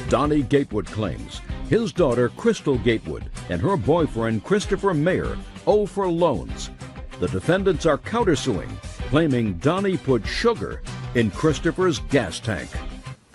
Donnie Gatewood claims his daughter Crystal Gatewood and her boyfriend Christopher Mayer owe for loans. The defendants are countersuing, claiming Donnie put sugar in Christopher's gas tank.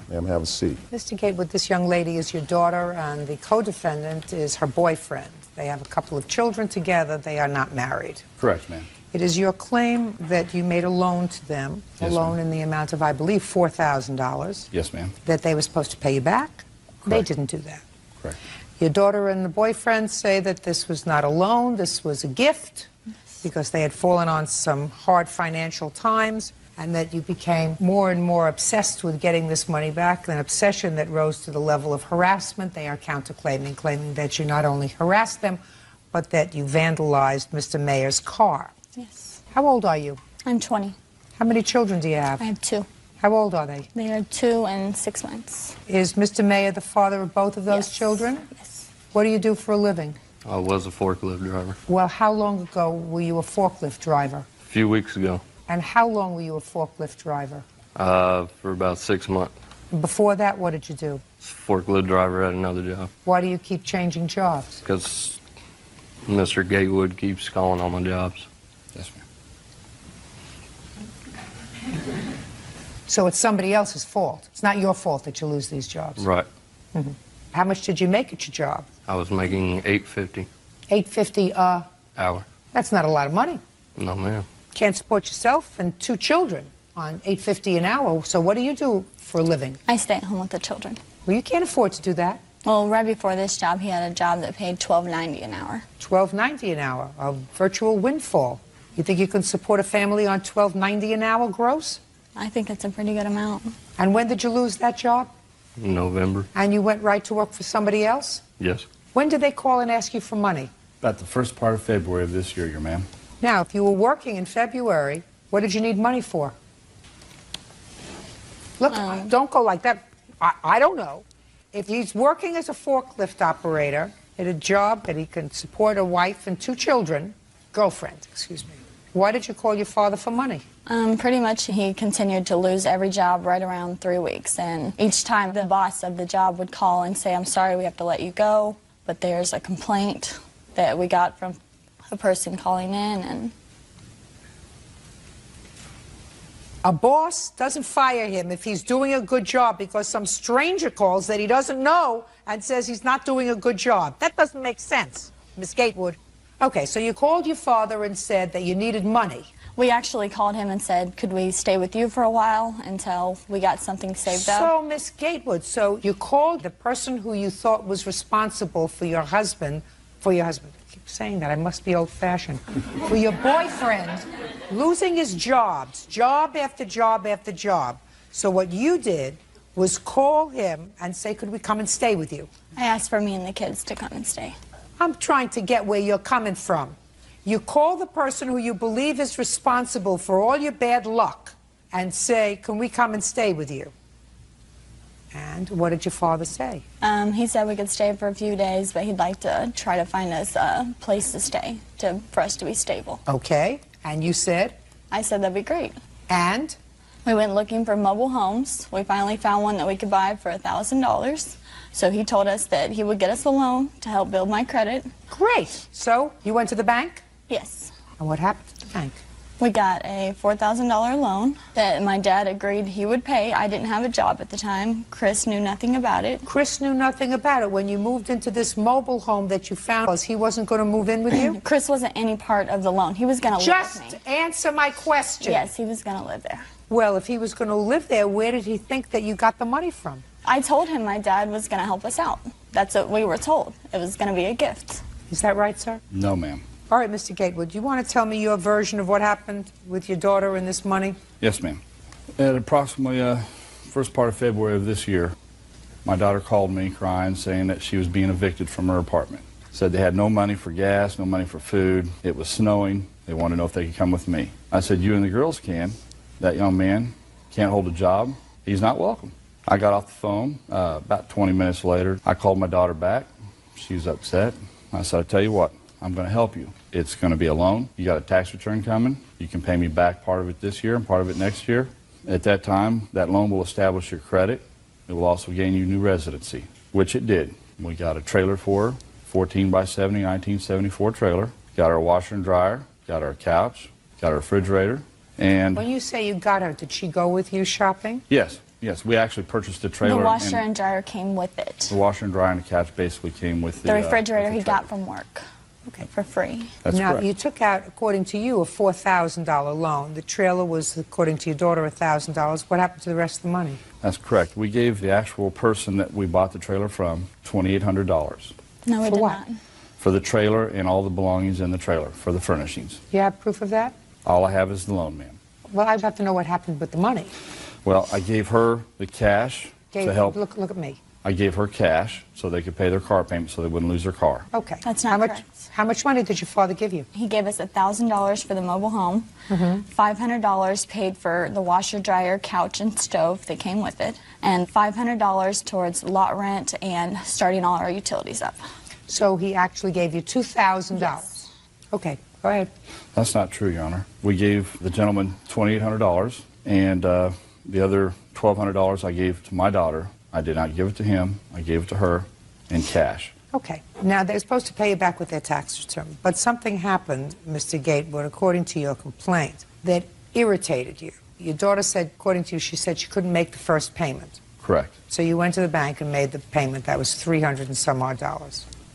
Ma'am, have a seat. Mr. Gatewood, this young lady is your daughter, and the co-defendant is her boyfriend. They have a couple of children together. They are not married. Correct, ma'am. It is your claim that you made a loan to them, Yes, a loan ma'am. in the amount of, I believe, $4,000. Yes, ma'am. That they were supposed to pay you back. Correct. They didn't do that. Correct. Your daughter and the boyfriend say that this was not a loan, this was a gift, because they had fallen on some hard financial times, and that you became more and more obsessed with getting this money back, an obsession that rose to the level of harassment. They are counterclaiming, claiming that you not only harassed them, but that you vandalized Mr. Mayer's car. Yes. How old are you? I'm 20. How many children do you have? I have 2. How old are they? They are 2 and 6 months. Is Mr. Mayer the father of both of those Yes. children? Yes. What do you do for a living? I was a forklift driver. Well, how long ago were you a forklift driver? A few weeks ago, And how long were you a forklift driver? for about 6 months. And before that, what did you do? Forklift driver at another job. Why do you keep changing jobs? Because Mr. Gatewood keeps calling on my jobs. Yes, ma'am. So it's somebody else's fault. It's not your fault that you lose these jobs. Right. How much did you make at your job? I was making $8.50 $8.50, hour. that's not a lot of money. No, ma'am. Can't support yourself and 2 children on $8.50 an hour. So what do you do for a living? I stay at home with the children. Well, you can't afford to do that. Well, right before this job, he had a job that paid $12.90 an hour. $12.90 an hour, a virtual windfall. You think you can support a family on $12.90 an hour gross? I think it's a pretty good amount. And when did you lose that job? November. And you went right to work for somebody else? Yes. When did they call and ask you for money? About the first part of February of this year, your ma'am. Now, if you were working in February, what did you need money for? Look, don't go like that. I don't know. If he's working as a forklift operator at a job that he can support a wife and 2 children, girlfriend, excuse me, why did you call your father for money? Pretty much he continued to lose every job right around 3 weeks. And each time the boss of the job would call and say, I'm sorry, we have to let you go, but there's a complaint that we got from a person calling in. And A boss doesn't fire him if he's doing a good job because some stranger calls that he doesn't know and says he's not doing a good job. That doesn't make sense, Miss Gatewood. Okay, so you called your father and said that you needed money. we actually called him and said, could we stay with you for a while until we got something saved up? So, Miss Gatewood, so you called the person who you thought was responsible for your husband, I keep saying that, I must be old-fashioned, for your boyfriend losing his jobs, job after job after job. So what you did was call him and say, could we come and stay with you? I asked for me and the kids to come and stay. I'm trying to get where you're coming from. You call the person who you believe is responsible for all your bad luck and say, can we come and stay with you? And what did your father say? He said we could stay for a few days, but he'd like to try to find us a place to stay, for us to be stable. Okay, and you said? I said that'd be great. And? We went looking for mobile homes. We finally found one that we could buy for $1,000. So he told us that he would get us a loan to help build my credit. Great. So you went to the bank? Yes. And what happened to the bank? We got a $4,000 loan that my dad agreed he would pay. I didn't have a job at the time. Chris knew nothing about it. Chris knew nothing about it. When you moved into this mobile home that you found, he wasn't going to move in with you? Chris wasn't any part of the loan. He was going to live with me. Just answer my question. Yes, he was going to live there. Well, if he was going to live there, where did he think that you got the money from? I told him my dad was going to help us out. That's what we were told. It was going to be a gift. Is that right, sir? No, ma'am. All right, Mr. Gatewood, do you want to tell me your version of what happened with your daughter and this money? Yes, ma'am. At approximately first part of February of this year, my daughter called me crying, saying that she was being evicted from her apartment. Said they had no money for gas, no money for food. It was snowing. They wanted to know if they could come with me. I said, you and the girls can. That young man can't hold a job. He's not welcome. I got off the phone. About 20 minutes later, I called my daughter back. She was upset. I said, I tell you what, I'm going to help you. It's going to be a loan. You got a tax return coming. You can pay me back part of it this year and part of it next year. At that time, that loan will establish your credit. It will also gain you new residency, which it did. We got a trailer for her, 14 by 70, 1974 trailer. Got her washer and dryer, got her couch, got her refrigerator, and... When you say you got her, did she go with you shopping? Yes, yes. We actually purchased a trailer. The washer and dryer came with it. The washer and dryer and the couch basically came with The refrigerator he got from work. Okay. For free. That's now, correct. you took out, according to you, a $4,000 loan. The trailer was, according to your daughter, $1,000. What happened to the rest of the money? That's correct. We gave the actual person that we bought the trailer from $2,800 No, we For did what? not. for the trailer and all the belongings in the trailer, for the furnishings. You have proof of that? All I have is the loan, ma'am. Well, I'd have to know what happened with the money. Well, I gave her the cash to help. Look at me. I gave her cash so they could pay their car payment so they wouldn't lose their car. Okay. That's not how much, correct. How much money did your father give you? He gave us $1,000 for the mobile home, $500 paid for the washer, dryer, couch, and stove that came with it, and $500 towards lot rent and starting all our utilities up. So he actually gave you $2,000. Yes. Okay, go ahead. That's not true, Your Honor. We gave the gentleman $2,800, and the other $1,200 I gave to my daughter. I did not give it to him. I gave it to her in cash. Okay. Now, they're supposed to pay you back with their tax return, but something happened, Mr. Gatewood, according to your complaint, that irritated you. Your daughter said, according to you, she said she couldn't make the first payment. Correct. So you went to the bank and made the payment. That was $300 and some odd.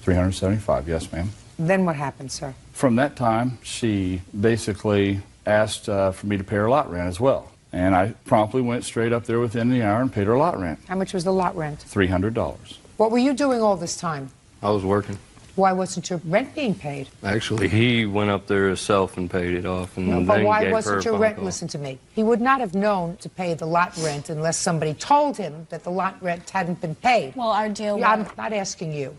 $375, yes, ma'am. Then what happened, sir? From that time, she basically asked for me to pay her lot rent as well. And I promptly went straight up there within the hour and paid her lot rent, How much was the lot rent? $300. What were you doing all this time? I was working. Why wasn't your rent being paid? Actually, he went up there himself and paid it off, and But then why gave her wasn't a your phone rent? call. Listen to me. He would not have known to pay the lot rent unless somebody told him that the lot rent hadn't been paid. Well, our deal I'm was... not asking you.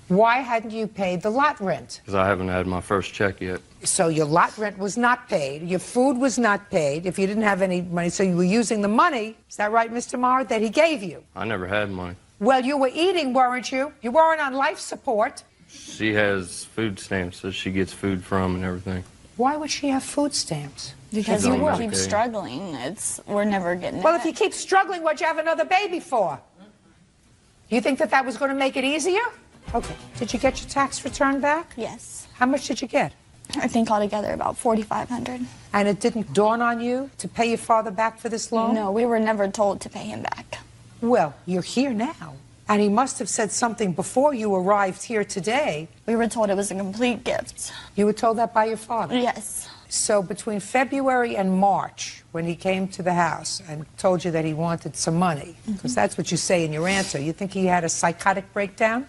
Why hadn't you paid the lot rent? Because I haven't had my first check yet. So your lot rent was not paid. Your food was not paid. If you didn't have any money, so you were using the money, is that right, Mr. Marr, that he gave you? I never had money. Well, you were eating, weren't you? You weren't on life support. She has food stamps that she gets food from and everything. Why would she have food stamps? Because She's we on keep Medicaid. struggling. We're never getting Well, it. if you keep struggling, what'd you have another baby for? You think that that was going to make it easier? Okay. Did you get your tax return back? Yes. How much did you get? I think altogether about $4,500. And it didn't dawn on you to pay your father back for this loan? No, we were never told to pay him back. Well, you're here now. And he must have said something before you arrived here today. We were told it was a complete gift. You were told that by your father? Yes. So between February and March, when he came to the house and told you that he wanted some money, because that's what you say in your answer, you think he had a psychotic breakdown?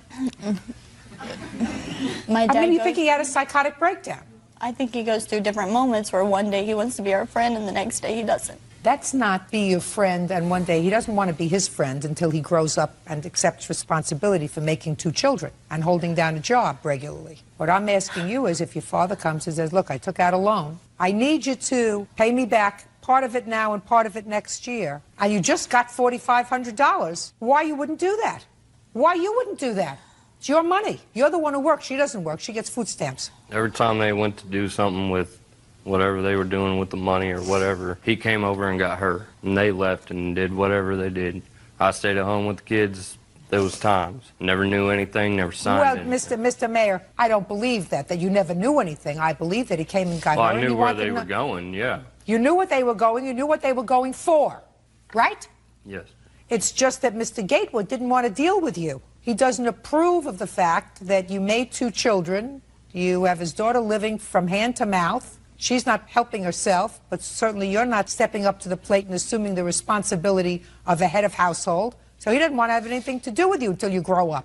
My dad I mean, you goes- think he had a psychotic breakdown? I think he goes through different moments where one day he wants to be our friend and the next day he doesn't. That's not be your friend, and one day he doesn't want to be his friend until he grows up and accepts responsibility for making 2 children and holding down a job regularly. What I'm asking you is if your father comes and says, look, I took out a loan. I need you to pay me back part of it now and part of it next year, and you just got $4,500. Why you wouldn't do that? Why you wouldn't do that? It's your money. You're the one who works. She doesn't work. She gets food stamps. Every time they went to do something with whatever they were doing with the money or whatever, he came over and got her, and they left and did whatever they did. I stayed at home with the kids those times. Never knew anything, never signed Well, anything. Mr. Mayor, I don't believe that you never knew anything. I believe that he came and got Well, her. I and knew you where wanted they to were know- going, yeah. You knew what they were going. You knew what they were going for, right? Yes. It's just that Mr. Gatewood didn't want to deal with you. He doesn't approve of the fact that you made 2 children. You have his daughter living from hand to mouth. She's not helping herself, but certainly you're not stepping up to the plate and assuming the responsibility of a head of household. So he doesn't want to have anything to do with you until you grow up.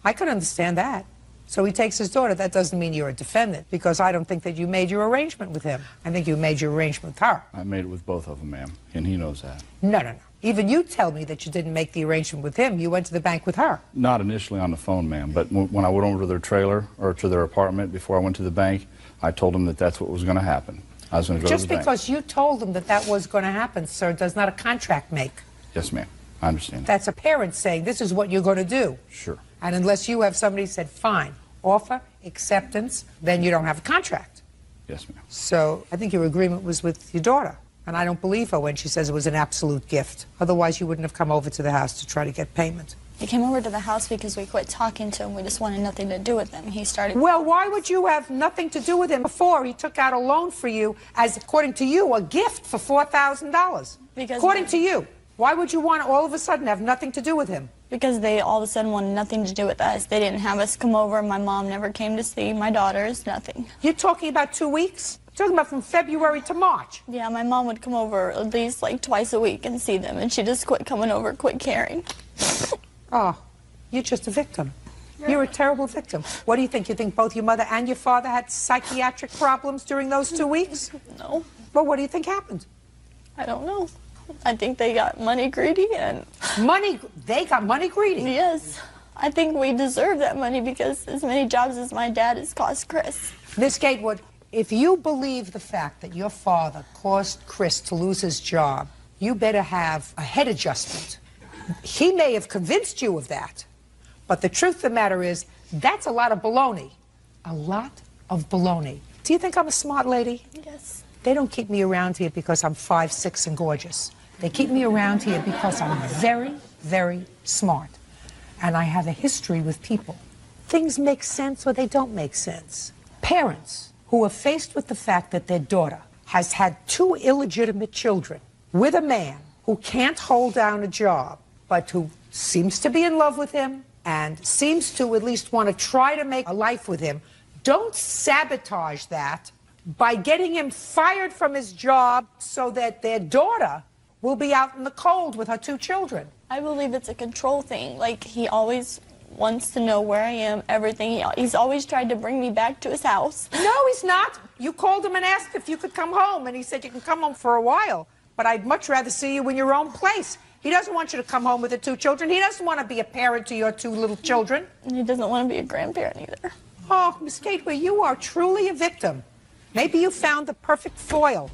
I could understand that. So he takes his daughter. That doesn't mean you're a defendant, because I don't think that you made your arrangement with him. I think you made your arrangement with her. I made it with both of them, ma'am, and he knows that. No. Even you tell me that you didn't make the arrangement with him. You went to the bank with her. Not initially on the phone, ma'am, but when I went over to their trailer or to their apartment before I went to the bank, I told them that that's what was going to happen. I was going to go Just to the bank. because you told them that that was going to happen, sir, does not a contract make. Yes, ma'am. I understand that. That's a parent saying, this is what you're going to do. Sure. And unless you have somebody said, fine, offer, acceptance, then you don't have a contract. Yes, ma'am. So I think your agreement was with your daughter. And I don't believe her when she says it was an absolute gift. Otherwise, you wouldn't have come over to the house to try to get payment. He came over to the house because we quit talking to him. We just wanted nothing to do with him. He started... Well, why would you have nothing to do with him before he took out a loan for you as, according to you, a gift for $4,000? Because... According to you. Why would you want to all of a sudden have nothing to do with him? Because they all of a sudden wanted nothing to do with us. They didn't have us come over. My mom never came to see my daughters, nothing. You're talking about 2 weeks? You're talking about from February to March? Yeah, my mom would come over at least like twice a week and see them, and she just quit coming over, quit caring. Oh, you're just a victim. You're a terrible victim. What do you think? You think both your mother and your father had psychiatric problems during those 2 weeks? No. Well, what do you think happened? I don't know. I think they got money greedy and... Money? They got money greedy? Yes. I think we deserve that money because as many jobs as my dad has cost Chris. Miss Gatewood, if you believe the fact that your father caused Chris to lose his job, you better have a head adjustment. He may have convinced you of that, but the truth of the matter is, that's a lot of baloney. A lot of baloney. Do you think I'm a smart lady? Yes. They don't keep me around here because I'm 5'6" and gorgeous. They keep me around here because I'm very, very smart. And I have a history with people. Things make sense or they don't make sense. Parents who are faced with the fact that their daughter has had 2 illegitimate children with a man who can't hold down a job, but who seems to be in love with him and seems to at least want to try to make a life with him, don't sabotage that by getting him fired from his job so that their daughter will be out in the cold with her 2 children. I believe it's a control thing. Like, he always wants to know where I am, everything. He's always tried to bring me back to his house. No, he's not. You called him and asked if you could come home, and he said you can come home for a while, but I'd much rather see you in your own place. He doesn't want you to come home with the 2 children. He doesn't want to be a parent to your 2 little children. And he doesn't want to be a grandparent either. Oh, Miss Gateway, you are truly a victim. Maybe you found the perfect foil.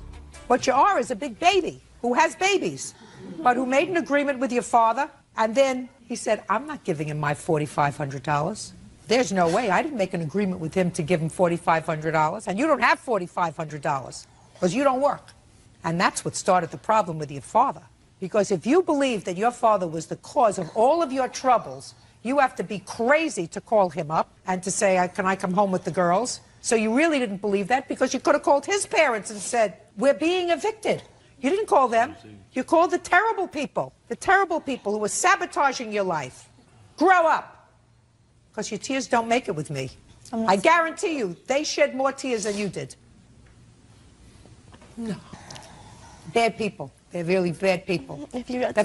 What you are is a big baby who has babies, but who made an agreement with your father, and then he said, I'm not giving him my $4,500. There's no way. I didn't make an agreement with him to give him $4,500, and you don't have $4,500 because you don't work. And that's what started the problem with your father. Because if you believe that your father was the cause of all of your troubles, you have to be crazy to call him up and to say, can I come home with the girls? So you really didn't believe that because you could have called his parents and said, we're being evicted. You didn't call them. You called the terrible people who were sabotaging your life. Grow up, because your tears don't make it with me. I guarantee you, they shed more tears than you did. No. Bad people. They're really bad people. If you got the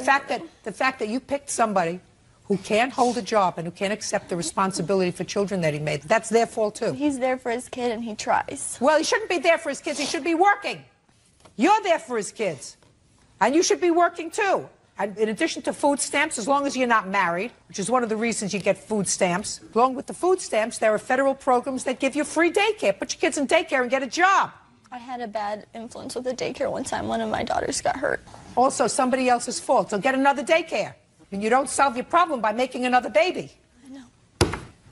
fact that you picked somebody who can't hold a job and who can't accept the responsibility for children that he made, that's their fault too. He's there for his kid and he tries. Well, he shouldn't be there for his kids. He should be working. You're there for his kids. And you should be working too. And in addition to food stamps, as long as you're not married, which is one of the reasons you get food stamps, along with the food stamps, there are federal programs that give you free daycare. Put your kids in daycare and get a job. I had a bad influence with the daycare one time. One of my daughters got hurt. Also, somebody else's fault. So get another daycare. And you don't solve your problem by making another baby. I know.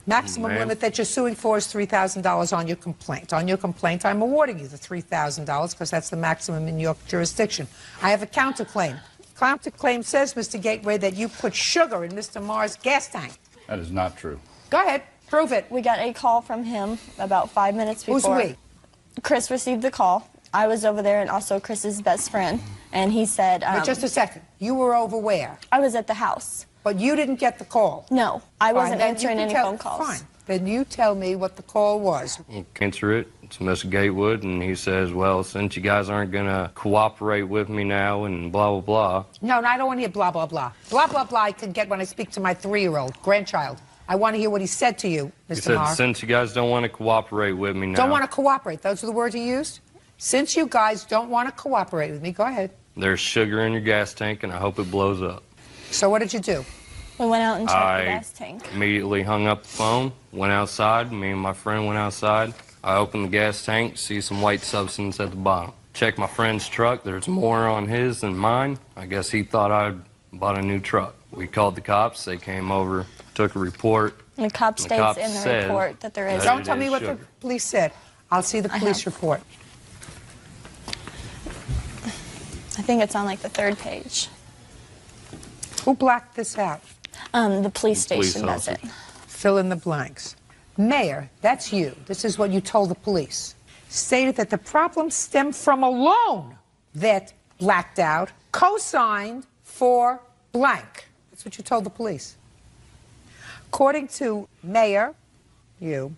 Maximum limit that you're suing for is $3,000 on your complaint. On your complaint, I'm awarding you the $3,000 because that's the maximum in your jurisdiction. I have a counterclaim. Counterclaim says, Mr. Gateway, that you put sugar in Mr. Marr's gas tank. That is not true. Go ahead. Prove it. We got a call from him about 5 minutes before. Who's we? Chris received the call. I was over there and also Chris's best friend. And he said... Wait just a second. You were over where? I was at the house. But you didn't get the call? No, I wasn't answering any phone calls. Fine. Then you tell me what the call was. You answer it. It's Mr. Gatewood, and he says, well, since you guys aren't going to cooperate with me now and blah, blah, blah. No, I don't want to hear blah, blah, blah. Blah, blah, blah I can get when I speak to my 3-year-old grandchild. I want to hear what he said to you, Mr. Marr. He said, since you guys don't want to cooperate with me now. Don't want to cooperate. Those are the words he used? Since you guys don't want to cooperate with me, go ahead. There's sugar in your gas tank, and I hope it blows up. So what did you do? We went out and checked the gas tank. Immediately hung up the phone, went outside. Me and my friend went outside. I opened the gas tank, see some white substance at the bottom. Checked my friend's truck. There's more on his than mine. I guess he thought I'd bought a new truck. We called the cops. They came over, took a report. And the cop states in the report that there is... Don't tell me what the police said. I'll see the police report. think it's on like the 3rd page. Who blacked this out? The police Police station does it. officer. Fill in the blanks. Mayor, that's you. This is what you told the police. Stated that the problem stemmed from a loan that blacked out, co-signed for blank. That's what you told the police. According to Mayor, you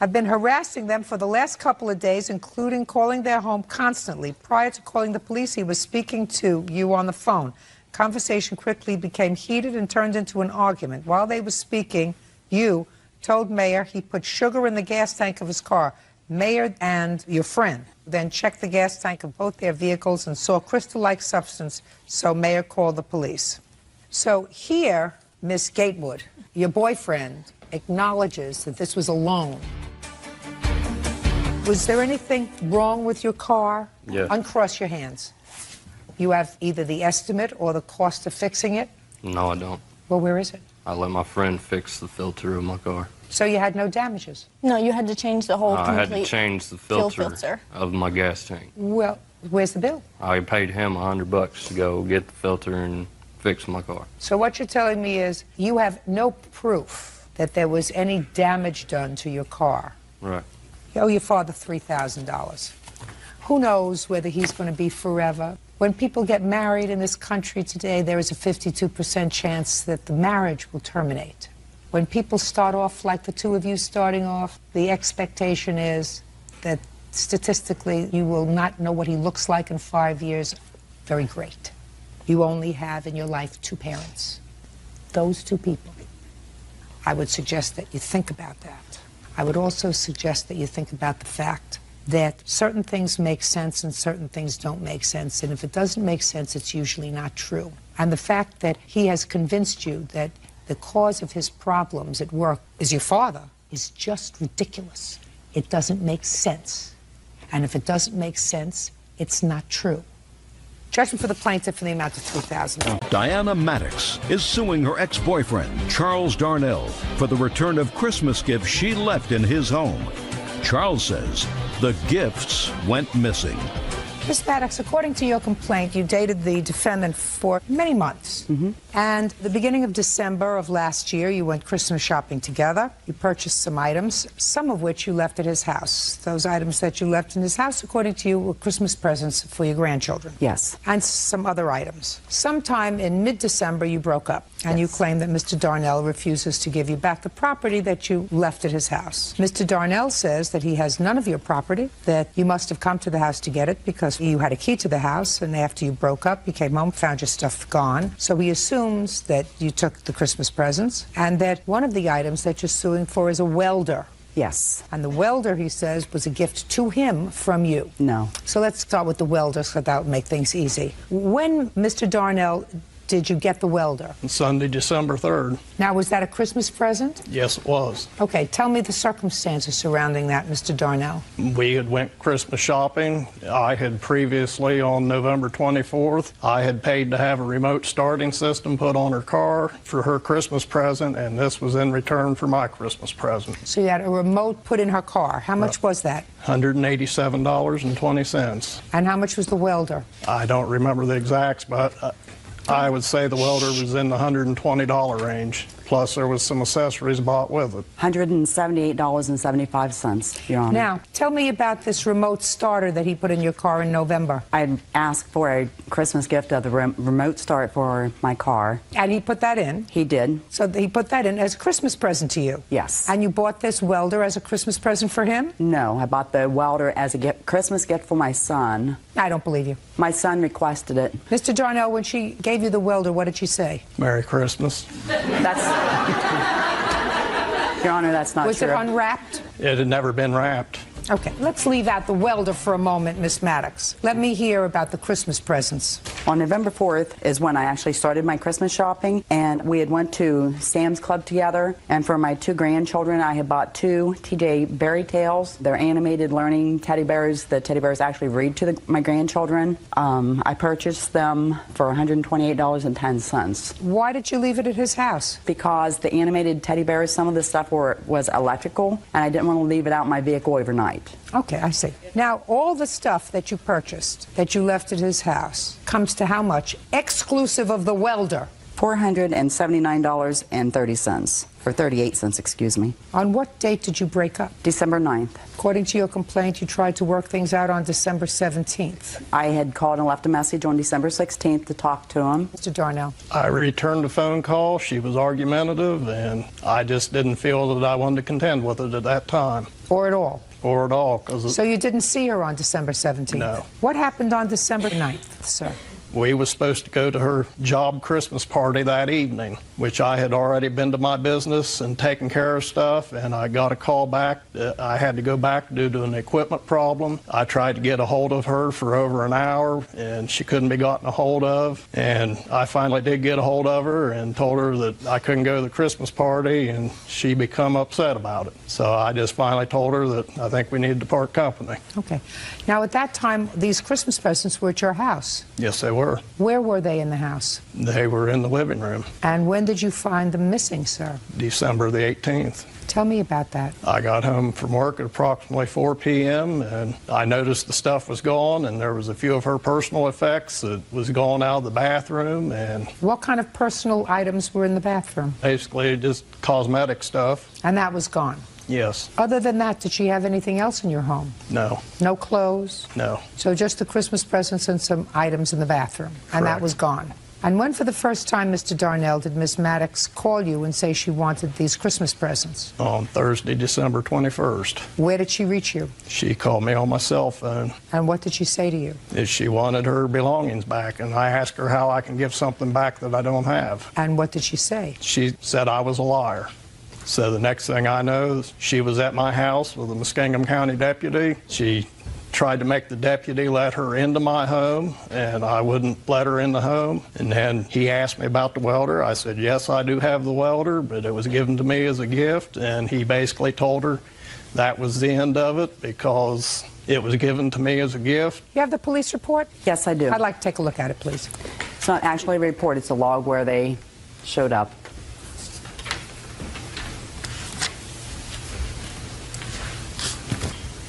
have been harassing them for the last couple of days, including calling their home constantly. Prior to calling the police, he was speaking to you on the phone. Conversation quickly became heated and turned into an argument. While they were speaking, you told Mayor he put sugar in the gas tank of his car. Mayor and your friend then checked the gas tank of both their vehicles and saw crystal-like substance, so Mayor called the police. So here, Miss Gatewood, your boyfriend, acknowledges that this was a loan. Was there anything wrong with your car? Yes. Uncross your hands. You have either the estimate or the cost of fixing it? No, I don't. Well, where is it? I let my friend fix the filter of my car. So you had no damages? No, you had to change the whole I had complete to change the fuel filter of my gas tank. Well, where's the bill? I paid him $100 to go get the filter and fix my car. So what you're telling me is you have no proof that there was any damage done to your car. Right. You owe your father $3,000. Who knows whether he's going to be forever? When people get married in this country today, there is a 52% chance that the marriage will terminate. When people start off like the two of you starting off, the expectation is that statistically you will not know what he looks like in 5 years. Very great. You only have in your life 2 parents. Those 2 people. I would suggest that you think about that. I would also suggest that you think about the fact that certain things make sense and certain things don't make sense. And if it doesn't make sense, it's usually not true. And the fact that he has convinced you that the cause of his problems at work is your father is just ridiculous. It doesn't make sense. And if it doesn't make sense, it's not true. Judgment for the plaintiff in the amount of $3,000. Diana Maddox is suing her ex-boyfriend, Charles Darnell, for the return of Christmas gifts she left in his home. Charles says the gifts went missing. Ms. Maddox, according to your complaint, you dated the defendant for many months. And the beginning of December of last year, you went Christmas shopping together. You purchased some items, some of which you left at his house. Those items that you left in his house, according to you, were Christmas presents for your grandchildren. Yes. And some other items. Sometime in mid-December, you broke up. And you claim that Mr. Darnell refuses to give you back the property that you left at his house. Mr. Darnell says that he has none of your property, that you must have come to the house to get it because you had a key to the house, and after you broke up, you came home, found your stuff gone. So he assumes that you took the Christmas presents, and that one of the items that you're suing for is a welder. Yes. And the welder, he says, was a gift to him from you. No. So let's start with the welder, so that would make things easy. When, Mr. Darnell, did you get the welder? Sunday, December 3rd. Now, was that a Christmas present? Yes, it was. Okay, tell me the circumstances surrounding that, Mr. Darnell. We had went Christmas shopping. I had previously, on November 24th, I had paid to have a remote starting system put on her car for her Christmas present, and this was in return for my Christmas present. So you had a remote put in her car. How much was that? $187.20. And how much was the welder? I don't remember the exacts, but I would say the welder was in the $120 range. Plus, there was some accessories bought with it. $178.75, Your Honor. Now, tell me about this remote starter that he put in your car in November. I asked for a Christmas gift of the remote start for my car. And he put that in? He did. So he put that in as a Christmas present to you? Yes. And you bought this welder as a Christmas present for him? No, I bought the welder as a Christmas gift for my son. I don't believe you. My son requested it. Mr. Darnell, when she gave you the welder, what did she say? Merry Christmas. That's... Your Honor, that's not Was true. it unwrapped? It had never been wrapped. Okay, let's leave out the welder for a moment, Miss Maddox. Let me hear about the Christmas presents. On November 4th is when I actually started my Christmas shopping, and we had went to Sam's Club together, and for my 2 grandchildren, I had bought 2 TJ Berry Tales. They're animated learning teddy bears. The teddy bears actually read to my grandchildren. I purchased them for $128.10. Why did you leave it at his house? Because the animated teddy bears, some of the stuff was electrical, and I didn't want to leave it out in my vehicle overnight. night. Okay, I see. Now, all the stuff that you purchased, that you left at his house, comes to how much, exclusive of the welder? $479.30, or 38 cents, excuse me. On what date did you break up? December 9th. According to your complaint, you tried to work things out on December 17th. I had called and left a message on December 16th to talk to him. Mr. Darnell. I returned the phone call. She was argumentative, and I just didn't feel that I wanted to contend with it at that time. Or at all? Or at all. So you didn't see her on December 17th? No. What happened on December 9th, sir? We was supposed to go to her job Christmas party that evening, which I had already been to my business and taken care of stuff, and I got a call back that I had to go back due to an equipment problem. I tried to get a hold of her for over an hour, and she couldn't be gotten a hold of, and I finally did get a hold of her and told her that I couldn't go to the Christmas party, and she become upset about it. So I just finally told her that I think we needed to part company. Okay. Now, at that time, these Christmas presents were at your house? Yes, they were. Where were they in the house? They were in the living room. And when did you find them missing, sir? December the 18th. Tell me about that. I got home from work at approximately 4 p.m. and I noticed the stuff was gone, and there was a few of her personal effects that was gone out of the bathroom. And what kind of personal items were in the bathroom? Basically just cosmetic stuff. And that was gone? Yes. Other than that, did she have anything else in your home? No. No clothes? No. So just the Christmas presents and some items in the bathroom? Correct. And that was gone? And when for the first time, Mr. Darnell, did Miss Maddox call you and say she wanted these Christmas presents? On Thursday, December 21st. Where did she reach you? She called me on my cell phone. And what did she say to you? That she wanted her belongings back, and I asked her how I can give something back that I don't have. And what did she say? She said I was a liar. So the next thing I know, she was at my house with a Muskingum County deputy. She tried to make the deputy let her into my home, and I wouldn't let her in the home. And then he asked me about the welder. I said, yes, I do have the welder, but it was given to me as a gift. And he basically told her that was the end of it because it was given to me as a gift. You have the police report? Yes, I do. I'd like to take a look at it, please. It's not actually a report. It's a log where they showed up.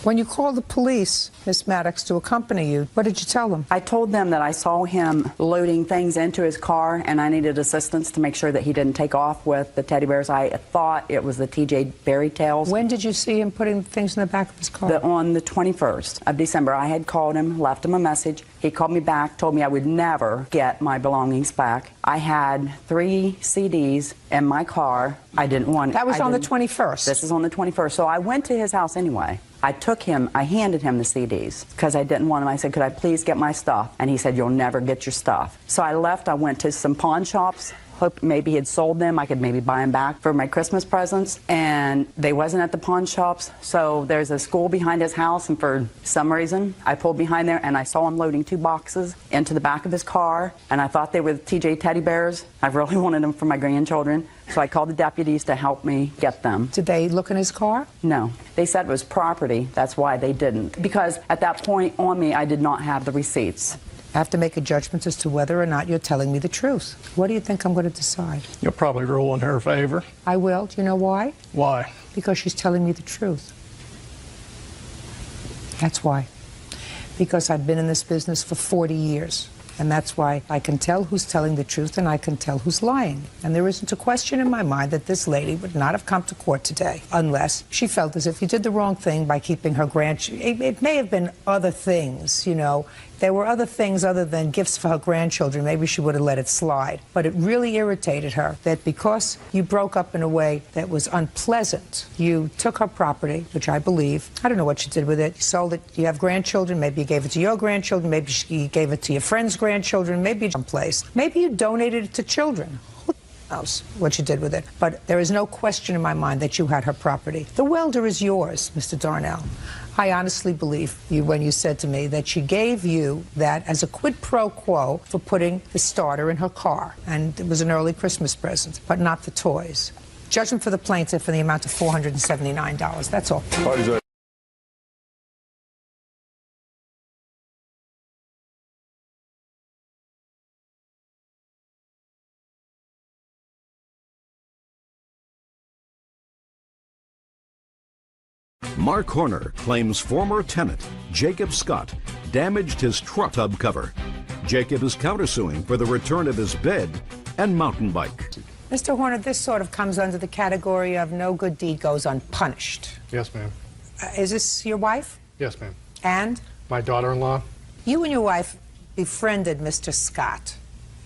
When you called the police, Miss Maddox, to accompany you, what did you tell them? I told them that I saw him loading things into his car and I needed assistance to make sure that he didn't take off with the teddy bears. I thought it was the TJ Berry Tails. When did you see him putting things in the back of his car? On the 21st of December. I had called him, left him a message. He called me back, told me I would never get my belongings back. I had 3 CDs in my car. I didn't want it. That was on the 21st? This is on the 21st. So I went to his house anyway. I handed him the CDs because I didn't want them. I said, could I please get my stuff? And he said, you'll never get your stuff. So I left. I went to some pawn shops. Hoped maybe he had sold them. I could maybe buy them back for my Christmas presents. And they wasn't at the pawn shops. So there's a school behind his house, and for some reason, I pulled behind there and I saw him loading 2 boxes into the back of his car. And I thought they were the TJ teddy bears. I really wanted them for my grandchildren. So I called the deputies to help me get them. Did they look in his car? No. They said it was property. That's why they didn't. Because at that point on me, I did not have the receipts. I have to make a judgment as to whether or not you're telling me the truth. What do you think I'm going to decide? You'll probably rule in her favor. I will. Do you know why? Why? Because she's telling me the truth. That's why. Because I've been in this business for 40 years. And that's why I can tell who's telling the truth and I can tell who's lying. And there isn't a question in my mind that this lady would not have come to court today unless she felt as if you did the wrong thing by keeping her grandchildren. It may have been other things, you know. There were other things other than gifts for her grandchildren. Maybe she would have let it slide. But it really irritated her that because you broke up in a way that was unpleasant, you took her property, which I believe. I don't know what you did with it. You sold it. You have grandchildren. Maybe you gave it to your grandchildren. Maybe you gave it to your friend's grandchildren. Maybe someplace. Maybe you donated it to children. Who knows what you did with it? But there is no question in my mind that you had her property. The welder is yours, Mr. Darnell. I honestly believe you when you said to me that she gave you that as a quid pro quo for putting the starter in her car. And it was an early Christmas present, but not the toys. Judgment for the plaintiff in the amount of $479. That's all. Mark Horner claims former tenant Jacob Scott damaged his truck tub cover. Jacob is countersuing for the return of his bed and mountain bike. Mr. Horner, this sort of comes under the category of no good deed goes unpunished. Yes, ma'am. Is this your wife? Yes, ma'am. And? My daughter-in-law? You and your wife befriended Mr. Scott.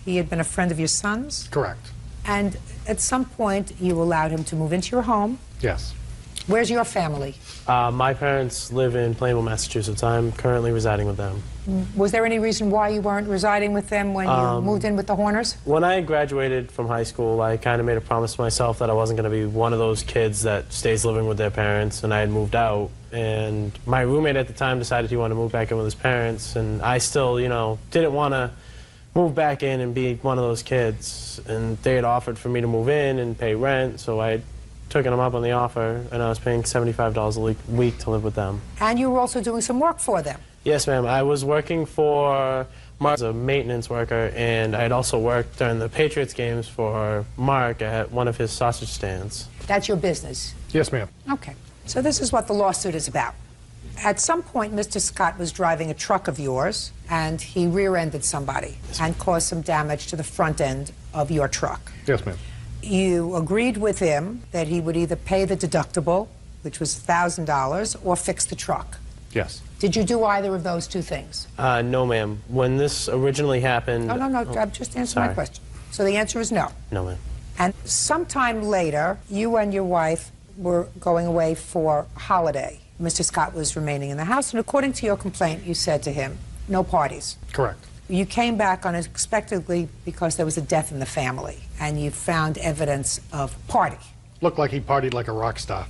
He had been a friend of your son's? Correct. And at some point, you allowed him to move into your home. Yes. Where's your family? My parents live in Plainville, Massachusetts. I'm currently residing with them. Was there any reason why you weren't residing with them when you moved in with the Horners? When I graduated from high school, I kind of made a promise to myself that I wasn't going to be one of those kids that stays living with their parents, and I had moved out. And my roommate at the time decided he wanted to move back in with his parents, and I still, you know, didn't want to move back in and be one of those kids. And they had offered for me to move in and pay rent, so I took them up on the offer, and I was paying $75 a week to live with them. And you were also doing some work for them? Yes, ma'am. I was working for Mark as a maintenance worker, and I had also worked during the Patriots games for Mark at one of his sausage stands. That's your business? Yes, ma'am. Okay. So this is what the lawsuit is about. At some point, Mr. Scott was driving a truck of yours, and he rear-ended somebody and caused some damage to the front end of your truck. Yes, ma'am. You agreed with him that he would either pay the deductible, which was $1,000, or fix the truck. Yes. Did you do either of those two things? No, ma'am. When this originally happened... No, I'm just answering my question. So the answer is no. No, ma'am. And sometime later, you and your wife were going away for a holiday. Mr. Scott was remaining in the house, and according to your complaint, you said to him, no parties. Correct. You came back unexpectedly because there was a death in the family, and you found evidence of party. Looked like he partied like a rock star.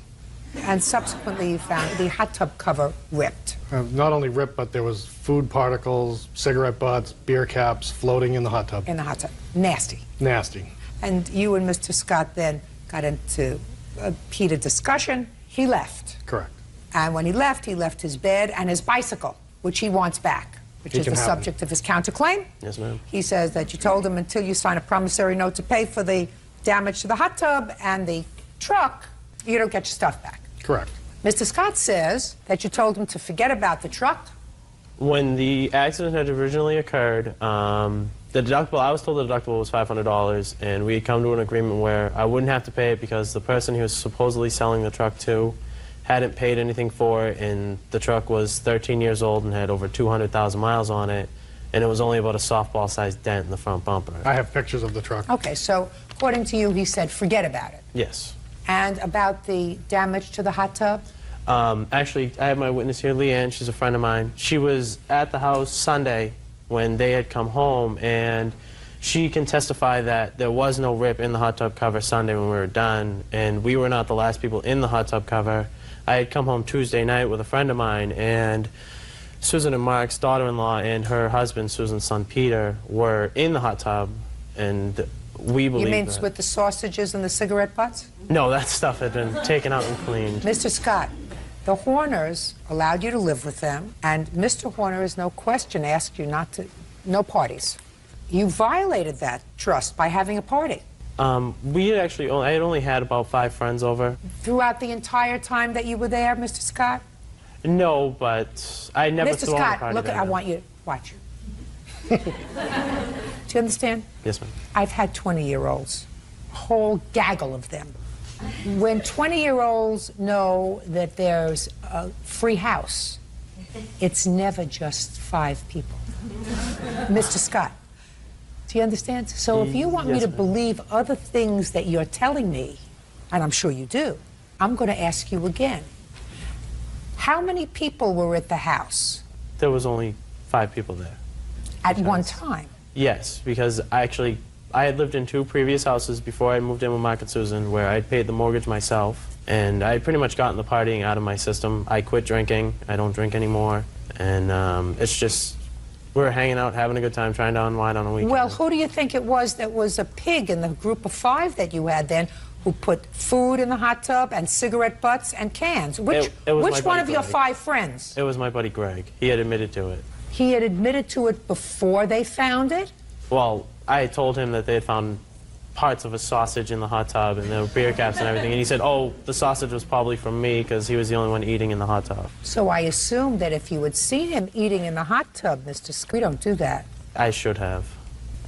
And subsequently, you found the hot tub cover ripped. Not only ripped, but there was food particles, cigarette butts, beer caps floating in the hot tub. In the hot tub. Nasty. Nasty. And you and Mr. Scott then got into a heated discussion. He left. Correct. And when he left his bed and his bicycle, which he wants back, which is the subject of his counterclaim. Yes, ma'am. He says that you told him until you sign a promissory note to pay for the damage to the hot tub and the truck, you don't get your stuff back. Correct. Mr. Scott says that you told him to forget about the truck. When the accident had originally occurred, the deductible, I was told the deductible was $500, and we had come to an agreement where I wouldn't have to pay it because the person he was supposedly selling the truck to hadn't paid anything for it, and the truck was 13 years old and had over 200,000 miles on it, and it was only about a softball-sized dent in the front bumper. I have pictures of the truck. Okay, so according to you, he said forget about it. Yes. And about the damage to the hot tub? Actually, I have my witness here, Leanne. She's a friend of mine. She was at the house Sunday when they had come home, and she can testify that there was no rip in the hot tub cover Sunday when we were done, and we were not the last people in the hot tub cover. I had come home Tuesday night with a friend of mine, and Susan and Mark's daughter-in-law and her husband, Susan's son Peter, were in the hot tub, and we believe You mean that... with the sausages and the cigarette butts? No, that stuff had been taken out and cleaned. Mr. Scott, the Horners allowed you to live with them, and Mr. Horner is no question asked you not to, no parties. You violated that trust by having a party. We had actually, I had only had about 5 friends over. Throughout the entire time that you were there, Mr. Scott? No, but I never Mr. threw on a Scott, party look, there, I no. want you to watch. Do you understand? Yes, ma'am. I've had 20-year-olds, a whole gaggle of them. When 20-year-olds know that there's a free house, it's never just 5 people. Mr. Scott, do you understand? So if you want me to believe other things that you're telling me, and I'm sure you do, I'm going to ask you again. How many people were at the house? There was only 5 people there. At one time? Yes, because I had lived in 2 previous houses before I moved in with Mark and Susan, where I'd paid the mortgage myself, and I had pretty much gotten the partying out of my system. I quit drinking. I don't drink anymore, and it's just, we were hanging out, having a good time, trying to unwind on a weekend. Well, who do you think it was that was a pig in the group of 5 that you had then, who put food in the hot tub and cigarette butts and cans? Which one of your 5 friends? It was my buddy Greg. He had admitted to it. He had admitted to it before they found it? Well, I had told him that they had found parts of a sausage in the hot tub, and there were beer caps and everything. And he said, oh, the sausage was probably from me because he was the only one eating in the hot tub. So I assume that if you had seen him eating in the hot tub, Mr. Scott, we don't do that. I should have.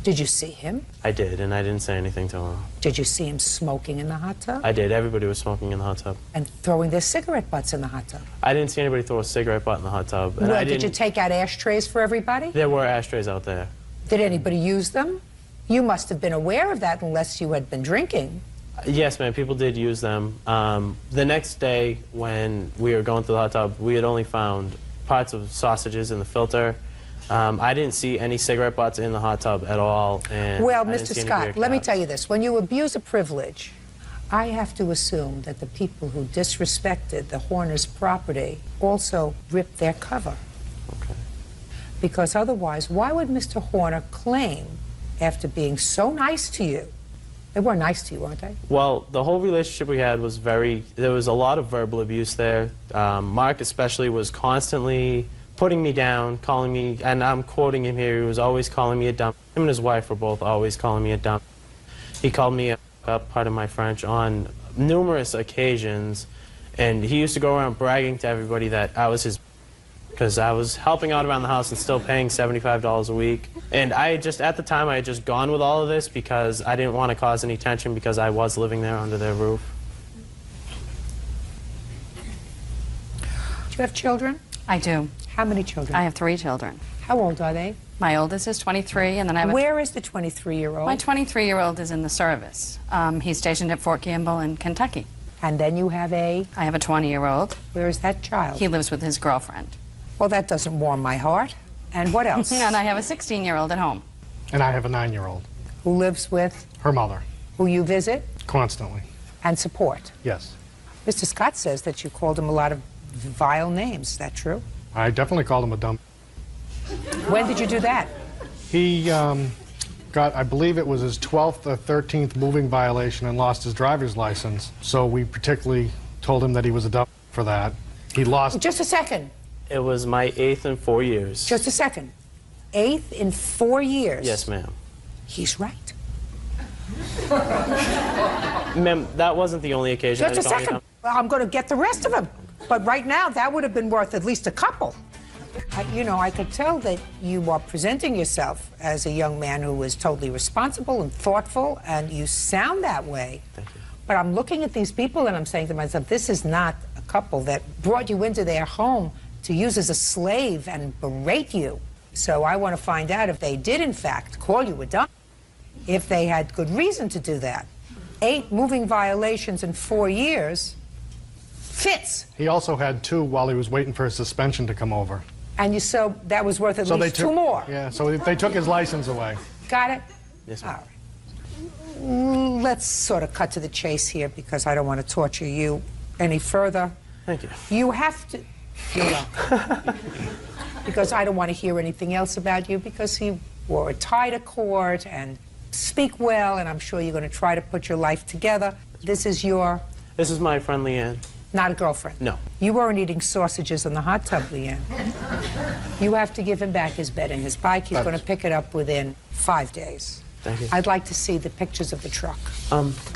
Did you see him? I did, and I didn't say anything to him. Did you see him smoking in the hot tub? I did. Everybody was smoking in the hot tub. And throwing their cigarette butts in the hot tub? I didn't see anybody throw a cigarette butt in the hot tub. And Well, did you take out ashtrays for everybody? There were ashtrays out there. Did anybody use them? You must have been aware of that unless you had been drinking. Yes, ma'am, people did use them. The next day, when we were going through the hot tub, we had only found parts of sausages in the filter. I didn't see any cigarette butts in the hot tub at all. And Well, I didn't Mr. see any Scott, beer let me caps. tell you this. When you abuse a privilege, I have to assume that the people who disrespected the Horner's property also ripped their cover. Okay. Because otherwise, why would Mr. Horner claim, after being so nice to you, they were nice to you, weren't they? Well, the whole relationship we had was there was a lot of verbal abuse there. Mark especially was constantly putting me down, calling me, and I'm quoting him here, he was always calling me a dump. Him and his wife were both always calling me a dump. He called me pardon my French, on numerous occasions, and he used to go around bragging to everybody that I was his, because I was helping out around the house and still paying $75 a week. And I had just, at the time, I had just gone with all of this because I didn't want to cause any tension because I was living there under their roof. Do you have children? I do. How many children? I have 3 children. How old are they? My oldest is 23, and then I have Where is the 23-year-old? my 23-year-old is in the service. He's stationed at Fort Campbell in Kentucky. And then you have I have a 20-year-old. Where is that child? He lives with his girlfriend. Well, that doesn't warm my heart. And what else? And I have a 16-year-old at home. And I have a 9-year-old. Who lives with? Her mother. Who you visit? Constantly. And support? Yes. Mr. Scott says that you called him a lot of vile names. Is that true? I definitely called him a dump. When did you do that? He got, I believe it was his 12th or 13th moving violation and lost his driver's license. So we particularly told him that he was a dump for that. He lost... Just a second. It was my 8th in 4 years. Just a second. 8th in 4 years? Yes, ma'am. He's right. Ma'am, that wasn't the only occasion. Just a second. Well, I'm going to get the rest of them. But right now, that would have been worth at least a couple. You know, I could tell that you are presenting yourself as a young man who is totally responsible and thoughtful, and you sound that way. Thank you. But I'm looking at these people and I'm saying to myself, this is not a couple that brought you into their home to use as a slave and berate you. So I want to find out if they did, in fact, call you a dump, if they had good reason to do that. 8 moving violations in 4 years fits. He also had 2 while he was waiting for his suspension to come over. And so that was worth at least 2 more. Yeah, so they took his license away. Got it? Yes, All ma'am. right. Let's sort of cut to the chase here because I don't want to torture you any further. Thank you. You have to... You're welcome. Because I don't want to hear anything else about you because you wore a tie to court and speak well, and I'm sure you're going to try to put your life together. This is your... This is my friend Leanne. Not a girlfriend? No. You weren't eating sausages in the hot tub, Leanne. You have to give him back his bed and his bike. He's going to pick it up within 5 days. Thank you. I'd like to see the pictures of the truck.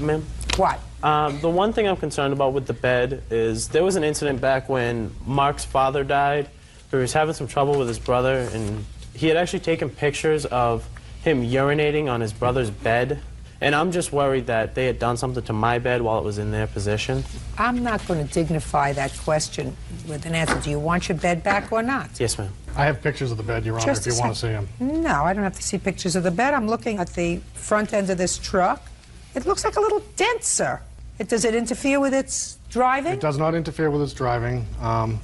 Ma'am? What? The one thing I'm concerned about with the bed is there was an incident back when Mark's father died. He was having some trouble with his brother, and he had actually taken pictures of him urinating on his brother's bed. And I'm just worried that they had done something to my bed while it was in their possession. I'm not going to dignify that question with an answer. Do you want your bed back or not? Yes, ma'am. I have pictures of the bed, Your Honor, if you want to see them. No, I don't have to see pictures of the bed. I'm looking at the front end of this truck. It looks like a little dent, sir. Does it interfere with its driving? It does not interfere with its driving.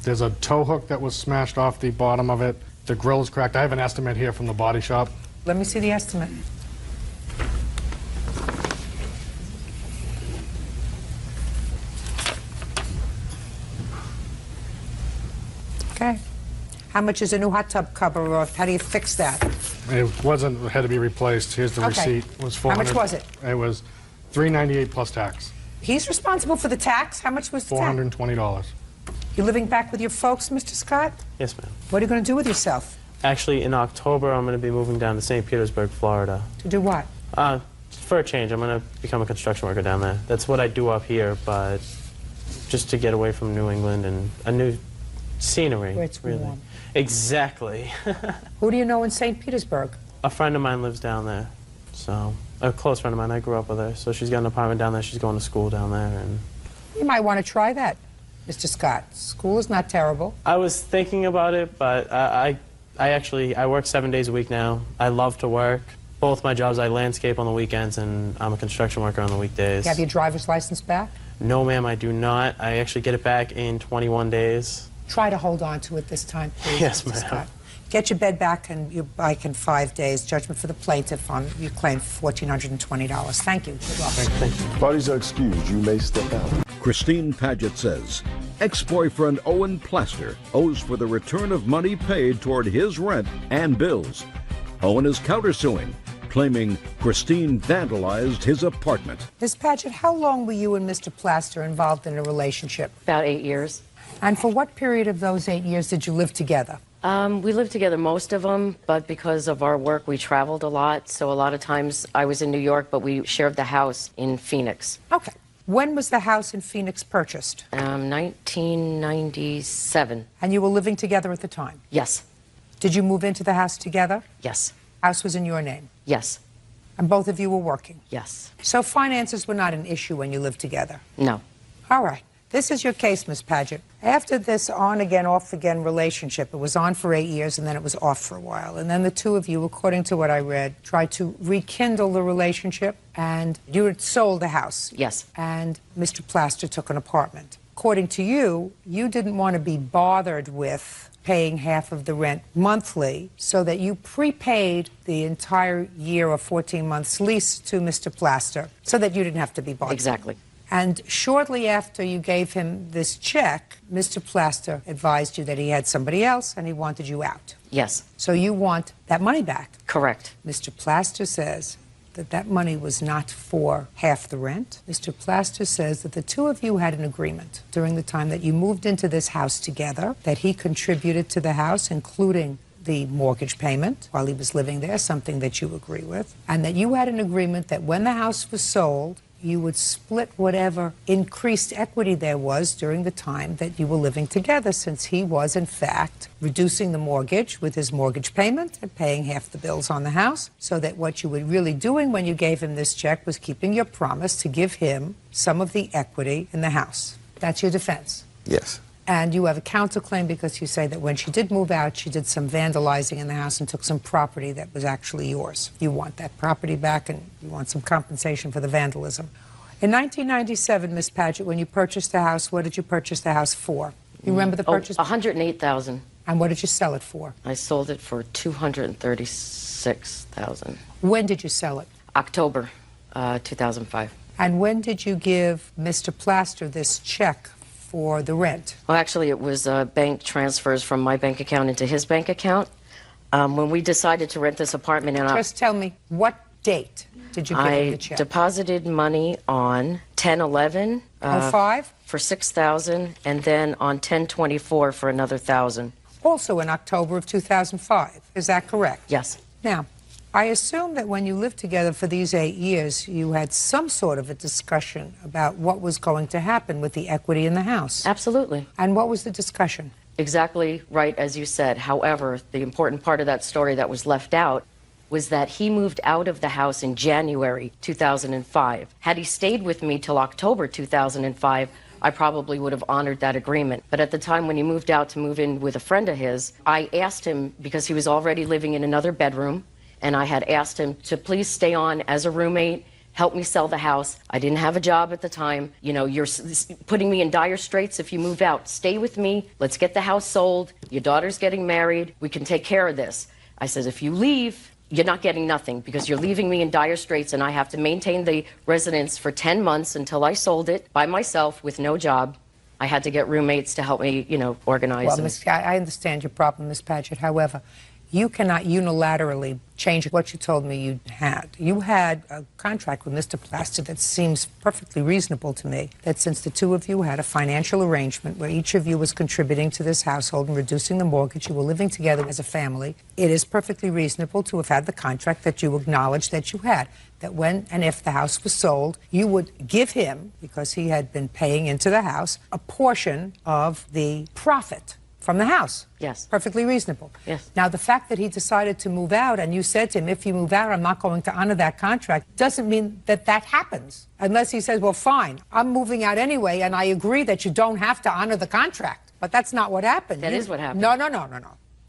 There's a tow hook that was smashed off the bottom of it. The grill is cracked. I have an estimate here from the body shop. Let me see the estimate. Okay. How much is a new hot tub cover, or how do you fix that? It wasn't, it had to be replaced. Here's the Okay. receipt. It was How much was it? It was $398 plus tax. He's responsible for the tax. How much was the tax? $420. You living back with your folks, Mr. Scott? Yes, ma'am. What are you going to do with yourself? Actually, in October, I'm going to be moving down to St. Petersburg, Florida. To do what? for a change, I'm going to become a construction worker down there. That's what I do up here, but just to get away from New England and a new scenery. Where it's really. warm. Exactly. Who do you know in St. Petersburg? A friend of mine lives down there, so a close friend of mine. I grew up with her, so she's got an apartment down there. She's going to school down there, and You might want to try that, Mr. Scott. School is not terrible. I was thinking about it, but I work 7 days a week now. I love to work. Both my jobs, I landscape on the weekends, and I'm a construction worker on the weekdays. You have your driver's license back? No, ma'am, I do not. I actually get it back in 21 days. Try to hold on to it this time, please. Yes, Mr. ma'am. Scott. Get your bed back and your bike in 5 days. Judgment for the plaintiff on your claim for $1,420. Thank you. Good luck. Thank you. Parties are excused. You may step out. Christine Paget says ex-boyfriend Owen Plaster owes for the return of money paid toward his rent and bills. Owen is countersuing, claiming Christine vandalized his apartment. Ms. Paget, how long were you and Mr. Plaster involved in a relationship? About 8 years. And for what period of those 8 years did you live together? We lived together most of them, but because of our work, we traveled a lot. So a lot of times I was in New York, but we shared the house in Phoenix. Okay. When was the house in Phoenix purchased? 1997. And you were living together at the time? Yes. Did you move into the house together? Yes. House was in your name? Yes. And both of you were working? Yes. So finances were not an issue when you lived together? No. All right. This is your case, Ms. Paget. After this on-again, off-again relationship, it was on for 8 years and then it was off for a while. And then the two of you, according to what I read, tried to rekindle the relationship, and you had sold the house. Yes. And Mr. Plaster took an apartment. According to you, you didn't want to be bothered with paying half of the rent monthly, so that you prepaid the entire year or 14 months lease to Mr. Plaster so that you didn't have to be bothered. Exactly. And shortly after you gave him this check, Mr. Plaster advised you that he had somebody else and he wanted you out. Yes. So you want that money back. Correct. Mr. Plaster says that that money was not for half the rent. Mr. Plaster says that the two of you had an agreement during the time that you moved into this house together, that he contributed to the house, including the mortgage payment while he was living there, something that you agree with, and that you had an agreement that when the house was sold, you would split whatever increased equity there was during the time that you were living together, since he was, in fact, reducing the mortgage with his mortgage payment and paying half the bills on the house, so that what you were really doing when you gave him this check was keeping your promise to give him some of the equity in the house. That's your defense. Yes. And you have a counterclaim because you say that when she did move out, she did some vandalizing in the house and took some property that was actually yours. You want that property back and you want some compensation for the vandalism. In 1997, Ms. Paget, when you purchased the house, what did you purchase the house for? You remember the purchase? $108,000. And what did you sell it for? I sold it for $236,000. When did you sell it? October 2005. And when did you give Mr. Plaster this check for the rent? Well, actually, it was bank transfers from my bank account into his bank account. When we decided to rent this apartment, and just tell me, what date did you give him the check? I deposited money on 10/11 05 for $6,000, and then on 10/24 for another $1,000. Also in October of 2005. Is that correct? Yes. Now, I assume that when you lived together for these 8 years, you had some sort of a discussion about what was going to happen with the equity in the house. Absolutely. And what was the discussion? Exactly right, as you said. However, the important part of that story that was left out was that he moved out of the house in January 2005. Had he stayed with me till October 2005, I probably would have honored that agreement. But at the time when he moved out to move in with a friend of his, I asked him, because he was already living in another bedroom, and I had asked him to please stay on as a roommate, help me sell the house. I didn't have a job at the time. You know, you're putting me in dire straits if you move out. Stay with me. Let's get the house sold. Your daughter's getting married. We can take care of this. I said, if you leave, you're not getting nothing, because you're leaving me in dire straits, and I have to maintain the residence for 10 months until I sold it by myself with no job. I had to get roommates to help me, you know, organize. Well, I understand your problem, Ms. Paget. However, you cannot unilaterally change what you told me you had. You had a contract with Mr. Plaster that seems perfectly reasonable to me, that since the two of you had a financial arrangement where each of you was contributing to this household and reducing the mortgage, you were living together as a family, it is perfectly reasonable to have had the contract that you acknowledged that you had. that when and if the house was sold, you would give him, because he had been paying into the house, a portion of the profit from the house. Yes. Perfectly reasonable. Yes. Now, the fact that he decided to move out and you said to him, if you move out, I'm not going to honor that contract, doesn't mean that that happens. Unless he says, well, fine, I'm moving out anyway, and I agree that you don't have to honor the contract. But that's not what happened. That is what happened. No.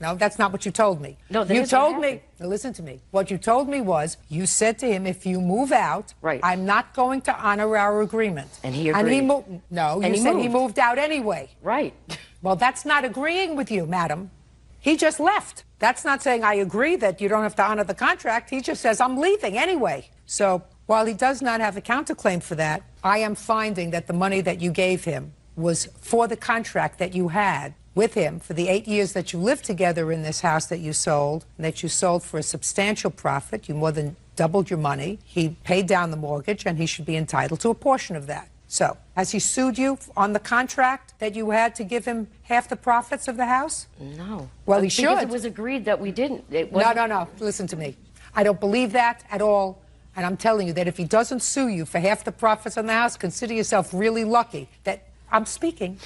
No, that's not what you told me. No, that you is told what me. happened. Now listen to me. What you told me was you said to him, if you move out, I'm not going to honor our agreement. And he agreed. No, And you he said moved. he moved out anyway. Right. Well, that's not agreeing with you, madam. He just left. That's not saying I agree that you don't have to honor the contract. He just says, I'm leaving anyway. So while he does not have a counterclaim for that, I am finding that the money that you gave him was for the contract that you had with him for the 8 years that you lived together in this house that you sold, and that you sold for a substantial profit. You more than doubled your money. He paid down the mortgage, and he should be entitled to a portion of that. So, has he sued you on the contract that you had to give him half the profits of the house? No. Well, he because should. it was agreed that we didn't. No. Listen to me. I don't believe that at all. And I'm telling you that if he doesn't sue you for half the profits on the house, consider yourself really lucky that I'm speaking.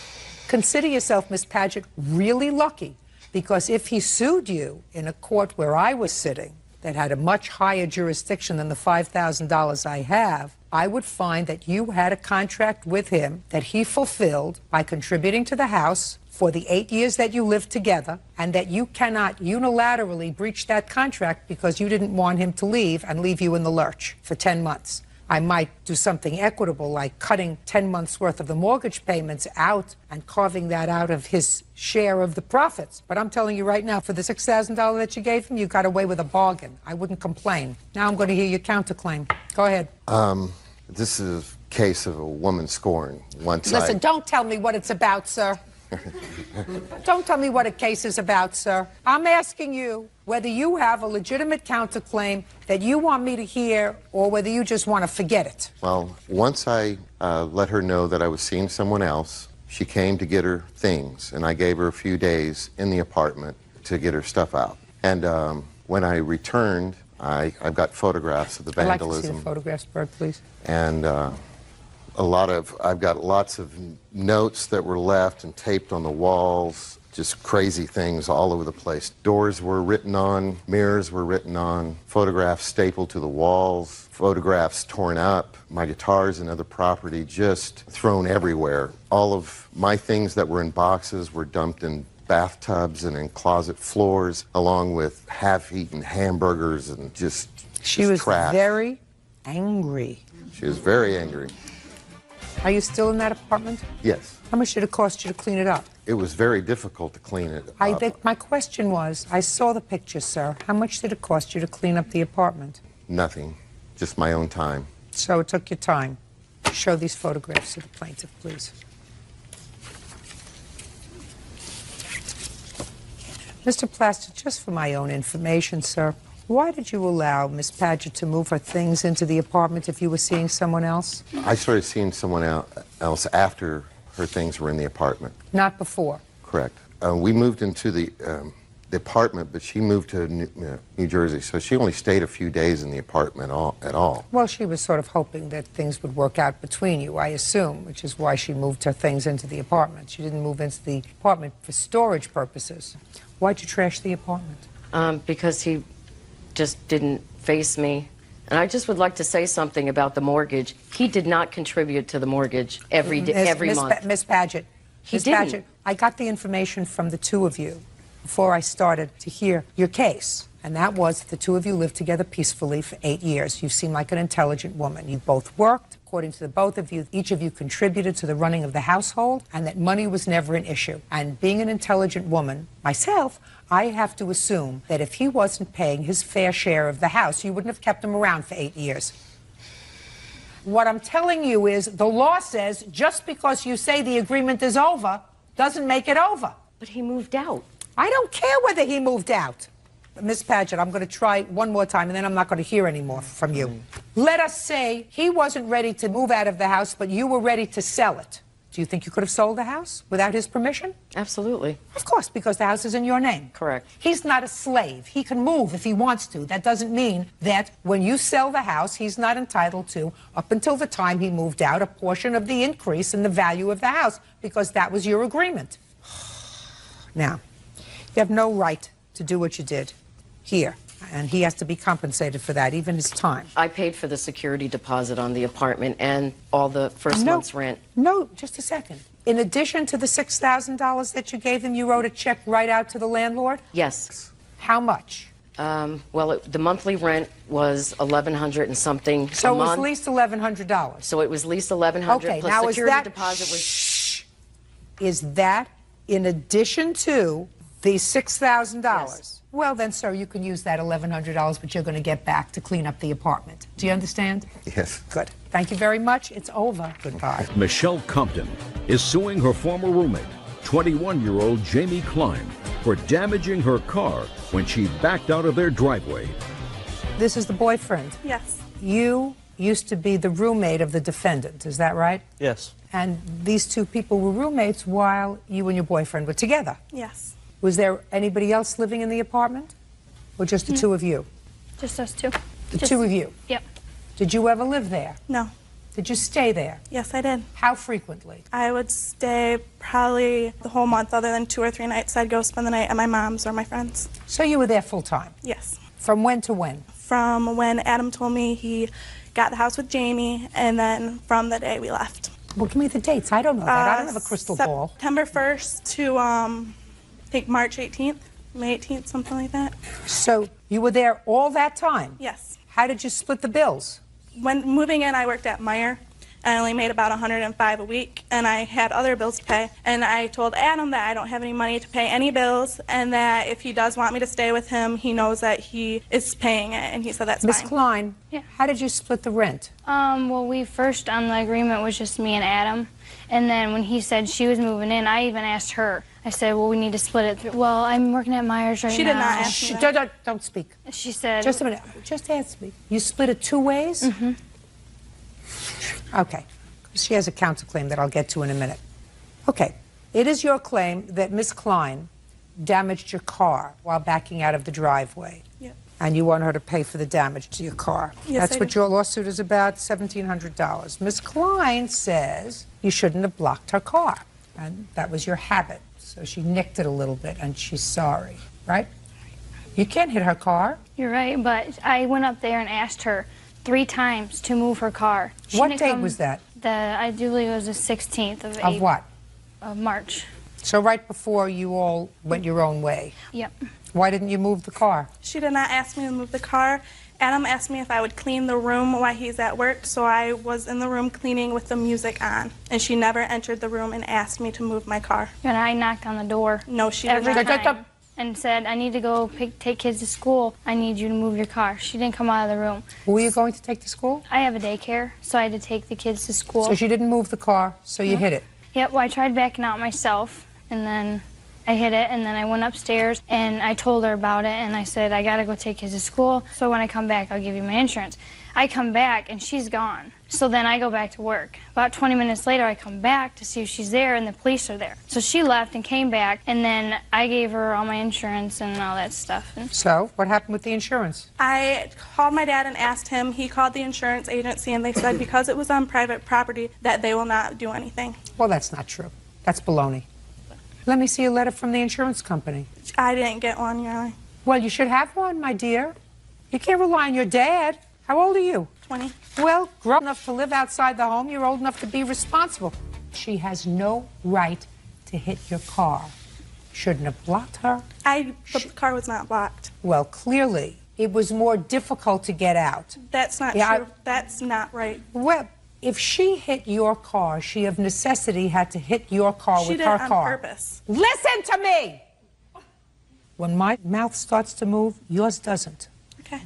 Consider yourself, Miss Paget, really lucky, because if he sued you in a court where I was sitting that had a much higher jurisdiction than the $5,000 I have, I would find that you had a contract with him that he fulfilled by contributing to the house for the 8 years that you lived together, and that you cannot unilaterally breach that contract because you didn't want him to leave and leave you in the lurch for 10 months. I might do something equitable, like cutting 10 months' worth of the mortgage payments out and carving that out of his share of the profits. But I'm telling you right now, for the $6,000 that you gave him, you got away with a bargain. I wouldn't complain. Now I'm going to hear your counterclaim. Go ahead. This is a case of a woman scorn. Listen, don't tell me what it's about, sir. Don't tell me what a case is about, sir. I'm asking you whether you have a legitimate counterclaim that you want me to hear, or whether you just want to forget it. Well, once I let her know that I was seeing someone else, she came to get her things, and I gave her a few days in the apartment to get her stuff out. And when I returned, I've got photographs of the vandalism. I'd like to see the photographs, Bert, please. And I've got lots of notes that were left and taped on the walls, just crazy things all over the place. Doors were written on, mirrors were written on, photographs stapled to the walls, photographs torn up, my guitars and other property just thrown everywhere. All of my things that were in boxes were dumped in bathtubs and in closet floors, along with half-eaten hamburgers and just She was trash. very angry. She was very angry. Are you still in that apartment? Yes. How much did it cost you to clean it up? It was very difficult to clean it up. My question was, I saw the picture, sir. How much did it cost you to clean up the apartment? Nothing. Just my own time. So it took your time. Show these photographs to the plaintiff, please. Mr. Plaster, just for my own information, sir, why did you allow Miss Paget to move her things into the apartment if you were seeing someone else? I started seeing someone else after her things were in the apartment. Not before? Correct. We moved into the apartment, but she moved to New Jersey, so she only stayed a few days in the apartment at all. Well, she was sort of hoping that things would work out between you, I assume, which is why she moved her things into the apartment. She didn't move into the apartment for storage purposes. Why'd you trash the apartment? Because he just didn't face me. And I just would like to say something about the mortgage. He did not contribute to the mortgage every month. Miss Paget, He didn't. Paget, I got the information from the two of you before I started to hear your case. And that was that the two of you lived together peacefully for 8 years. You seem like an intelligent woman. You both worked. According to the both of you, each of you contributed to the running of the household, and that money was never an issue. And being an intelligent woman, myself, I have to assume that if he wasn't paying his fair share of the house, you wouldn't have kept him around for 8 years. What I'm telling you is the law says just because you say the agreement is over doesn't make it over. But he moved out. I don't care whether he moved out. Miss Paget, I'm going to try one more time, and then I'm not going to hear any more from you. Let us say he wasn't ready to move out of the house, but you were ready to sell it Do you think you could have sold the house without his permission? Absolutely. Of course, because the house is in your name. Correct. He's not a slave. He can move if he wants to. That doesn't mean that when you sell the house, he's not entitled to, up until the time he moved out, a portion of the increase in the value of the house, because that was your agreement. Now, you have no right to do what you did here, and he has to be compensated for that, even his time. I paid for the security deposit on the apartment and all the first month's rent. No, just a second. In addition to the $6,000 that you gave him, you wrote a check right out to the landlord? Yes. How much? Well, the monthly rent was $1,100 and something So a it was month. at least $1,100. So it was at least $1,100 Okay, plus now security is that, deposit was. Is that in addition to the $6,000? Yes. Well, then, sir, you can use that $1,100, but you're going to get back to clean up the apartment. Do you understand? Yes. Good. Thank you very much. It's over. Goodbye. Michelle Compton is suing her former roommate, 21-year-old Jamie Klein, for damaging her car when she backed out of their driveway. This is the boyfriend. Yes. You used to be the roommate of the defendant, is that right? Yes. And these two people were roommates while you and your boyfriend were together. Yes. Was there anybody else living in the apartment? Or just the two of you? Just us two. The two of you? Yep. Did you ever live there? No. Did you stay there? Yes, I did. How frequently? I would stay probably the whole month, other than 2 or 3 nights. I'd go spend the night at my mom's or my friend's. So you were there full time? Yes. From when to when? From when Adam told me he got the house with Jamie, and then from the day we left. Well, give me the dates. I don't know that. I don't have a crystal ball. September 1st to, I think March 18th, May 18th, something like that. So you were there all that time? Yes. How did you split the bills? When moving in, I worked at Meijer. I only made about $105 a week, and I had other bills to pay. And I told Adam that I don't have any money to pay any bills, and that if he does want me to stay with him, he knows that he is paying it, and he said that's Miss fine. Klein, Yeah. how did you split the rent? Well, we first on the agreement was just me and Adam, and then when he said she was moving in, I even asked her. I said, well, we need to split it through. Well, I'm working at Myers right now. She did not ask me that. Don't speak. She said... Just a minute. Just ask me. You split it 2 ways? Mm-hmm. Okay. She has a counterclaim that I'll get to in a minute. Okay. It is your claim that Miss Klein damaged your car while backing out of the driveway. Yep. And you want her to pay for the damage to your car. Yes, That's I what do. your lawsuit is about, $1,700. Miss Klein says you shouldn't have blocked her car. And that was your habit. So she nicked it a little bit, and she's sorry, right? You can't hit her car. You're right, but I went up there and asked her 3 times to move her car. She What didn't date come- was that? I do believe it was the 16th of Of what? Of March. So right before you all went your own way. Yep. Why didn't you move the car? She did not ask me to move the car. Adam asked me if I would clean the room while he's at work, so I was in the room cleaning with the music on. And she never entered the room and asked me to move my car. And I knocked on the door. No, she did every not. time and said, I need to go take kids to school. I need you to move your car. She didn't come out of the room. Who were you going to take to school? I have a daycare, so I had to take the kids to school. So she didn't move the car, so you hit it. Yep, well, I tried backing out myself, and then I hit it, and then I went upstairs, and I told her about it, and I said, I gotta go take kids to school, so when I come back, I'll give you my insurance. I come back, and she's gone. So then I go back to work. About 20 minutes later, I come back to see if she's there, and the police are there. So she left and came back, and then I gave her all my insurance and all that stuff. So what happened with the insurance? I called my dad and asked him. He called the insurance agency, and they said because it was on private property that they will not do anything. Well, that's not true. That's baloney. Let me see a letter from the insurance company. I didn't get one, Your Honor. Well, you should have one, my dear. You can't rely on your dad. How old are you? 20. Well, grown enough to live outside the home, you're old enough to be responsible. She has no right to hit your car. Shouldn't have blocked her. The car was not blocked. Well, clearly, it was more difficult to get out. That's not Yeah, true. That's not right. Well, if she hit your car, she of necessity had to hit your car She with did her it on car. purpose. Listen to me! When my mouth starts to move, yours doesn't. Okay.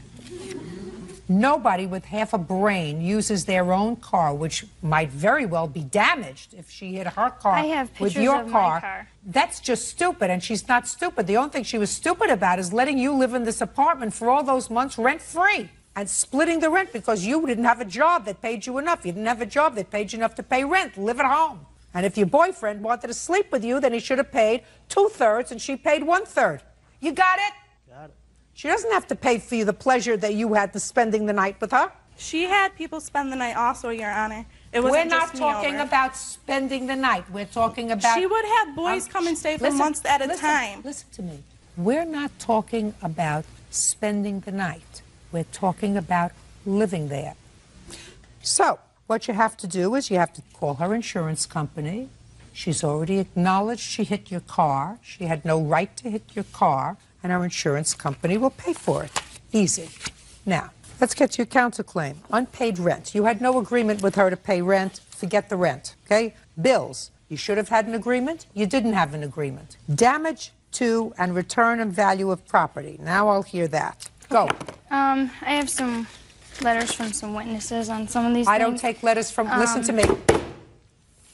Nobody with half a brain uses their own car, which might very well be damaged if she hit her car I have with pictures your of my car. car. That's just stupid, and she's not stupid. The only thing she was stupid about is letting you live in this apartment for all those months rent-free and splitting the rent because you didn't have a job that paid you enough. You didn't have a job that paid you enough to pay rent, live at home. And if your boyfriend wanted to sleep with you, then he should have paid 2/3 and she paid 1/3. You got it? Got it. She doesn't have to pay for you the pleasure that you had to spending the night with her. She had people spend the night also, Your Honor. It We're wasn't not just me talking over. about spending the night. We're talking about... She would have boys come and stay for months at a time. Listen to me. We're not talking about spending the night. We're talking about living there. So, what you have to do is you have to call her insurance company. She's already acknowledged she hit your car. She had no right to hit your car, and our insurance company will pay for it. Easy. Now, let's get to your counterclaim. Unpaid rent. You had no agreement with her to pay rent. Forget the rent, okay? Bills. You should have had an agreement. You didn't have an agreement. Damage to and return of value of property. Now I'll hear that. Go. I have some letters from some witnesses on some of these I things. don't take letters from... listen to me.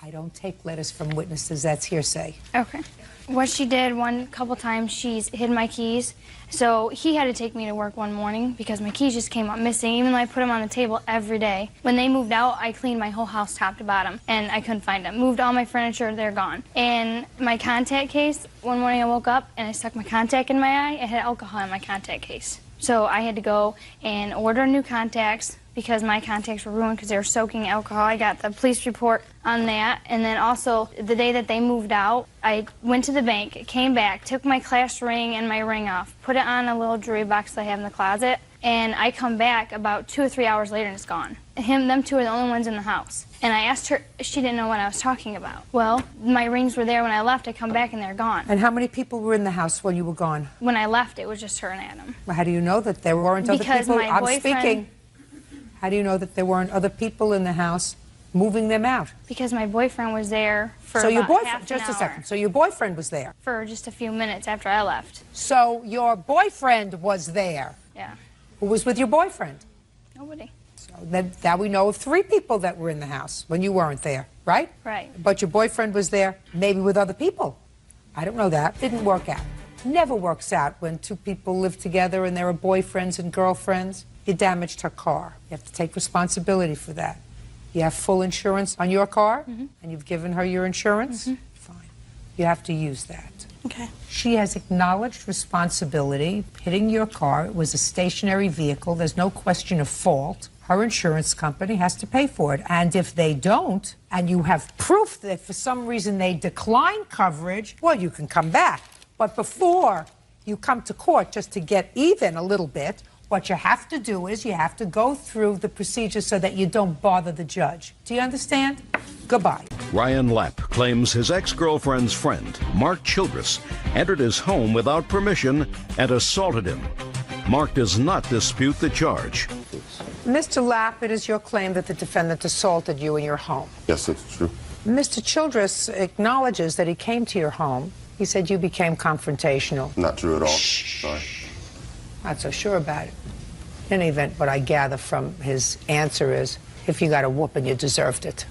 I don't take letters from witnesses. That's hearsay. Okay. What she did couple times, she's hid my keys. So he had to take me to work one morning because my keys just came up missing, even though I put them on the table every day. When they moved out, I cleaned my whole house top to bottom, and I couldn't find them. Moved all my furniture, they're gone. And my contact case, one morning I woke up and I stuck my contact in my eye. It had alcohol in my contact case. So I had to go and order new contacts because my contacts were ruined because they were soaking in alcohol. I got the police report on that. And then also, the day that they moved out, I went to the bank, came back, took my class ring and my ring off, put it on a little jewelry box that I have in the closet, and I come back about 2 or 3 hours later and it's gone. Them two are the only ones in the house. And I asked her, she didn't know what I was talking about. Well, my rings were there when I left. I come back and they're gone. And how many people were in the house when you were gone? When I left, it was just her and Adam. Well, how do you know that there weren't other Because people? my I'm boyfriend- speaking. How do you know that there weren't other people in the house moving them out? Because my boyfriend was there for So your about boyfriend, half an just a hour. second. So your boyfriend was there. For just a few minutes after I left. So your boyfriend was there. Yeah. Who was with your boyfriend? Nobody. So now we know of 3 people that were in the house when you weren't there, right? Right. But your boyfriend was there, maybe with other people. I don't know that. Didn't work out. Never works out when 2 people live together and there are boyfriends and girlfriends. You damaged her car. You have to take responsibility for that. You have full insurance on your car, and you've given her your insurance? Fine. You have to use that. Okay. She has acknowledged responsibility. Hitting your car, it was a stationary vehicle. There's no question of fault. Her insurance company has to pay for it. And if they don't, and you have proof that for some reason they decline coverage, well, you can come back. But before you come to court just to get even a little bit, what you have to do is you have to go through the procedure so that you don't bother the judge. Do you understand? Goodbye. Ryan Lapp claims his ex-girlfriend's friend, Mark Childress, entered his home without permission and assaulted him. Mark does not dispute the charge. Mr. Lapp, it is your claim that the defendant assaulted you in your home. Yes, it's true. Mr. Childress acknowledges that he came to your home. He said you became confrontational. Not true at all. Sorry. Not so sure about it. In any event, what I gather from his answer is, if you got a whooping, you deserved it.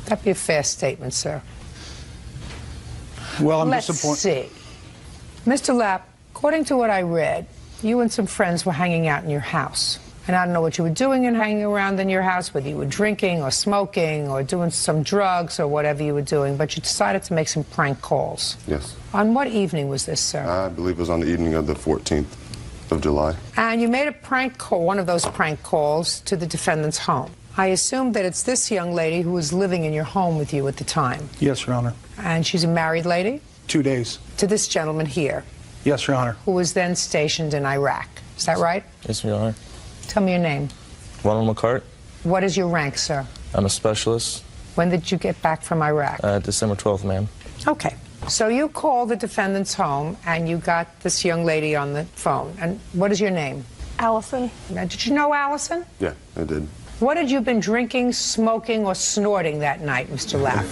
That'd be a fair statement, sir. Well, I'm Let's see. Mr. Lapp, according to what I read, you and some friends were hanging out in your house. And I don't know what you were doing and hanging around in your house, whether you were drinking or smoking or doing some drugs or whatever you were doing, but you decided to make some prank calls. Yes. On what evening was this, sir? I believe it was on the evening of the 14th of July. And you made a prank call, one of those prank calls, to the defendant's home. I assume that it's this young lady who was living in your home with you at the time. Yes, Your Honor. And she's a married lady? 2 days. To this gentleman here, Yes, Your Honor. who was then stationed in Iraq. Is that right? Yes, Your Honor. Tell me your name. Ronald McCart. What is your rank, sir? I'm a specialist. When did you get back from Iraq? December 12th, ma'am. Okay. So you called the defendant's home and you got this young lady on the phone. And what is your name? Allison. Now, did you know Allison? Yeah, I did. What had you been drinking, smoking, or snorting that night, Mr. Lapp?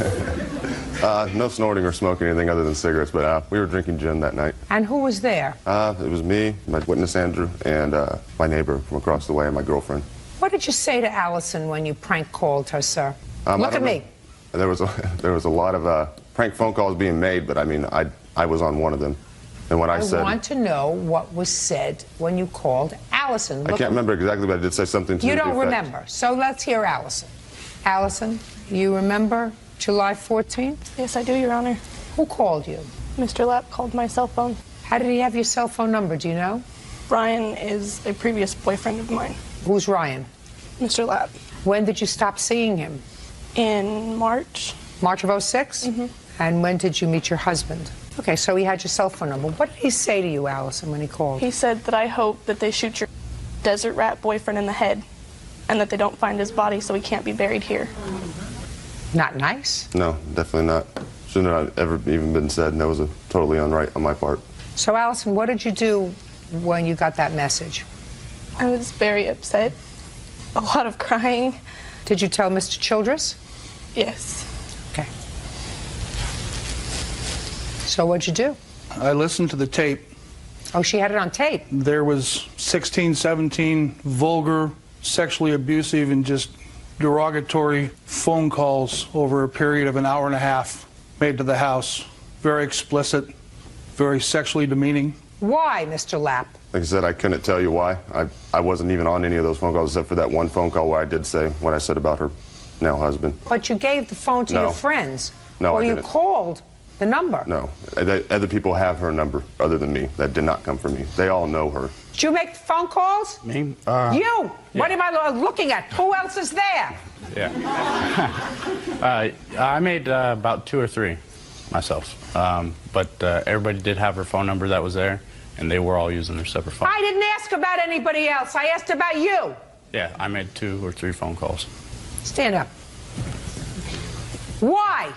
No snorting or smoking anything other than cigarettes, but we were drinking gin that night. And who was there? It was me, my witness Andrew, and my neighbor from across the way, and my girlfriend. What did you say to Allison when you prank called her, sir? I Look at don't me. know. There was a lot of prank phone calls being made, but I mean, I was on one of them. And what I said... I want to know what was said when you called Allison. I can't remember exactly, but I did say something to You the don't effect. remember. So let's hear Allison. Allison, you remember July 14th? Yes, I do, Your Honor. Who called you? Mr. Lapp called my cell phone. How did he have your cell phone number? Do you know? Ryan is a previous boyfriend of mine. Who's Ryan? Mr. Lapp. When did you stop seeing him? In March. March of 06? Mm-hmm. And when did you meet your husband? Okay, so he had your cell phone number. What did he say to you, Allison, when he called? He said that I hope that they shoot your desert rat boyfriend in the head and that they don't find his body so he can't be buried here. Not nice. No, definitely not. Shouldn't have ever even been said, and that was totally unright on my part. So, Allison, what did you do when you got that message? I was very upset. A lot of crying. Did you tell Mr. Childress? Yes. Okay. So what'd you do? I listened to the tape. Oh, she had it on tape. There was 16, 17 vulgar, sexually abusive, and just derogatory phone calls over a period of an hour and a half made to the house. Very explicit, very sexually demeaning. Why, Mr. Lapp? Like I said, I couldn't tell you why. I wasn't even on any of those phone calls except for that one phone call where I did say what I said about her now husband. But you gave the phone to your friends. No, or I you didn't. Called the number. No. Other people have her number other than me. That did not come from me. They all know her. Did you make phone calls? Me? You? Yeah. What am I looking at? Who else is there? Yeah. I made about 2 or 3 myself. But everybody did have her phone number that was there, and they were all using their separate phones. I didn't ask about anybody else. I asked about you. Yeah, I made 2 or 3 phone calls. Stand up. Why?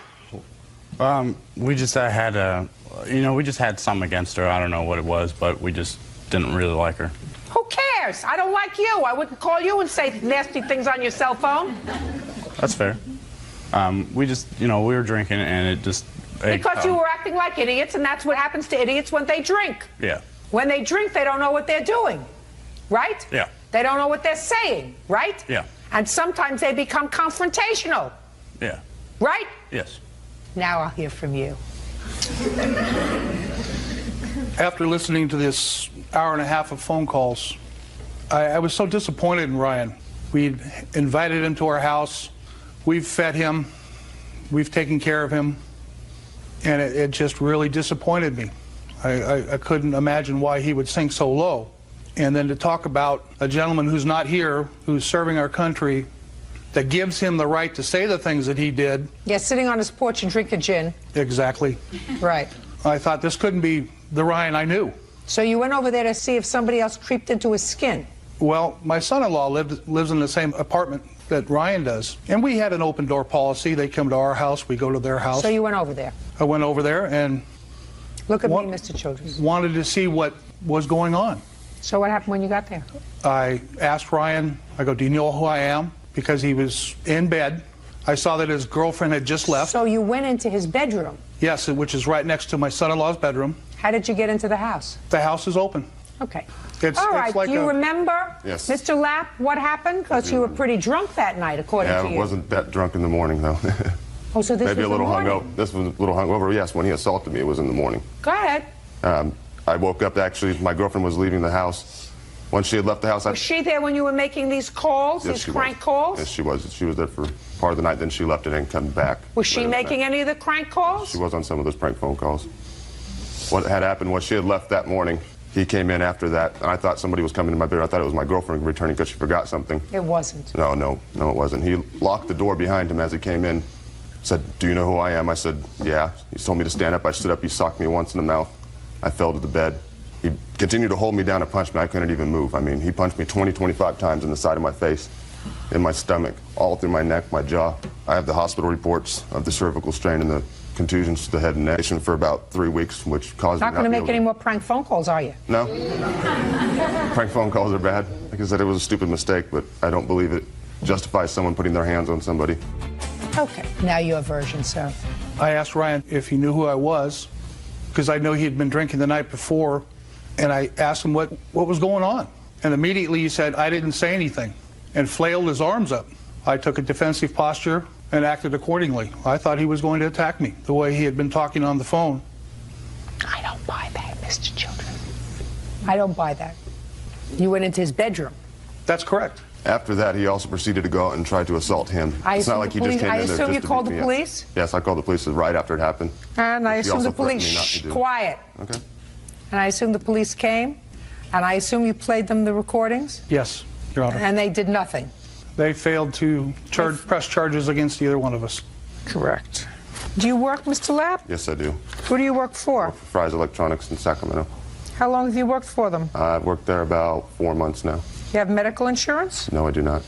We just had we just had something against her. I don't know what it was, but we just didn't really like her. Who cares? I don't like you. I wouldn't call you and say nasty things on your cell phone. That's fair. We just, we were drinking, and it just... Because you were acting like idiots, and that's what happens to idiots when they drink. Yeah. When they drink, they don't know what they're doing, right? Yeah. They don't know what they're saying, right? Yeah. And sometimes they become confrontational, Yeah. right? Yes. Now I'll hear from you. After listening to this hour and a half of phone calls, I was so disappointed in Ryan. We'd invited him to our house. We've fed him. We've taken care of him. And it just really disappointed me. I couldn't imagine why he would sink so low. And then to talk about a gentleman who's not here, who's serving our country, that gives him the right to say the things that he did. Yeah, sitting on his porch and drinking gin. Exactly. Right. I thought this couldn't be the Ryan I knew. So you went over there to see if somebody else creeped into his skin. Well, my son-in-law lives in the same apartment that Ryan does. And we had an open door policy. They come to our house, we go to their house. So you went over there. I went over there and look at me, Mr. Childress. Wanted to see what was going on. So what happened when you got there? I asked Ryan, I go, do you know who I am? Because he was in bed. I saw that his girlfriend had just left. So you went into his bedroom? Yes, which is right next to my son-in-law's bedroom. How did you get into the house? The house is open. Okay. It's like do you remember, Yes. Mr. Lapp, what happened? Because you were pretty drunk that night, according to you. Yeah, I wasn't that drunk in the morning, though. Oh, so this Maybe was a little the morning. hungover. This was a little hungover, yes. When he assaulted me, it was in the morning. Go ahead. I woke up, actually, my girlfriend was leaving the house. Once she had left the house, Was she there when you were making these calls, Yes, these she crank was. calls? Yes, she was. She was there for part of the night, then she left and didn't come back. Was she later that making night. any of the crank calls? She was on some of those prank phone calls. What had happened was she had left that morning. He came in after that, and I thought somebody was coming to my bedroom. I thought it was my girlfriend returning because she forgot something. It wasn't. No, it wasn't. He locked the door behind him as he came in. Said, do you know who I am? I said, yeah. He told me to stand up. I stood up. He socked me once in the mouth. I fell to the bed. He continued to hold me down and punch me. I couldn't even move. I mean, he punched me 20, 25 times in the side of my face, in my stomach, all through my neck, my jaw. I have the hospital reports of the cervical strain and the contusions to the head and neck for about 3 weeks, which caused me Not going to make any more prank phone calls, are you? No. Prank phone calls are bad. Like I said, it was a stupid mistake, but I don't believe it justifies someone putting their hands on somebody. Okay. Now your version, sir. I asked Ryan if he knew who I was, because I know he had been drinking the night before, and I asked him what was going on. And immediately he said, I didn't say anything, and flailed his arms up. I took a defensive posture and acted accordingly. I thought he was going to attack me, the way he had been talking on the phone. I don't buy that, Mr. Children. I don't buy that. You went into his bedroom. That's correct. After that, he also proceeded to go out and try to assault him. It's not like he just came in there just to assume you called the police? Yes, I called the police right after it happened. And I He assume also the police, threatened me not to shh, do it. quiet. Okay. And I assume the police came, and I assume you played them the recordings? Yes, Your Honor. And they did nothing? They failed to press charges against either one of us. Correct. Do you work, Mr. Lapp? Yes, I do. Who do you work for? Fry's Electronics in Sacramento. How long have you worked for them? I've worked there about 4 months now. You have medical insurance? No, I do not.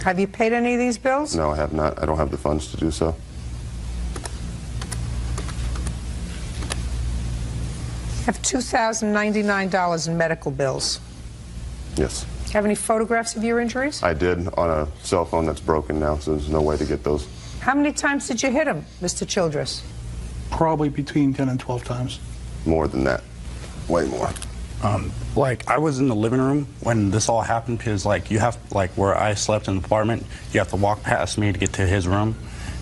Have you paid any of these bills? No, I have not. I don't have the funds to do so. You have $2,099 in medical bills. Yes. Do you have any photographs of your injuries? I did on a cell phone that's broken now, so there's no way to get those. How many times did you hit him, Mr. Childress? Probably between 10 and 12 times. More than that. Way more. Like, I was in the living room when this all happened because, like, you have, like, where I slept in the apartment, you have to walk past me to get to his room.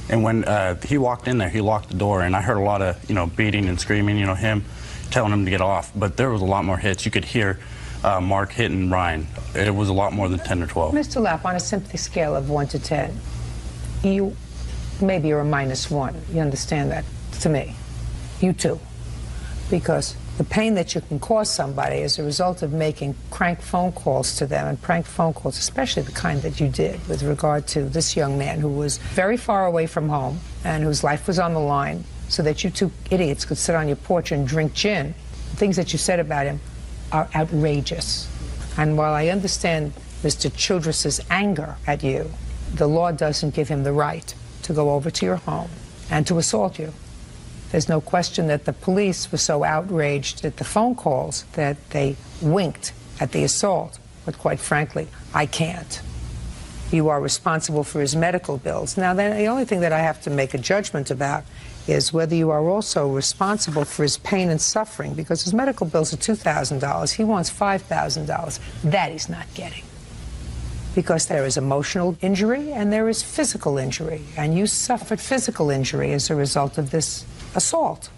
And when he walked in there, he locked the door, and I heard a lot of, beating and screaming, him telling him to get off. But there was a lot more hits. You could hear Mark hitting Ryan. It was a lot more than 10 or 12. Mr. Lapp, on a sympathy scale of 1 to 10, you maybe are a -1. You understand that? To me. You too. Because the pain that you can cause somebody as a result of making crank phone calls to them, and prank phone calls, especially the kind that you did with regard to this young man who was very far away from home and whose life was on the line, so that you two idiots could sit on your porch and drink gin. The things that you said about him are outrageous. And while I understand Mr. Childress's anger at you, the law doesn't give him the right to go over to your home and to assault you. There's no question that the police were so outraged at the phone calls that they winked at the assault. But quite frankly, I can't. You are responsible for his medical bills. Now, then, the only thing that I have to make a judgment about is whether you are also responsible for his pain and suffering, because his medical bills are $2,000. He wants $5,000. That he's not getting. Because there is emotional injury and there is physical injury. And you suffered physical injury as a result of this assault.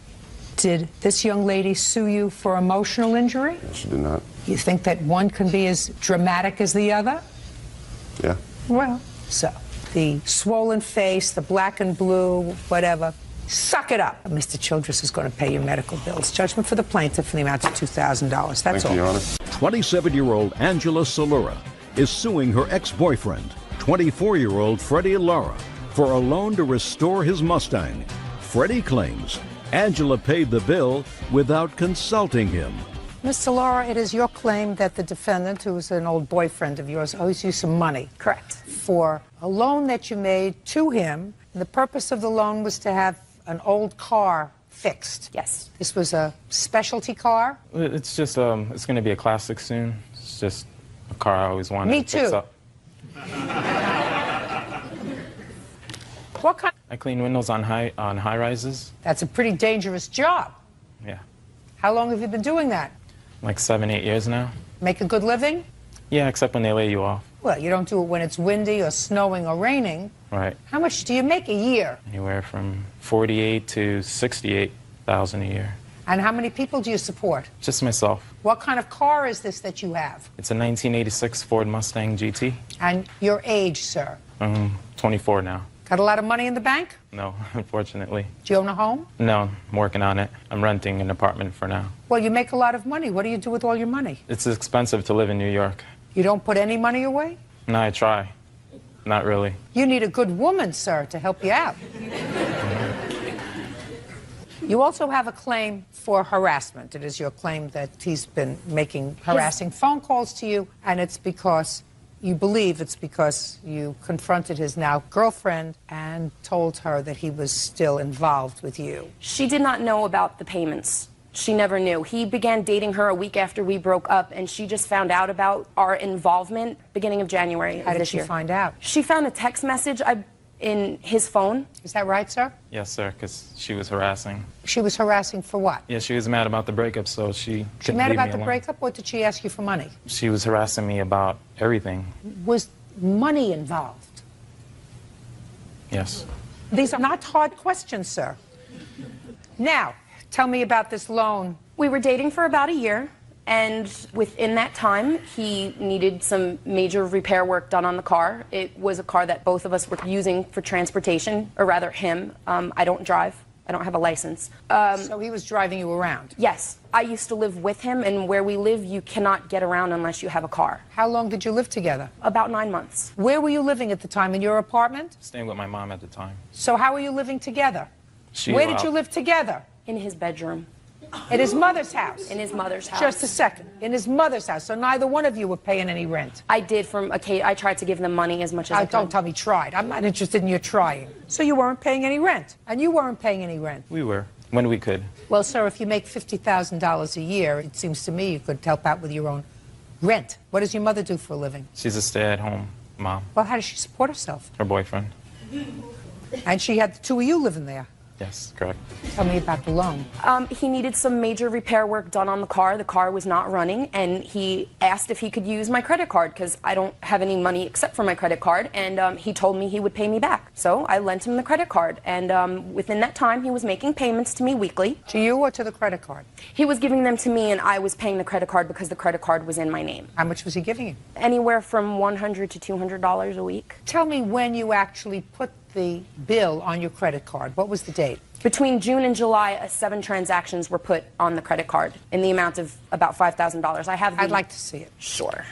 Did this young lady sue you for emotional injury? She did not. You think that one can be as dramatic as the other? Yeah. Well, so the swollen face, the black and blue, whatever, suck it up. Mr. Childress is going to pay your medical bills. Judgment for the plaintiff in the amount of $2,000. That's all. Thank you, Your Honor. 27-year-old Angela Solura is suing her ex-boyfriend, 24-year-old Freddie Lara, for a loan to restore his Mustang. Freddie claims Angela paid the bill without consulting him. Mr. Lara, it is your claim that the defendant, who is an old boyfriend of yours, owes you some money. Correct. For a loan that you made to him. The purpose of the loan was to have an old car fixed. Yes. This was a specialty car? It's just, it's going to be a classic soon. It's just a car I always wanted Me to fix too. up. What kind? I clean windows on high rises. That's a pretty dangerous job. Yeah. How long have you been doing that? Like 7-8 years now. Make a good living? Yeah, except when they lay you off. Well, you don't do it when it's windy or snowing or raining. Right. How much do you make a year? Anywhere from 48 to 68,000 a year. And how many people do you support? Just myself. What kind of car is this that you have? It's a 1986 Ford Mustang GT. And your age, sir? 24 now. Got a lot of money in the bank? No, unfortunately. Do you own a home? No, I'm working on it. I'm renting an apartment for now. Well, you make a lot of money. What do you do with all your money? It's expensive to live in New York. You don't put any money away? No, I try. Not really. You need a good woman, sir, to help you out. You also have a claim for harassment. It is your claim that he's been making harassing phone calls to you, and it's because you believe it's because you confronted his now girlfriend and told her that he was still involved with you. She did not know about the payments. She never knew. He began dating her a week after we broke up, and she just found out about our involvement beginning of January of this year. How did she find out? She found a text message in his phone. Is that right, sir? Yes, sir, because she was harassing. She was harassing for what? Yeah, she was mad about the breakup, so she couldn't mad leave about me the alone. breakup, or did she ask you for money? She was harassing me about everything. Was money involved? Yes. These are not hard questions, sir. Now, tell me about this loan. We were dating for about a year, And within that time, he needed some major repair work done on the car. It was a car that both of us were using for transportation, or rather him. I don't drive. I don't have a license. So he was driving you around? Yes. I used to live with him, and where we live, you cannot get around unless you have a car. How long did you live together? About 9 months. Where were you living at the time? In your apartment? Staying with my mom at the time. So how were you living together? She Where did you live together? In his bedroom. In his mother's house? In his mother's house. Just a second. In his mother's house. So neither one of you were paying any rent? I did I tried to give them money as much as I could. Don't tell me tried. I'm not interested in your trying. So you weren't paying any rent? And you weren't paying any rent? We were, when we could. Well, sir, if you make $50,000 a year, it seems to me you could help out with your own rent. What does your mother do for a living? She's a stay-at-home mom. Well, how does she support herself? Her boyfriend. And she had the two of you living there? Yes, correct. Tell me about the loan. He needed some major repair work done on the car. The car was not running, and he asked if he could use my credit card because I don't have any money except for my credit card, and he told me he would pay me back. So I lent him the credit card, and within that time, he was making payments to me weekly. To you or to the credit card? He was giving them to me, and I was paying the credit card because the credit card was in my name. How much was he giving you? Anywhere from $100 to $200 a week. Tell me when you actually put the bill on your credit card. What was the date? Between June and July, 7 transactions were put on the credit card in the amount of about $5,000. I'd like to see it. Sure.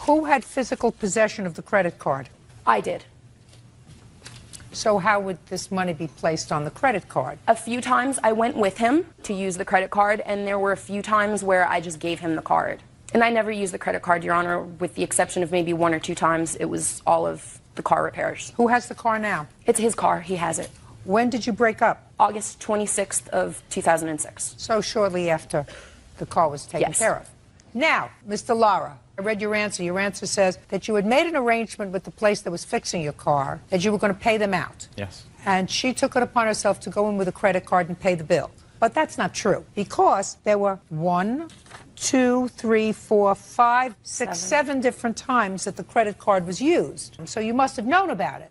Who had physical possession of the credit card? I did. So how would this money be placed on the credit card? A few times I went with him to use the credit card, and there were a few times where I just gave him the card. And I never used the credit card, Your Honor, with the exception of maybe 1 or 2 times. It was all of the car repairs. Who has the car now? It's his car. He has it. When did you break up? August 26th of 2006. So shortly after the car was taken care of. Now, Mr. Lara, I read your answer. Your answer says that you had made an arrangement with the place that was fixing your car, that you were going to pay them out. Yes. And she took it upon herself to go in with a credit card and pay the bill. But that's not true, because there were 1, 2, 3, 4, 5, 6, 7 different times that the credit card was used. So you must have known about it.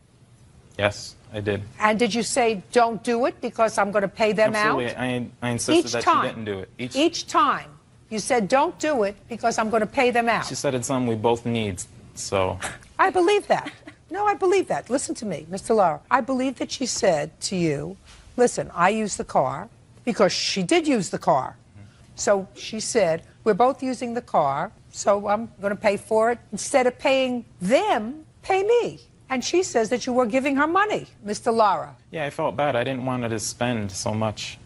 Yes, I did. And did you say, don't do it because I'm going to pay them Absolutely. out? I insisted that she didn't do it. Each time you said, don't do it because I'm going to pay them out. She said it's something we both need, so... I believe that. No, I believe that. Listen to me, Mr. Lara. I believe that she said to you, listen, I use the car, because she did use the car. So she said, we're both using the car, so I'm going to pay for it. Instead of paying them, pay me. And she says that you were giving her money, Mr. Lara. Yeah, I felt bad. I didn't want her to spend so much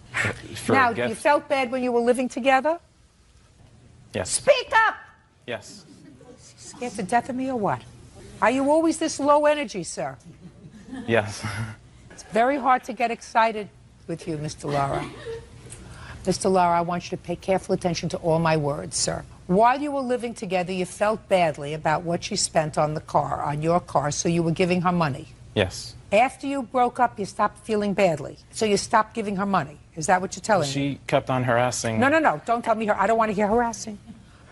for now, a gift. you felt bad when you were living together? Yes. Speak up! Yes. Scared to death of me or what? Are you always this low energy, sir? Yes. It's very hard to get excited with you, Mr. Lara. Mr. Lara, I want you to pay careful attention to all my words, sir. While you were living together, you felt badly about what she spent on the car, on your car, so you were giving her money. Yes. After you broke up, you stopped feeling badly, so you stopped giving her money. Is that what you're telling me? She kept on harassing. No, no, no. Don't tell me her. I don't want to hear harassing.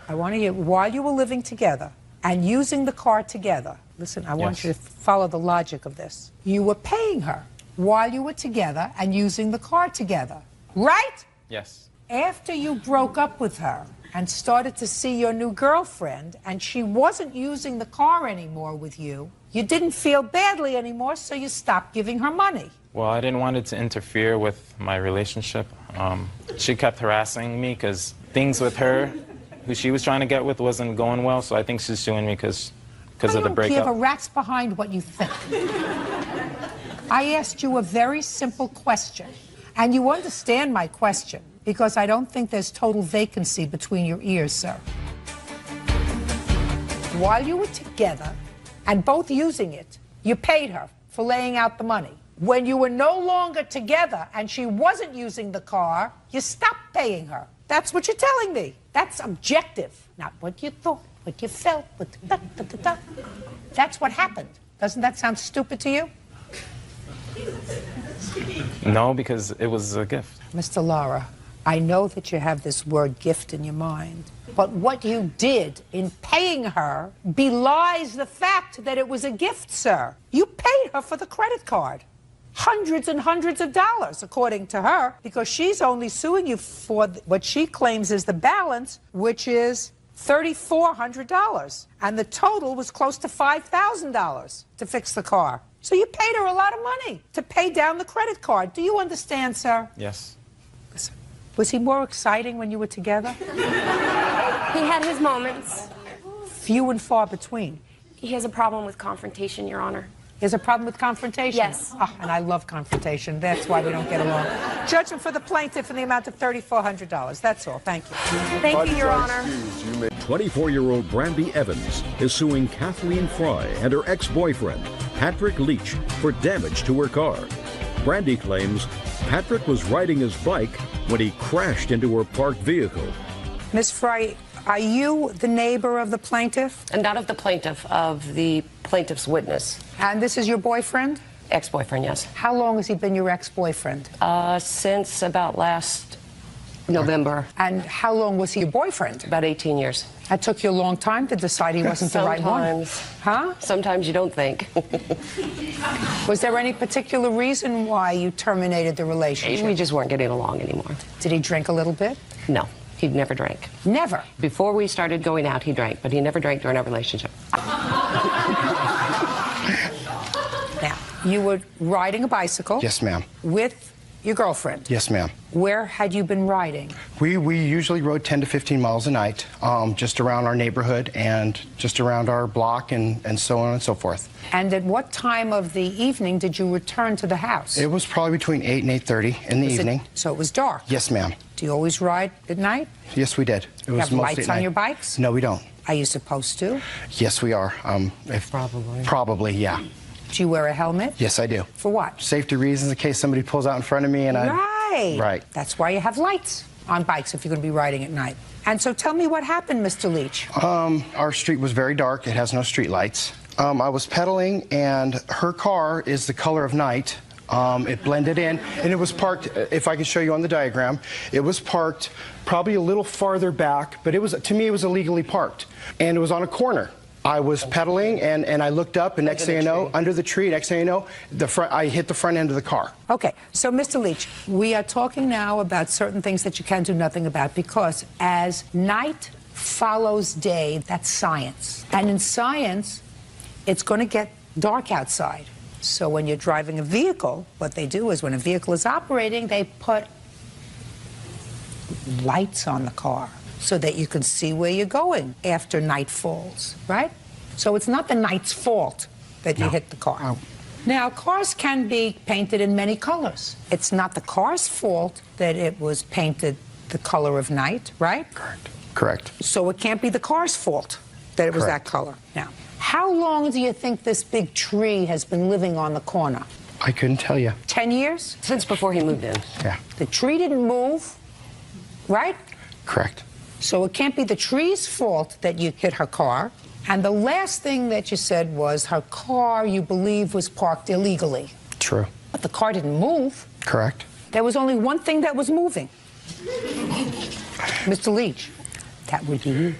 I want to hear while you were living together and using the car together. Listen, I want you to follow the logic of this. You were paying her while you were together and using the car together, right? Yes. After you broke up with her and started to see your new girlfriend and she wasn't using the car anymore with you, you didn't feel badly anymore, so you stopped giving her money. Well, I didn't want it to interfere with my relationship. She kept harassing me because things with her, who she was trying to get with, wasn't going well, so I think she's suing me because of the I don't breakup. give a rat's behind what you think. I asked you a very simple question, and you understand my question, because I don't think there's total vacancy between your ears, sir. While you were together and both using it, you paid her for laying out the money. When you were no longer together and she wasn't using the car, you stopped paying her. That's what you're telling me. That's objective, not what you thought, what you felt, what da. That's what happened. Doesn't that sound stupid to you? No, because it was a gift. Mr. Lara, I know that you have this word gift in your mind, but what you did in paying her belies the fact that it was a gift, sir. You paid her for the credit card. hundreds and hundreds of dollars, according to her, because she's only suing you for what she claims is the balance, which is $3,400. And the total was close to $5,000 to fix the car. So you paid her a lot of money to pay down the credit card. Do you understand, sir? Yes. Listen, was he more exciting when you were together? He had his moments. Few and far between. He has a problem with confrontation, Your Honor. He has a problem with confrontation? Yes. Oh, and I love confrontation. That's why we don't get along. Judgment for the plaintiff in the amount of $3,400. That's all. Thank you. Thank you, Your Honor. 24-year-old Brandy Evans is suing Kathleen Fry and her ex-boyfriend, Patrick Leach, for damage to her car. Brandy claims Patrick was riding his bike when he crashed into her parked vehicle. Ms. Fry, are you the neighbor of the plaintiff? And not of the plaintiff, of the plaintiff's witness. And this is your boyfriend? Ex-boyfriend, yes. How long has he been your ex-boyfriend? Since about last November. And how long was he your boyfriend? About 18 years. That took you a long time to decide he wasn't the right one. Huh? Sometimes you don't think. Was there any particular reason why you terminated the relationship? We just weren't getting along anymore. Did he drink a little bit? No, he never drank. Never? Before we started going out, he drank, but he never drank during our relationship. Now, you were riding a bicycle. Yes, ma'am. With your girlfriend. Yes, ma'am. Where had you been riding? We usually rode 10 to 15 miles a night, just around our neighborhood and just around our block and so on and so forth. And at what time of the evening did you return to the house? It was probably between 8 and 8:30 in the evening. So it was dark? Yes, ma'am. Do you always ride at night? Yes, we did. It You was have mostly lights at on night. your bikes? No, we don't. Are you supposed to? Yes, we are. Probably. Probably, yeah. Do you wear a helmet? Yes, I do. For what? Safety reasons, in case somebody pulls out in front of me and Right. Right. That's why you have lights on bikes if you're going to be riding at night. And so tell me what happened, Mr. Leach. Our street was very dark. It has no street lights. I was pedaling, and her car is the color of night. It blended in, and it was parked, if I can show you on the diagram, it was parked probably a little farther back, but it was, to me, it was illegally parked. And it was on a corner. I was pedaling, and I looked up, and next thing I know, under the tree, next thing I know, I hit the front end of the car. Okay, so Mr. Leach, we are talking now about certain things that you can do nothing about, because as night follows day, that's science. And in science, it's going to get dark outside. So when you're driving a vehicle, what they do is when a vehicle is operating, they put lights on the car so that you can see where you're going after night falls, right? So it's not the night's fault that you hit the car. Now, cars can be painted in many colors. It's not the car's fault that it was painted the color of night, right? Correct. So it can't be the car's fault that it was that color. Now, how long do you think this big tree has been living on the corner? I couldn't tell you. 10 years? Since before he moved in. Yeah. The tree didn't move, right? Correct. So it can't be the tree's fault that you hit her car. And the last thing that you said was her car, you believe, was parked illegally. True. But the car didn't move. Correct. There was only one thing that was moving. Mr. Leach, that would be you.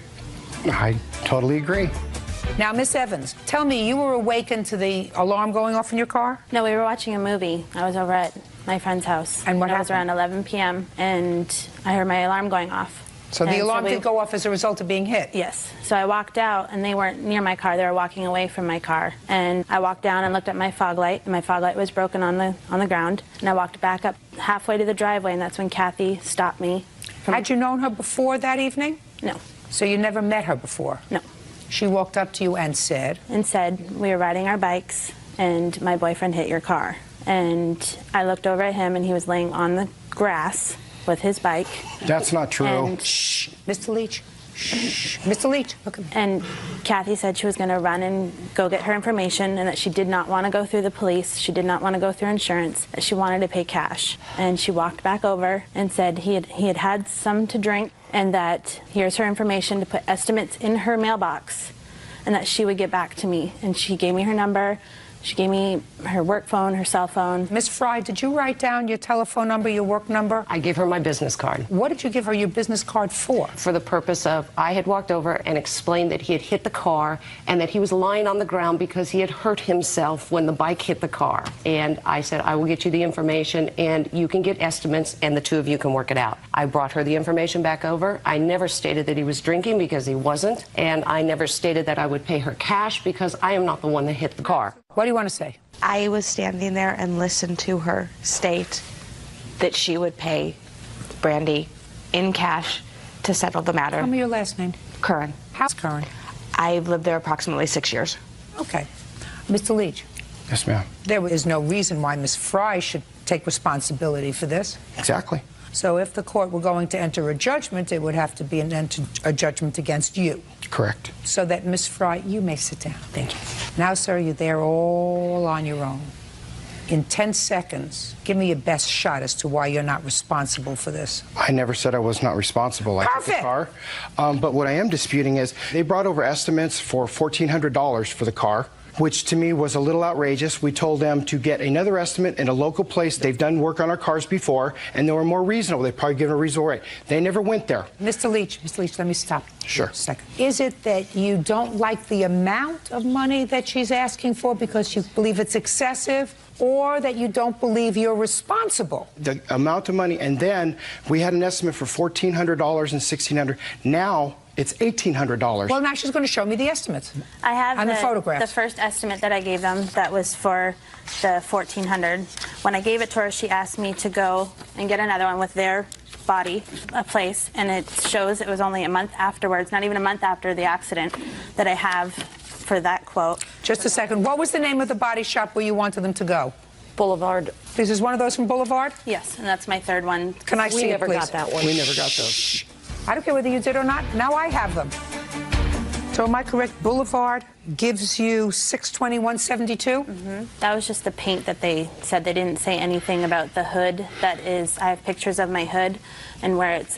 I totally agree. Now, Miss Evans, tell me, you were awakened to the alarm going off in your car? No, we were watching a movie. I was over at my friend's house. And what happened? It was around 11 p.m., and I heard my alarm going off. So the alarm did go off as a result of being hit? Yes. So I walked out, and they weren't near my car. They were walking away from my car. And I walked down and looked at my fog light, and my fog light was broken on the ground. And I walked back up halfway to the driveway, and that's when Kathy stopped me. Had you known her before that evening? No. So you never met her before? No. She walked up to you and said? And said, we were riding our bikes, and my boyfriend hit your car. And I looked over at him, and he was laying on the grass with his bike. That's not true. And shh, Mr. Leach. Shh, Mr. Leach, look at me. And Kathy said she was going to run and go get her information, and that she did not want to go through the police. She did not want to go through insurance. That she wanted to pay cash. And she walked back over and said he had some to drink, and that here's her information to put estimates in her mailbox, and that she would get back to me. And she gave me her number, She gave me her work phone, her cell phone. Miss Fry, did you write down your telephone number, your work number? I gave her my business card. What did you give her your business card for? For the purpose of, I had walked over and explained that he had hit the car and that he was lying on the ground because he had hurt himself when the bike hit the car. And I said, I will get you the information and you can get estimates and the two of you can work it out. I brought her the information back over. I never stated that he was drinking because he wasn't. And I never stated that I would pay her cash because I am not the one that hit the car. What do you want to say? I was standing there and listened to her state that she would pay Brandy in cash to settle the matter. Tell me your last name. Curran. How's Curran? I've lived there approximately 6 years. Okay. Mr. Leach. Yes, ma'am. There is no reason why Miss Fry should take responsibility for this. Exactly. So if the court were going to enter a judgment, it would have to be a judgment against you. Correct. So that, Miss Fry, you may sit down. Thank you. Now, sir, you're there all on your own. In 10 seconds, give me your best shot as to why you're not responsible for this. I never said I was not responsible. I took the car. But what I am disputing is they brought over estimates for $1,400 for the car, which to me was a little outrageous. We told them to get another estimate in a local place. They've done work on our cars before, and they were more reasonable. They probably given a reasonable rate. They never went there. Mr. Leach, let me stop. Sure. A second. Is it that you don't like the amount of money that she's asking for because you believe it's excessive, or that you don't believe you're responsible? The amount of money, and then we had an estimate for $1,400 and $1,600. Now it's $1,800. Well, now she's going to show me the estimates. I have and the photographs. The first estimate that I gave them, that was for the $1,400. When I gave it to her, she asked me to go and get another one with their body, a place, and it shows it was only a month afterwards, not even a month after the accident, that I have for that quote. Just a second. What was the name of the body shop where you wanted them to go? Boulevard. This is one of those from Boulevard? Yes, and that's my third one. Can I see it, please? We never got that one. We never got those. I don't care whether you did or not. Now I have them. So am I correct? Boulevard gives you $621.72? Mm-hmm. That was just the paint that they said. They didn't say anything about the hood. That is, I have pictures of my hood and where it's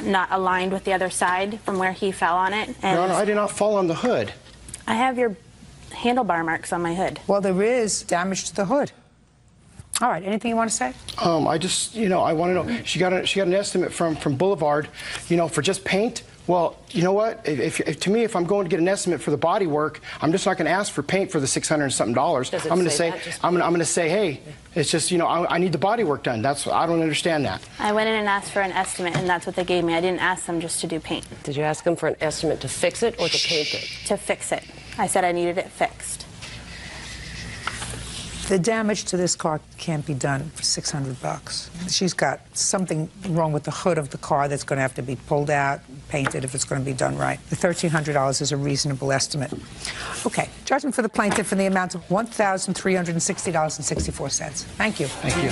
not aligned with the other side from where he fell on it. And Your Honor, I did not fall on the hood. I have your handlebar marks on my hood. Well, there is damage to the hood. All right, anything you want to say? I just, I want to know. She got an estimate from Boulevard, for just paint. Well, you know what? To me, if I'm going to get an estimate for the body work, I'm just not going to ask for paint for the $600 and something. I'm going to say, I'm going to say, hey, it's just, I need the body work done. I don't understand that. I went in and asked for an estimate, and that's what they gave me. I didn't ask them just to do paint. Did you ask them for an estimate to fix it or to paint it? To fix it. I said I needed it fixed. The damage to this car can't be done for $600. She's got something wrong with the hood of the car that's going to have to be pulled out, painted if it's going to be done right. The $1,300 is a reasonable estimate. Okay, judgment for the plaintiff in the amount of $1,360.64. Thank you. Thank you.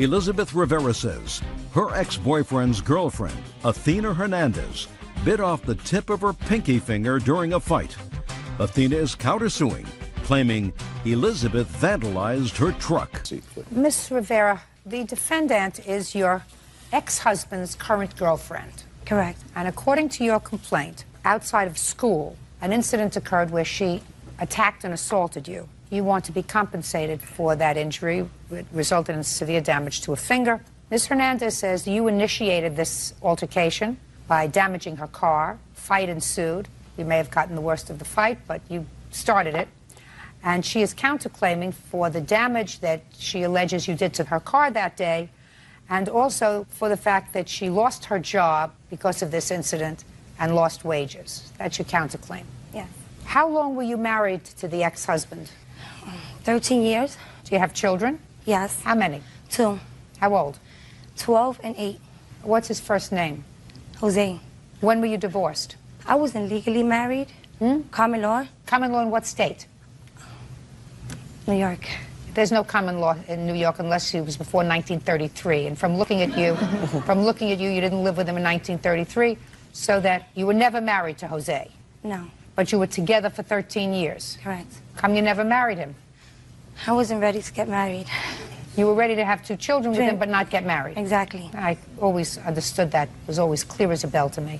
Elizabeth Rivera says her ex-boyfriend's girlfriend, Athena Hernandez, bit off the tip of her pinky finger during a fight. Athena is countersuing, claiming Elizabeth vandalized her truck. Miss Rivera, the defendant is your ex-husband's current girlfriend. Correct. And according to your complaint, outside of school, an incident occurred where she attacked and assaulted you. You want to be compensated for that injury. It resulted in severe damage to a finger. Ms. Hernandez says you initiated this altercation by damaging her car. Fight ensued. You may have gotten the worst of the fight, but you started it. And she is counterclaiming for the damage that she alleges you did to her car that day, and also for the fact that she lost her job because of this incident and lost wages. That's your counterclaim. Yes. How long were you married to the ex-husband? 13 years. Do you have children? Yes. How many? 2. How old? 12 and 8. What's his first name? Jose. When were you divorced? I wasn't legally married. Common law. Common law in what state? New York. There's no common law in New York unless it was before 1933. And from looking at you, you didn't live with him in 1933, so that you were never married to Jose. No. But you were together for 13 years. Correct. Come you never married him? I wasn't ready to get married. You were ready to have 2 children with him, but not get married. Exactly. I always understood that. It was always clear as a bell to me.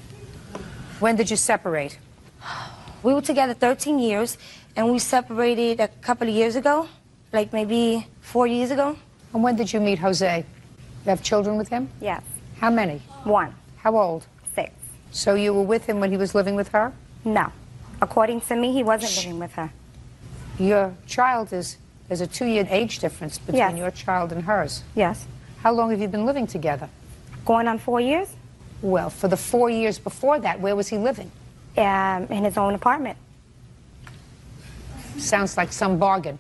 When did you separate? We were together 13 years, and we separated a couple of years ago, like maybe 4 years ago. And when did you meet Jose? You have children with him? Yes. How many? 1. How old? 6. So you were with him when he was living with her? No. According to me, he wasn't living with her. Your child there's a 2-year age difference between Yes. your child and hers. Yes. How long have you been living together? Going on 4 years. Well, for the 4 years before that, where was he living? In his own apartment. Sounds like some bargain.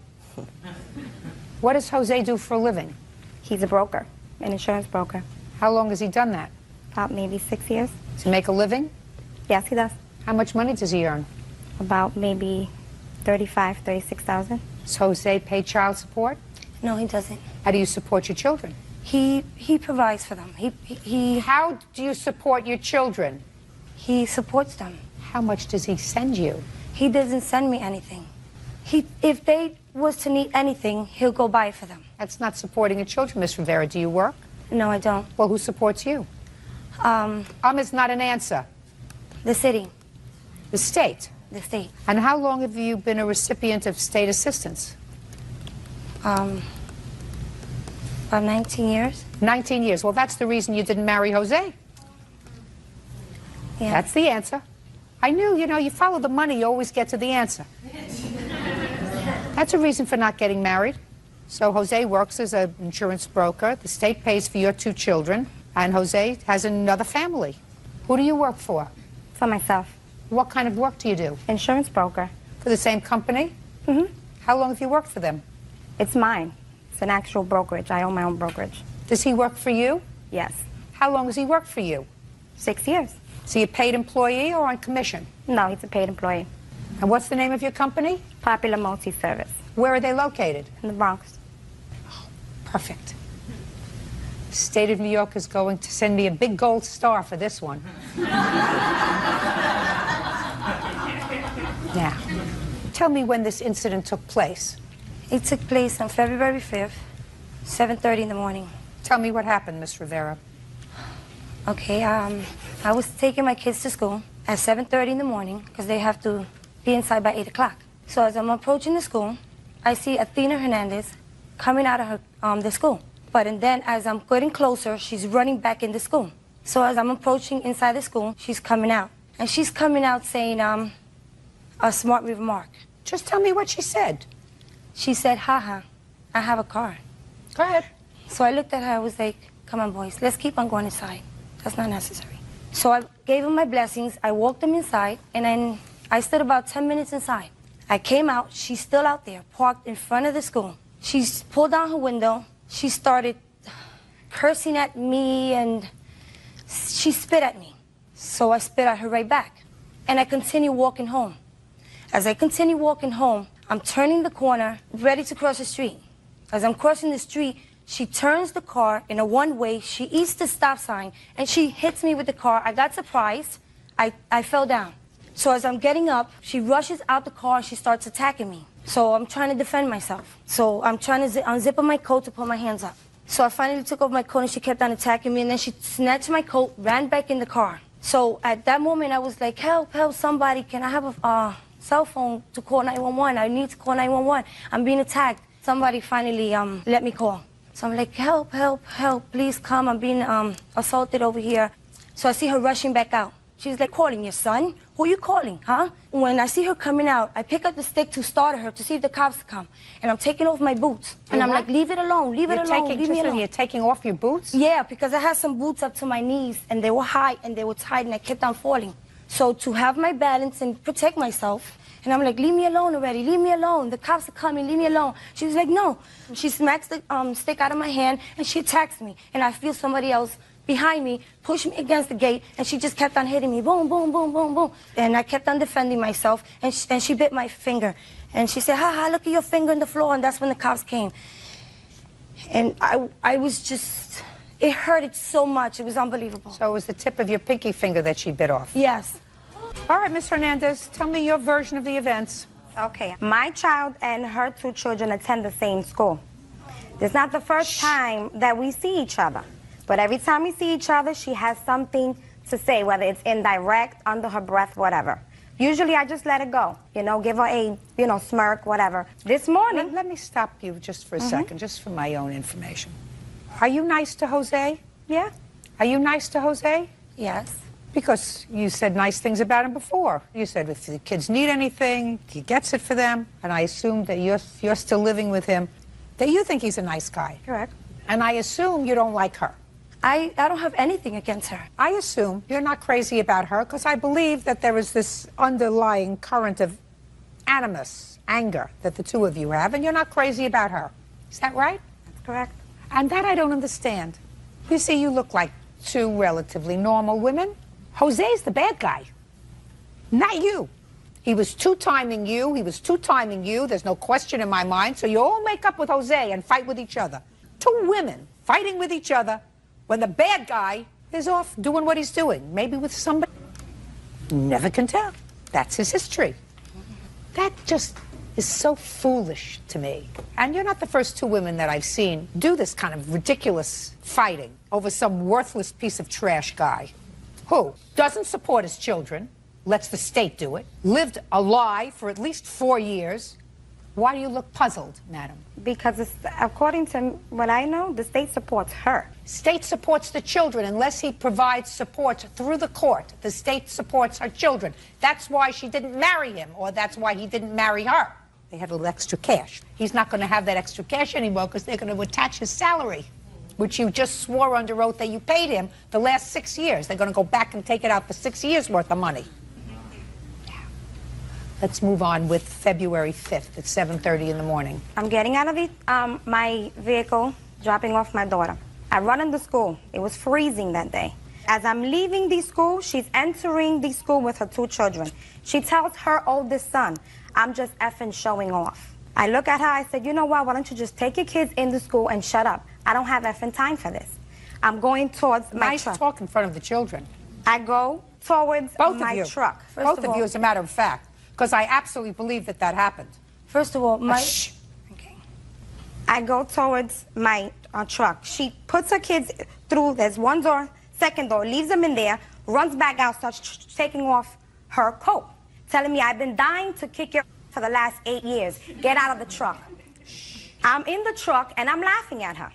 What does Jose do for a living? He's a broker, an insurance broker. How long has he done that? About maybe 6 years. Does he make a living? Yes, he does. How much money does he earn? About maybe 35, 36,000. Does Jose pay child support? No, he doesn't. How do you support your children? He provides for them. How do you support your children? He supports them. How much does he send you? He doesn't send me anything. If they was to need anything, he'll go buy it for them. That's not supporting your children, Miss Rivera. Do you work? No, I don't. Well, who supports you? Is not an answer. The city. The state? The state. And how long have you been a recipient of state assistance? About 19 years. 19 years. Well, that's the reason you didn't marry Jose. Yeah. That's the answer. I knew, you follow the money, you always get to the answer. That's a reason for not getting married. So Jose works as an insurance broker. The state pays for your 2 children. And Jose has another family. Who do you work for? For myself. What kind of work do you do? Insurance broker. For the same company? Mm-hmm. How long have you worked for them? It's mine. It's an actual brokerage. I own my own brokerage. Does he work for you? Yes. How long has he worked for you? 6 years. Is he a paid employee or on commission? No, he's a paid employee. And what's the name of your company? Popular Multi-Service. Where are they located? In the Bronx. Oh, perfect. The state of New York is going to send me a big gold star for this one. Now, tell me when this incident took place. It took place on February 5th, 7:30 in the morning. Tell me what happened, Miss Rivera. Okay, I was taking my kids to school at 7:30 in the morning because they have to be inside by 8 o'clock. So as I'm approaching the school, I see Athena Hernandez coming out of the school. And then as I'm getting closer, she's running back into school. So as I'm approaching inside the school, she's coming out. And she's coming out saying a smart remark. Just tell me what she said. She said, haha, I have a car. Go ahead. So I looked at her, I was like, come on boys, let's keep on going inside. That's not necessary. So I gave them my blessings, I walked them inside, and then I stood about 10 minutes inside. I came out, she's still out there, parked in front of the school. She pulled down her window, she started cursing at me, and she spit at me. So I spit at her right back. And I continued walking home. As I continue walking home, I'm turning the corner, ready to cross the street. As I'm crossing the street, she turns the car in a one-way, she eats the stop sign, and she hits me with the car. I got surprised, I fell down. So as I'm getting up, she rushes out the car and she starts attacking me. So I'm trying to defend myself. So I'm trying to unzip my coat to put my hands up. So I finally took off my coat and she kept on attacking me, and then she snatched my coat, ran back in the car. So at that moment I was like, help, help, somebody, can I have a cell phone to call 911? I need to call 911. I'm being attacked. Somebody finally let me call. So I'm like, help, help, help, please come. I'm being assaulted over here. So I see her rushing back out. She's like, calling your son? Who are you calling, huh? When I see her coming out, I pick up the stick to start her to see if the cops come. And I'm taking off my boots. And I'm like, leave it alone, leave it alone, leave me alone. You're taking off your boots? Yeah, because I had some boots up to my knees, and they were high, and they were tight, and I kept on falling. So to have my balance and protect myself, and I'm like, leave me alone already, leave me alone. The cops are coming, leave me alone. She was like, no. She smacks the stick out of my hand, and she attacks me. And I feel somebody else behind me push me against the gate, and she just kept on hitting me, boom, boom, boom, boom, boom. And I kept on defending myself, and she bit my finger. And she said, ha, look at your finger on the floor, and that's when the cops came. And I was just, it hurted so much, it was unbelievable. So it was the tip of your pinky finger that she bit off? Yes. All right, Ms. Hernandez, tell me your version of the events. Okay, my child and her 2 children attend the same school. This is not the first time that we see each other. But every time we see each other, she has something to say, whether it's indirect, under her breath, whatever. Usually I just let it go, you know, give her a, you know, smirk, whatever. This morning... Let me stop you just for a second, just for my own information. Are you nice to Jose? Yeah. Are you nice to Jose? Yes. Because you said nice things about him before. You said if the kids need anything, he gets it for them. And I assume that you're still living with him, that you think he's a nice guy. Correct. And I assume you don't like her. I don't have anything against her. I assume you're not crazy about her because I believe that there is this underlying current of animus, anger, that the two of you have, and you're not crazy about her. Is that right? That's correct. And that I don't understand. You see, you look like two relatively normal women. Jose's the bad guy, not you. He was two-timing you. He was two-timing you. There's no question in my mind. So you all make up with Jose and fight with each other. Two women fighting with each other when the bad guy is off doing what he's doing, maybe with somebody. Never can tell. That's his history. That just is so foolish to me. And you're not the first two women that I've seen do this kind of ridiculous fighting over some worthless piece of trash guy who doesn't support his children, lets the state do it, lived a lie for at least 4 years. Why do you look puzzled, madam? Because according to what I know, the state supports her. State supports the children unless he provides support through the court. The state supports her children. That's why she didn't marry him, or that's why he didn't marry her. They had a little extra cash. He's not going to have that extra cash anymore because they're going to attach his salary, which you just swore under oath that you paid him the last 6 years. They're going to go back and take it out for 6 years' worth of money. Let's move on with February 5th at 7:30 in the morning. I'm getting out of my vehicle, dropping off my daughter. I run into school. It was freezing that day. As I'm leaving the school, she's entering the school with her 2 children. She tells her oldest son, I'm just effing showing off. I look at her, I said, you know what, why don't you just take your kids into school and shut up? I don't have effing time for this. I'm going towards my truck. Nice talk in front of the children. I go towards Both my of you. truck. Both of you, as a matter of fact. Because I absolutely believe that that happened. First of all, okay. I go towards my truck. She puts her kids through, there's one door, second door, leaves them in there, runs back out, starts taking off her coat, telling me I've been dying to kick your for the last 8 years. Get out of the truck. I'm in the truck and I'm laughing at her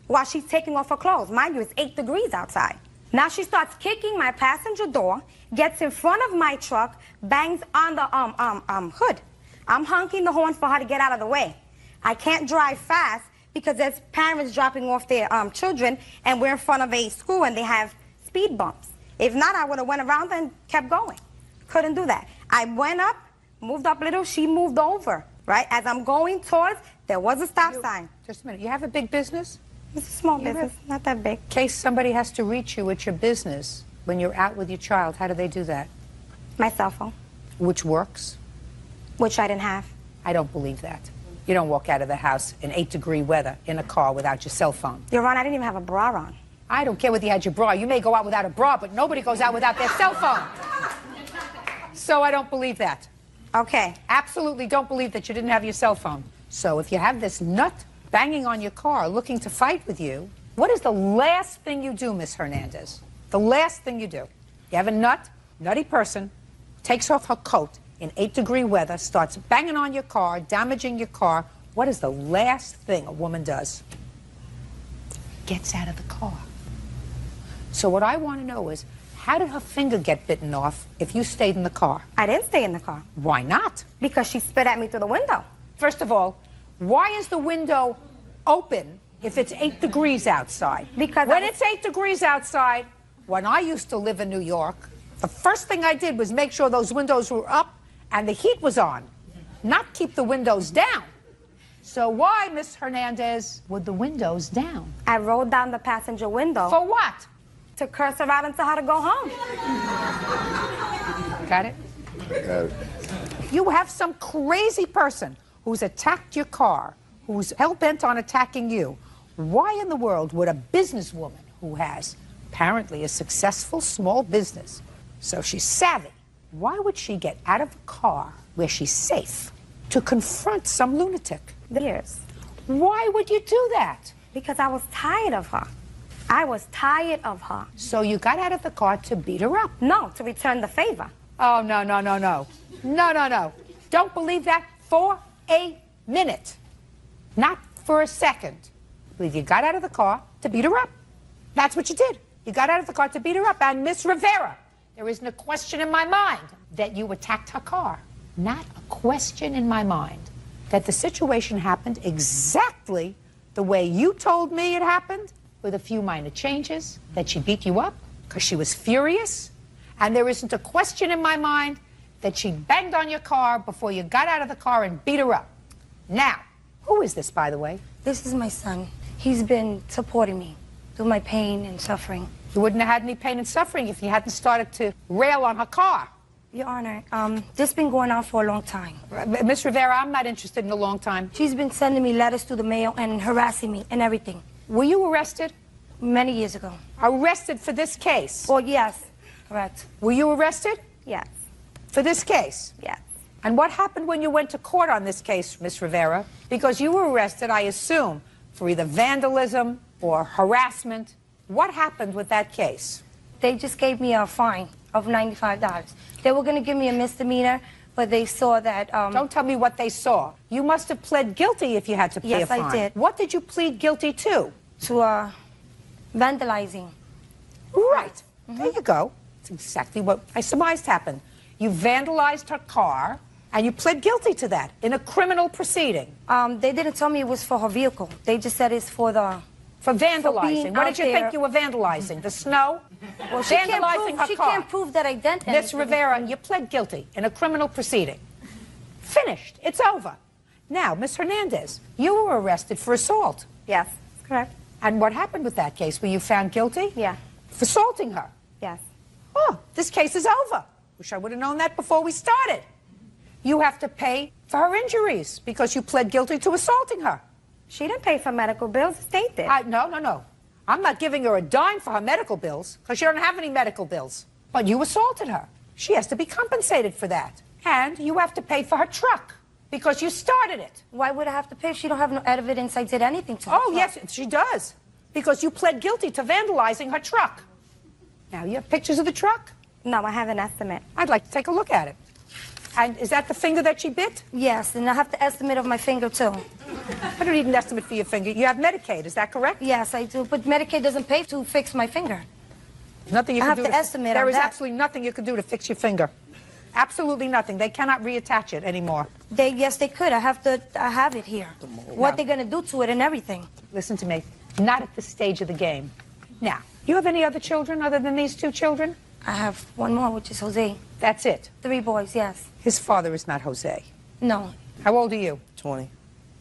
while she's taking off her clothes. Mind you, it's 8 degrees outside. Now she starts kicking my passenger door, gets in front of my truck, bangs on the hood. I'm honking the horn for her to get out of the way. I can't drive fast because there's parents dropping off their children, and we're in front of a school and they have speed bumps. If not, I would have went around and kept going. Couldn't do that. I went up, moved up a little, she moved over, right? As I'm going towards, there was a stop sign. Just a minute. You have a big business? It's a small business, not that big. In case somebody has to reach you at your business when you're out with your child, how do they do that? My cell phone. Which works? Which I didn't have. I don't believe that. You don't walk out of the house in 8-degree weather in a car without your cell phone. Your Honor, I didn't even have a bra on. I don't care whether you had your bra. You may go out without a bra, but nobody goes out without their cell phone. So I don't believe that. Okay. Absolutely don't believe that you didn't have your cell phone. So if you have this nut banging on your car looking to fight with you, what is the last thing you do, Miss Hernandez? The last thing you do. You have a nutty person, takes off her coat in 8-degree weather, starts banging on your car, damaging your car. What is the last thing a woman does? Gets out of the car. So what I want to know is, how did her finger get bitten off if you stayed in the car? I didn't stay in the car. Why not? Because she spit at me through the window. First of all, why is the window open if it's 8 degrees outside? Because when it's 8 degrees outside, when I used to live in New York, the first thing I did was make sure those windows were up and the heat was on, not keep the windows down. So why, Miss Hernandez, were the windows down? I rolled down the passenger window. For what? To curse her out and tell her to go home. Got it? Got it. You have some crazy person who's attacked your car, who's hell-bent on attacking you. Why in the world would a businesswoman who has apparently a successful small business, so she's savvy, why would she get out of a car where she's safe to confront some lunatic? Years. Why would you do that? Because I was tired of her. I was tired of her. So you got out of the car to beat her up? No, to return the favor. Oh, no, no, no, no. No, no, no. Don't believe that for a minute. Not for a second. I believe you got out of the car to beat her up. That's what you did. You got out of the car to beat her up. And Miss Rivera, there isn't a question in my mind that you attacked her car. Not a question in my mind that the situation happened exactly the way you told me it happened, with a few minor changes, that she beat you up because she was furious. And there isn't a question in my mind that she banged on your car before you got out of the car and beat her up. Now, who is this, by the way? This is my son. He's been supporting me through my pain and suffering. You wouldn't have had any pain and suffering if you hadn't started to rail on her car. Your Honor, this has been going on for a long time. Miss Rivera, I'm not interested in a long time. She's been sending me letters through the mail and harassing me and everything. Were you arrested? Many years ago. Arrested for this case? Well, yes. Correct. Were you arrested? Yes. For this case? Yes. And what happened when you went to court on this case, Miss Rivera? Because you were arrested, I assume, for either vandalism or harassment. What happened with that case? They just gave me a fine of $95. They were going to give me a misdemeanor, but they saw that... Don't tell me what they saw. You must have pled guilty if you had to pay a fine. Yes, I did. What did you plead guilty to? To, vandalizing. Right. There you go. That's exactly what I surmised happened. You vandalized her car, and you pled guilty to that in a criminal proceeding. They didn't tell me it was for her vehicle. They just said it's for the... For vandalizing. What did you think you were vandalizing? The snow? Well, Vandalizing her car. She can't prove that I did anything. Miss Rivera, you pled guilty in a criminal proceeding. Finished. It's over. Now, Miss Hernandez, you were arrested for assault. Yes, correct. And what happened with that case? Were you found guilty? Yeah. For assaulting her? Yes. Oh, this case is over. Wish I would have known that before we started. You have to pay for her injuries because you pled guilty to assaulting her. She didn't pay for medical bills. The state did. No. I'm not giving her a dime for her medical bills because she don't have any medical bills. But you assaulted her. She has to be compensated for that. And you have to pay for her truck because you started it. Why would I have to pay? She don't have no evidence I did anything to her. Oh, yes, she does. Because you pled guilty to vandalizing her truck. Now, you have pictures of the truck? No, I have an estimate. I'd like to take a look at it. And is that the finger that she bit? Yes, and I have the estimate of my finger, too. I don't need an estimate for your finger. You have Medicaid, is that correct? Yes, I do, but Medicaid doesn't pay to fix my finger. Nothing you I can have do to estimate There on is that. absolutely nothing you can do to fix your finger. Absolutely nothing. They cannot reattach it anymore. Yes, they could. I have it here. What they're going to do to it and everything. Listen to me. Not at this stage of the game. Now, you have any other children other than these two children? I have one more, which is Jose. That's it? 3 boys, yes. His father is not Jose. No. How old are you? 20.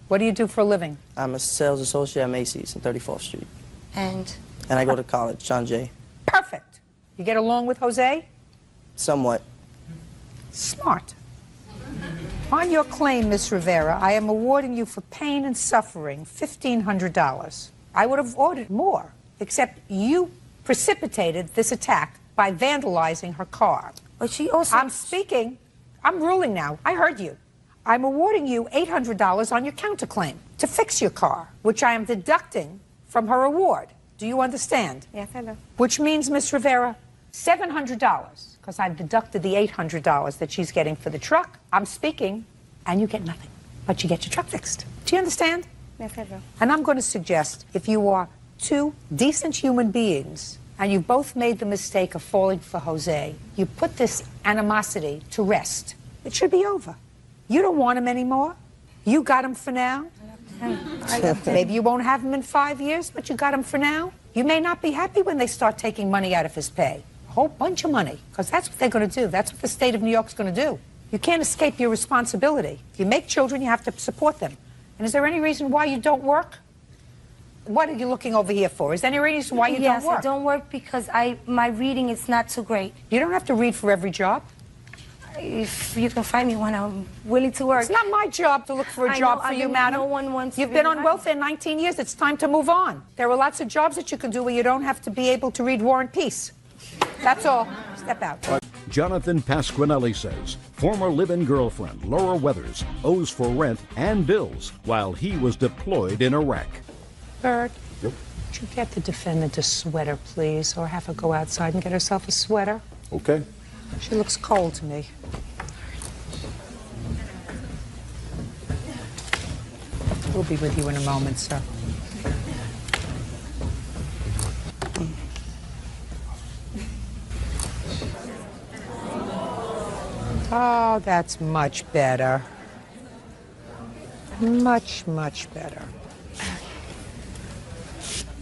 What do you do for a living? I'm a sales associate at Macy's on 34th Street. And I go to college, John Jay. Perfect. You get along with Jose? Somewhat. Smart. On your claim, Miss Rivera, I am awarding you for pain and suffering $1,500. I would have ordered more, except you precipitated this attack by vandalizing her car. But she also... I'm speaking. I'm ruling now. I heard you. I'm awarding you $800 on your counterclaim to fix your car, which I am deducting from her award. Do you understand? Yes, I do. Which means, Miss Rivera, $700, because I've deducted the $800 that she's getting for the truck. I'm speaking, and you get nothing, but you get your truck fixed. Do you understand? Yes, I do. And I'm going to suggest, if you are two decent human beings, and you both made the mistake of falling for Jose, you put this animosity to rest. It should be over. You don't want him anymore. You got him for now. Maybe you won't have him in 5 years, but you got him for now. You may not be happy when they start taking money out of his pay. A whole bunch of money, because that's what they're going to do. That's what the state of New York's going to do. You can't escape your responsibility. If you make children, you have to support them. And is there any reason why you don't work? What are you looking over here for? Is there any reason why you don't work? Yes, I don't work because my reading is not too great. You don't have to read for every job. If you can find me one, I'm willing to work. It's not my job to look for a job for you, madam. No one wants You've to been really on welfare 19 years. It's time to move on. There are lots of jobs that you can do where you don't have to be able to read War and Peace. That's all. Step out. Jonathan Pasquinelli says former live-in girlfriend Laura Weathers owes for rent and bills while he was deployed in Iraq. Bert, would you get the defendant a sweater, please, or have her go outside and get herself a sweater? Okay. She looks cold to me. We'll be with you in a moment, sir. Oh, that's much better. Much, much better.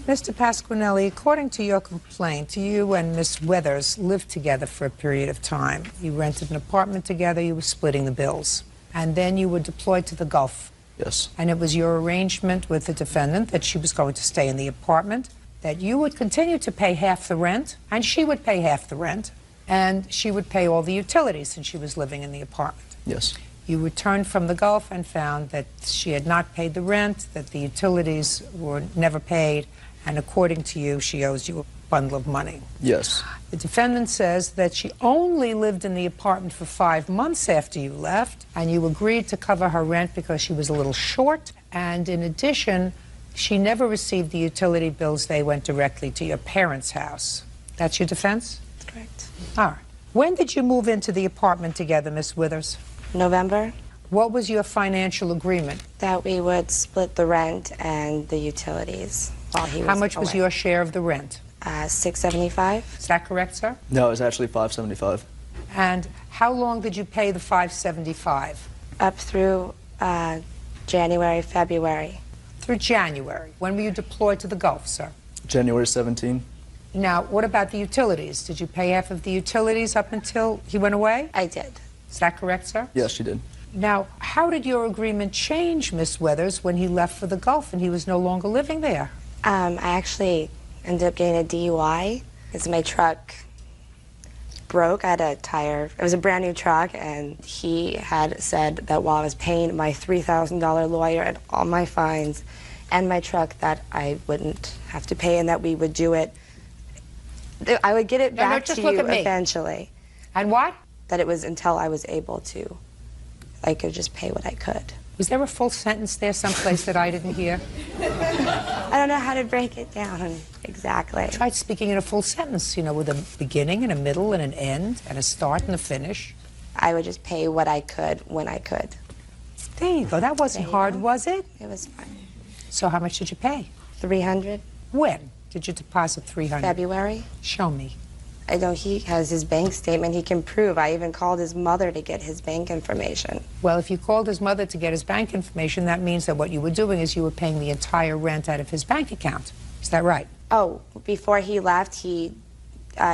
Mr. Pasquinelli, according to your complaint, you and Miss Weathers lived together for a period of time. You rented an apartment together, you were splitting the bills. And then you were deployed to the Gulf. Yes. And it was your arrangement with the defendant that she was going to stay in the apartment, that you would continue to pay half the rent, and she would pay half the rent, and she would pay all the utilities since she was living in the apartment. Yes. You returned from the Gulf and found that she had not paid the rent, that the utilities were never paid, and according to you, she owes you a bundle of money. Yes. The defendant says that she only lived in the apartment for 5 months after you left, and you agreed to cover her rent because she was a little short, and in addition, she never received the utility bills. They went directly to your parents' house. That's your defense? Correct. All right. When did you move into the apartment together, Miss Withers? November. What was your financial agreement? That we would split the rent and the utilities while he was How much was away. your share of the rent? $675. Is that correct, sir? No, it was actually $575. And how long did you pay the $575? Up through January, February. Through January. When were you deployed to the Gulf, sir? January 17. Now, what about the utilities? Did you pay half of the utilities up until he went away? I did. Is that correct, sir? Yes, she did. Now, how did your agreement change, Miss Weathers, when he left for the Gulf and he was no longer living there? I actually ended up getting a DUI because my truck broke. I had a tire. It was a brand new truck, and he had said that while I was paying my $3,000 lawyer and all my fines and my truck, that I wouldn't have to pay and that we would do it. I would get it back just to look you at me. eventually. And what? That it was until I was able to. I could just pay what I could. Was there a full sentence there someplace that I didn't hear? I don't know how to break it down exactly. Try speaking in a full sentence, you know, with a beginning and a middle and an end and a start and a finish. I would just pay what I could when I could. There you go. That wasn't hard, was it? It was fine. So how much did you pay? $300. When did you deposit $300? February. Show me. I know he has his bank statement he can prove. I even called his mother to get his bank information. Well, if you called his mother to get his bank information, that means that what you were doing is you were paying the entire rent out of his bank account. Is that right? Oh, before he left, he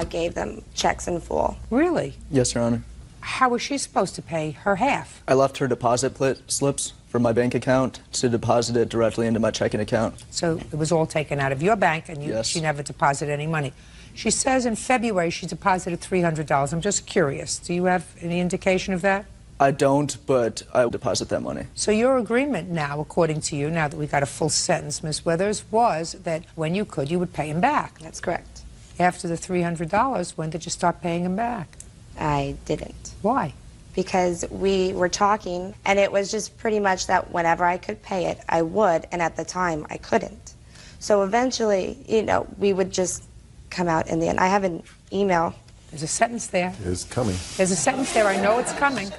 gave them checks in full. Really? Yes, Your Honor. How was she supposed to pay her half? I left her deposit slips from my bank account to deposit it directly into my checking account. So it was all taken out of your bank, and Yes. she never deposited any money. She says in February she deposited $300. I'm just curious. Do you have any indication of that? I don't, but I will deposit that money. So your agreement now, according to you, now that we got a full sentence, Ms. Withers, was that when you could, you would pay him back. That's correct. After the $300, when did you start paying him back? I didn't. Why? Because we were talking, and it was just pretty much that whenever I could pay it, I would, and at the time, I couldn't. So eventually, you know, we would just come out in the end. I have an email. There's a sentence there. It's coming. There's a sentence there. I know it's coming.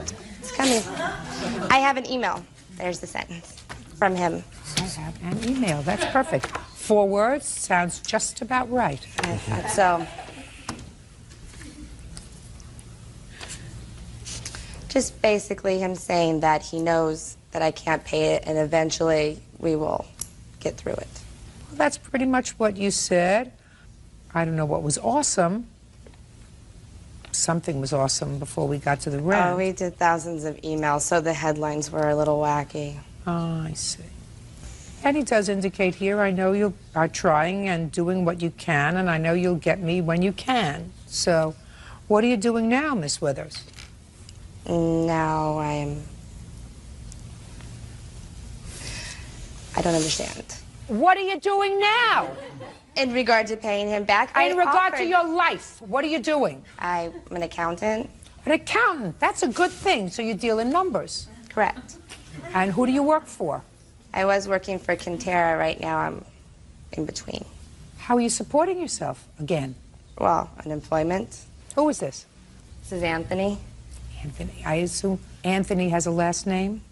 It's coming. I have an email. There's the sentence from him. I have an email. That's perfect. 4 words. Sounds just about right. I thought so. Just basically him saying that he knows that I can't pay it and eventually we will get through it. Well, that's pretty much what you said. I don't know what was awesome. Something was awesome before we got to the rent. Oh, we did thousands of emails, so the headlines were a little wacky. Oh, I see. And he does indicate here, I know you are trying and doing what you can, and I know you'll get me when you can. So, what are you doing now, Miss Withers? Now I don't understand. What are you doing now? In regard to paying him back, In regard to your life, what are you doing? I'm an accountant. An accountant. That's a good thing. So you deal in numbers. Correct. And who do you work for? I was working for Quintera. Right now I'm in between. How are you supporting yourself again? Well, unemployment. Who is this? This is Anthony. Anthony. I assume Anthony has a last name?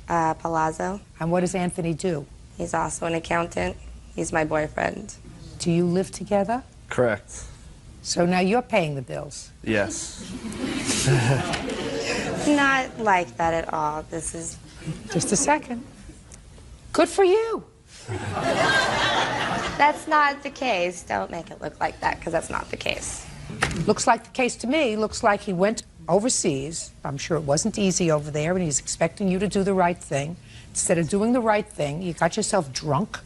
Palazzo. And what does Anthony do? He's also an accountant. He's my boyfriend. Do you live together? Correct. So now you're paying the bills? Yes. Not like that at all. This is... Just a second. Good for you. That's not the case. Don't make it look like that, because that's not the case. Looks like the case to me. Looks like he went overseas. I'm sure it wasn't easy over there, and he's expecting you to do the right thing. Instead of doing the right thing, you got yourself drunk.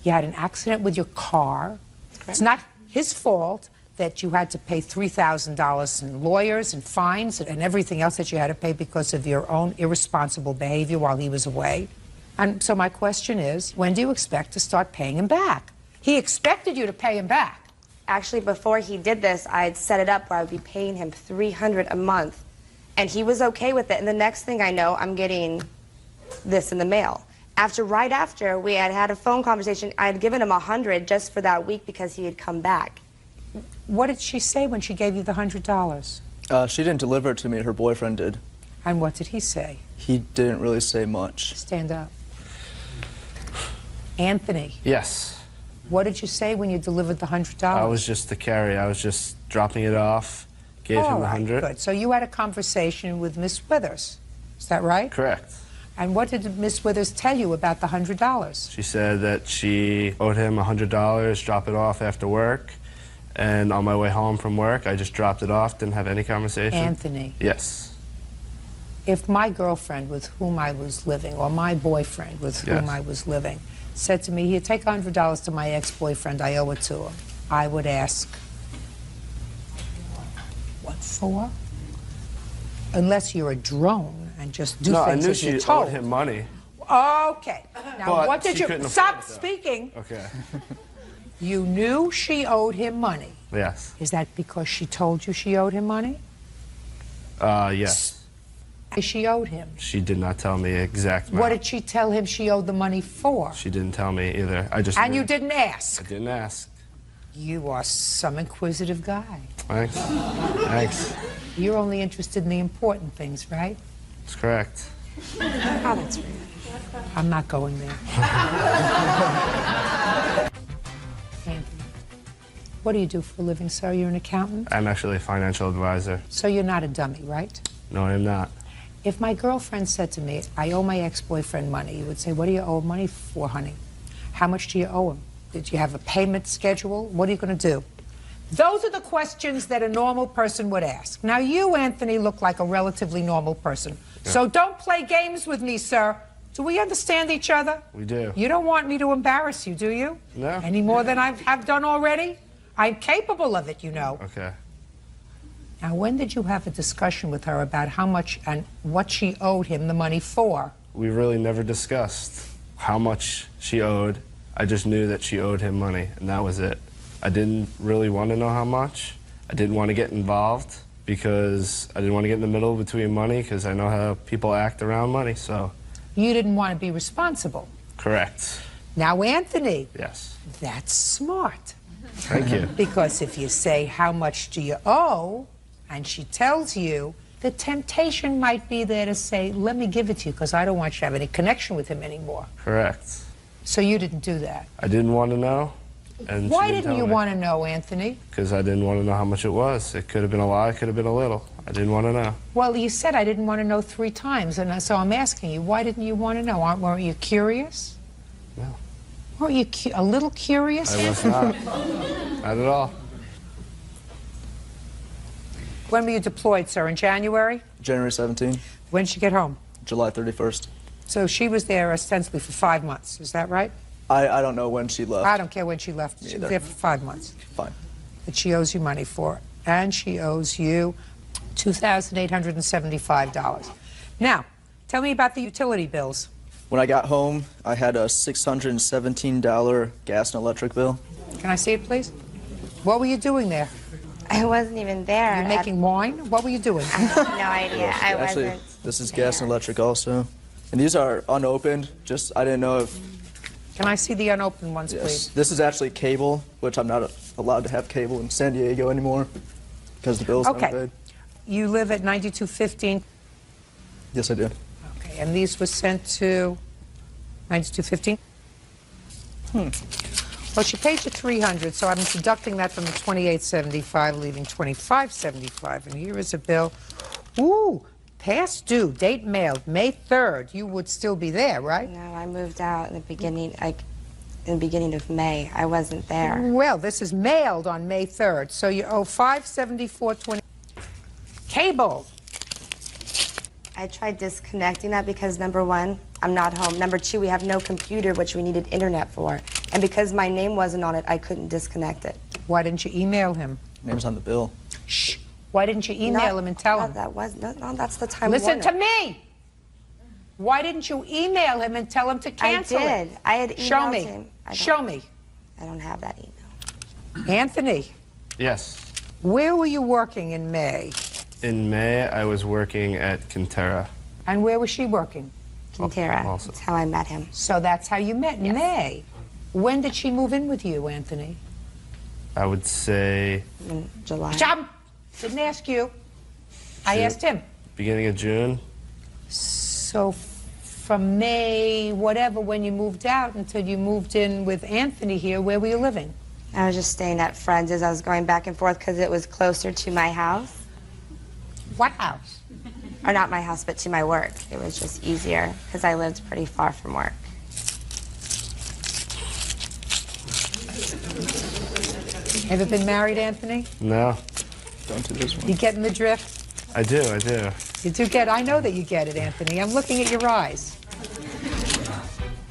You had an accident with your car. It's not his fault that you had to pay $3,000 in lawyers and fines and everything else that you had to pay because of your own irresponsible behavior while he was away. And so my question is, when do you expect to start paying him back? He expected you to pay him back. Actually, before he did this, I had set it up where I would be paying him $300 a month. And he was okay with it. And the next thing I know, I'm getting this in the mail. Right after we had had a phone conversation, I had given him $100 just for that week because he had come back. What did she say when she gave you the $100? She didn't deliver it to me, her boyfriend did. And what did he say? He didn't really say much. Stand up. Anthony. Yes. What did you say when you delivered the $100? I was just the carrier. I was just dropping it off, gave him the 100. Good. So you had a conversation with Miss Withers. Is that right? Correct. And what did Miss Withers tell you about the $100? She said that she owed him $100, drop it off after work. And on my way home from work, I just dropped it off, didn't have any conversation. Anthony. Yes. If my girlfriend with whom I was living, or my boyfriend with whom I was living, said to me, here, take $100 to my ex-boyfriend, I owe it to him, I would ask, what for? Unless you're a drone and just do things as you're told. No, I knew she owed him money. Okay. Now, But what did she you... couldn't Stop afford it, though. speaking. Okay. You knew she owed him money. Yes. Is that because she told you she owed him money? Yes. She owed him. She did not tell me exact amount. What did she tell him she owed the money for? She didn't tell me either. I just And knew. you didn't ask? I didn't ask. You are some inquisitive guy. Thanks. Thanks. You're only interested in the important things, right? That's correct. Oh, that's right. I'm not going there. Anthony, what do you do for a living, sir? You're an accountant? I'm actually a financial advisor. So you're not a dummy, right? No, I'm not. If my girlfriend said to me, I owe my ex-boyfriend money, you would say, what do you owe money for, honey? How much do you owe him? Did you have a payment schedule? What are you going to do? Those are the questions that a normal person would ask. Now, you, Anthony, look like a relatively normal person. Yeah. So don't play games with me, sir. Do we understand each other? We do. You don't want me to embarrass you, do you? No. Any more than I have done already? I'm capable of it, you know. Okay. Now, when did you have a discussion with her about how much and what she owed him the money for? We really never discussed how much she owed. I just knew that she owed him money, and that was it. I didn't really want to know how much. I didn't want to get involved because I didn't want to get in the middle between money because I know how people act around money, so. You didn't want to be responsible. Correct. Now, Anthony. Yes. That's smart. Thank you. Because if you say, how much do you owe, and she tells you, the temptation might be there to say, let me give it to you because I don't want you to have any connection with him anymore. Correct. So you didn't do that. I didn't want to know. And why didn't you want to know, Anthony? Because I didn't want to know how much it was. It could have been a lot, it could have been a little. I didn't want to know. Well, you said I didn't want to know 3 times, and so I'm asking you, why didn't you want to know? Weren't you curious? No. Weren't you a little curious? I was not. Not at all. When were you deployed, sir? In January? January 17th. When did you get home? July 31st. So she was there ostensibly for 5 months, is that right? I don't know when she left. I don't care when she left. She was there for 5 months. Fine. That she owes you money for. And she owes you $2,875. Now, tell me about the utility bills. When I got home, I had a $617 gas and electric bill. Can I see it, please? What were you doing there? I wasn't even there. You're making wine? What were you doing? I have no idea. I Actually, wasn't. this is gas and electric also. And these are unopened. Just, I didn't know if... Can I see the unopened ones, yes. please? This is actually cable, which I'm not allowed to have cable in San Diego anymore because the bill's not paid. you live at 9215? Yes, I do. Okay, and these were sent to 9215? Well, she paid you $300, so I'm deducting that from the $28.75, leaving $25.75. And here is a bill. Ooh, past due, date mailed, May 3rd. You would still be there, right? No, I moved out in the beginning, of May. I wasn't there. Well, this is mailed on May 3rd, so you owe $574.20. Cable. I tried disconnecting that because, number one, I'm not home. Number two, we have no computer, which we needed internet for. And because my name wasn't on it, I couldn't disconnect it. Why didn't you email him? Name's on the bill. Shh. Why didn't you email him and tell him? No, that's the time. Listen to me. Why didn't you email him and tell him to cancel it? I did. I had emailed him. Show me. I don't have that email. Anthony. Yes. Where were you working in May? In May, I was working at Quintera. And where was she working? Quintera. Also. That's how I met him. So that's how you met, Yes. May. When did she move in with you, Anthony? I would say In July. Jump! Didn't ask you. I June. asked him. Beginning of June. So from May, whatever, when you moved out until you moved in with Anthony here, where were you living? I was just staying at friends as I was going back and forth because it was closer to my house. What house? Or not my house, but to my work. It was just easier because I lived pretty far from work. Ever been married, Anthony? No. Don't do this one. You getting the drift? I do, I do. You do get, I know that you get it, Anthony. I'm looking at your eyes.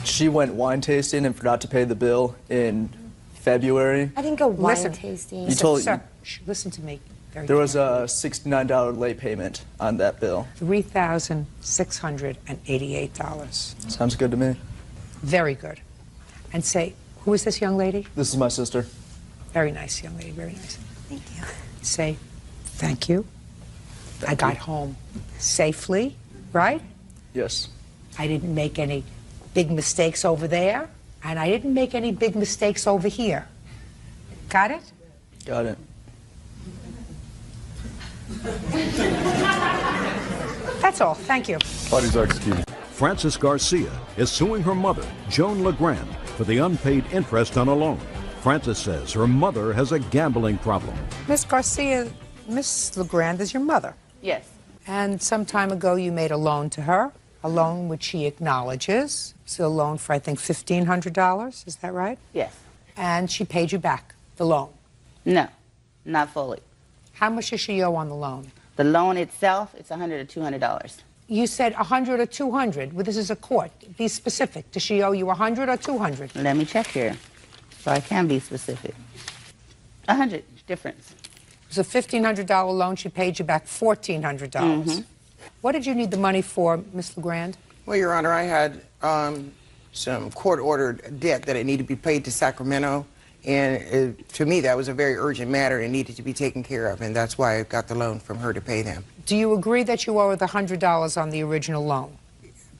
She went wine tasting and forgot to pay the bill in February. I didn't go wine Listen. tasting. You told Sir, listen to me. Very there was a $69 late payment on that bill. $3,688. Sounds good to me. Very good. And say, who is this young lady? This is my sister. Very nice, young lady, very nice. Thank you. Say, thank you. I got home safely, right? Yes. I didn't make any big mistakes over there, and I didn't make any big mistakes over here. Got it? Got it. That's all. Thank you. Parties are executed. Frances Garcia is suing her mother, Joan LeGrand, for the unpaid interest on a loan. Frances says her mother has a gambling problem. Miss Garcia, Miss LeGrand is your mother. Yes. And some time ago you made a loan to her, a loan which she acknowledges. It's a loan for, I think, $1,500. Is that right? Yes. And she paid you back the loan. No, not fully. How much does she owe on the loan? The loan itself, it's $100 to $200. You said 100 or 200. Well, this is a court. Be specific. Does she owe you 100 or 200? Let me check here, so I can be specific. 100 difference. It was a $1,500 loan. She paid you back $1,400. What did you need the money for, Miss LeGrand? Well, Your Honor, I had some court-ordered debt that it needed to be paid to Sacramento, and to me that was a very urgent matter and needed to be taken care of, and that's why I got the loan from her to pay them. Do you agree that you owe her the $100 on the original loan?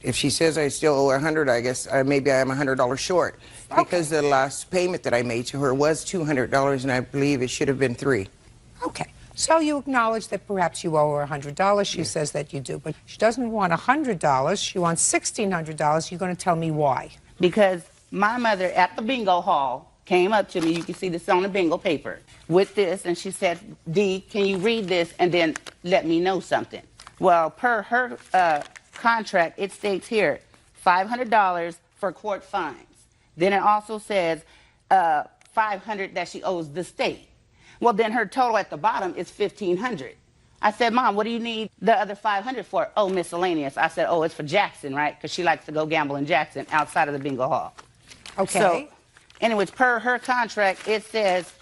If she says I still owe her 100, I guess maybe I am $100 short, because the last payment that I made to her was $200, and I believe it should have been $300. Okay. So you acknowledge that perhaps you owe her $100. She says that you do, but she doesn't want $100. She wants $1,600. You're going to tell me why. Because my mother at the bingo hall came up to me, you can see this on the bingo paper, with this, and she said, Dee, can you read this and then let me know something? Well, per her contract, it states here, $500 for court fines. Then it also says $500 that she owes the state. Well, then her total at the bottom is $1,500. I said, Mom, what do you need the other $500 for? Oh, miscellaneous. I said, oh, it's for Jackson, right? Because she likes to go gamble in Jackson outside of the bingo hall. Okay. So, anyways, per her contract, it says,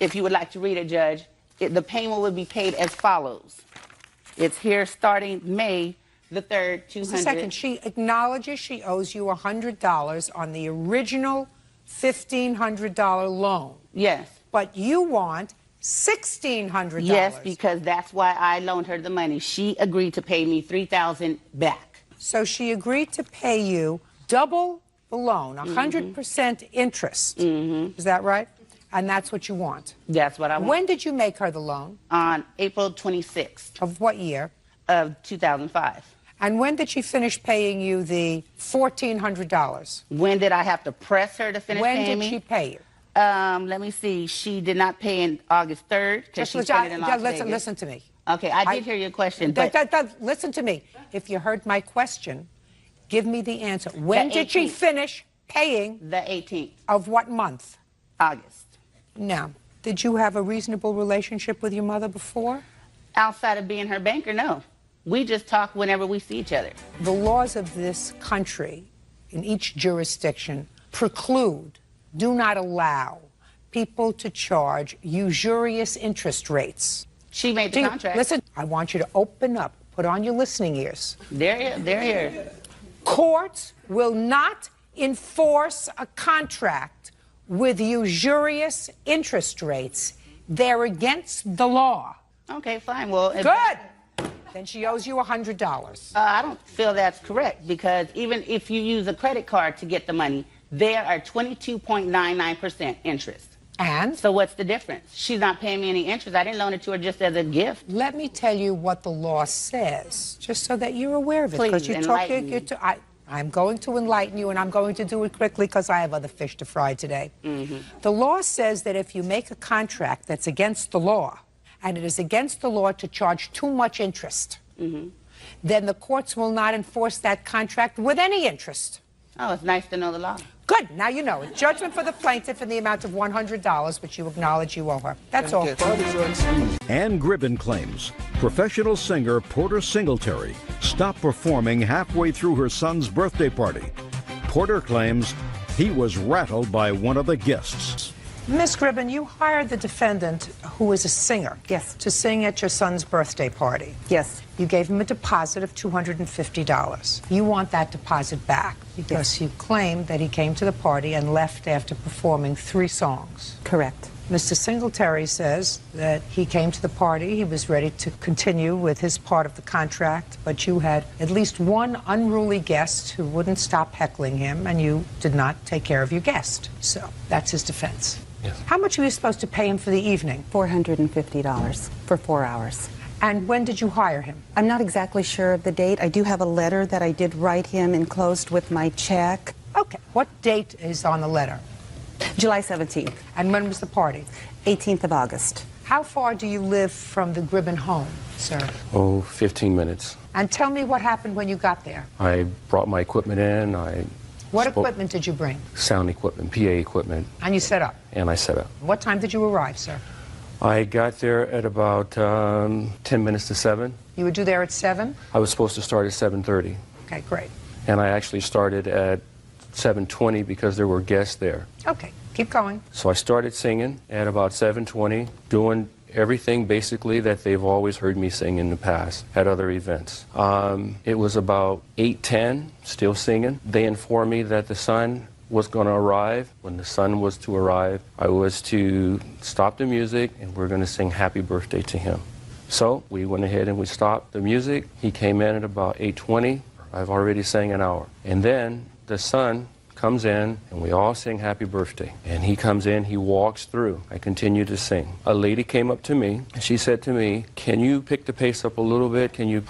if you would like to read it, Judge, the payment would be paid as follows. It's here starting May the 3rd, $200. Just a second. She acknowledges she owes you $100 on the original $1,500 loan. Yes. But you want $1,600. Yes, because that's why I loaned her the money. She agreed to pay me $3,000 back. So she agreed to pay you double the loan, 100% interest. Is that right? And that's what you want? That's what I want. When did you make her the loan? On April 26th. Of what year? Of 2005. And when did she finish paying you the $1,400? When did I have to press her to finish paying me? When did she pay you? Let me see. She did not pay in August 3rd because she spent it in Las Vegas. Listen to me. Okay, I did hear your question. Listen to me. If you heard my question, give me the answer. When did she finish paying? The 18th. Of what month? August. Now, did you have a reasonable relationship with your mother before? Outside of being her banker, no. We just talk whenever we see each other. The laws of this country, in each jurisdiction, preclude, do not allow people to charge usurious interest rates. She made the contract. Listen, I want you to open up, put on your listening ears. They're here. Courts will not enforce a contract with usurious interest rates. They're against the law. Okay, fine. Well, good. Then she owes you $100. I don't feel that's correct because even if you use a credit card to get the money, there are 22.99% interest. And? So what's the difference? She's not paying me any interest. I didn't loan it to her just as a gift. Let me tell you what the law says, just so that you're aware of it. Please, enlighten me. I'm going to enlighten you, and I'm going to do it quickly because I have other fish to fry today. The law says that if you make a contract that's against the law, and it is against the law to charge too much interest, then the courts will not enforce that contract with any interest. Oh, it's nice to know the law. Good. Now you know it. Judgment for the plaintiff in the amount of $100, which you acknowledge you owe her. That's all. Ann Gribben claims professional singer Porter Singletary stopped performing halfway through her son's birthday party. Porter claims he was rattled by one of the guests. Miss Gribben, you hired the defendant, who is a singer, to sing at your son's birthday party. Yes. You gave him a deposit of $250. You want that deposit back because you claim that he came to the party and left after performing 3 songs. Correct. Mr. Singletary says that he came to the party, he was ready to continue with his part of the contract, but you had at least one unruly guest who wouldn't stop heckling him, and you did not take care of your guest. So that's his defense. Yes. How much were you supposed to pay him for the evening? $450 for 4 hours. And when did you hire him? I'm not exactly sure of the date. I do have a letter that I did write him enclosed with my check. Okay. What date is on the letter? July 17th. And when was the party? 18th of August. How far do you live from the Gribben home, sir? Oh, 15 minutes. And tell me what happened when you got there. I brought my equipment in. What equipment did you bring? Sound equipment, PA equipment. And you set up? And I set up. What time did you arrive, sir? I got there at about 10 minutes to 7. You were due there at 7? I was supposed to start at 7:30. Okay, great. And I actually started at 7:20 because there were guests there. Okay, keep going. So I started singing at about 7:20, doing everything basically that they've always heard me sing in the past at other events. It was about 8:10, still singing. They informed me that the sun was going to arrive. When the sun was to arrive, I was to stop the music and we're going to sing happy birthday to him. So we went ahead and we stopped the music. He came in at about 8:20. I've already sang an hour. And then the sun comes in and we all sing happy birthday. And he comes in, he walks through. I continue to sing. A lady came up to me and she said to me, "Can you pick the pace up a little bit? Can you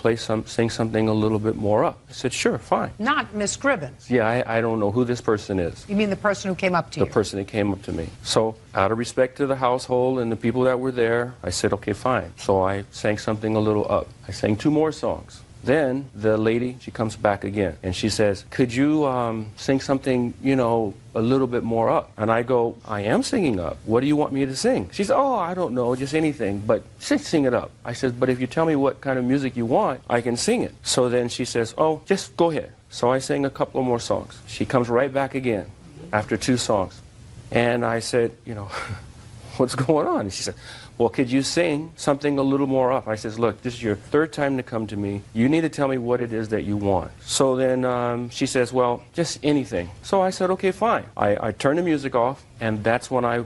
sing something a little bit more up?" I said, "Sure, fine." Not Miss Gribben. Yeah, I don't know who this person is. You mean the person who came up to you? The person that came up to me. So out of respect to the household and the people that were there, I said, "Okay, fine." So I sang something a little up. I sang 2 more songs. Then the lady, she comes back again, and she says, "Could you sing something, a little bit more up?" And I go, "I am singing up. What do you want me to sing?" She says, "Oh, I don't know, just anything, but sing it up." I said, "But if you tell me what kind of music you want, I can sing it." So then she says, "Oh, just go ahead." So I sang a couple more songs. She comes right back again after 2 songs. And I said, "What's going on?" And she said, "Well, could you sing something a little more up?" I says, "Look, this is your 3rd time to come to me. You need to tell me what it is that you want." So then she says, "Well, just anything." So I said, "Okay, fine." I turned the music off, and that's when I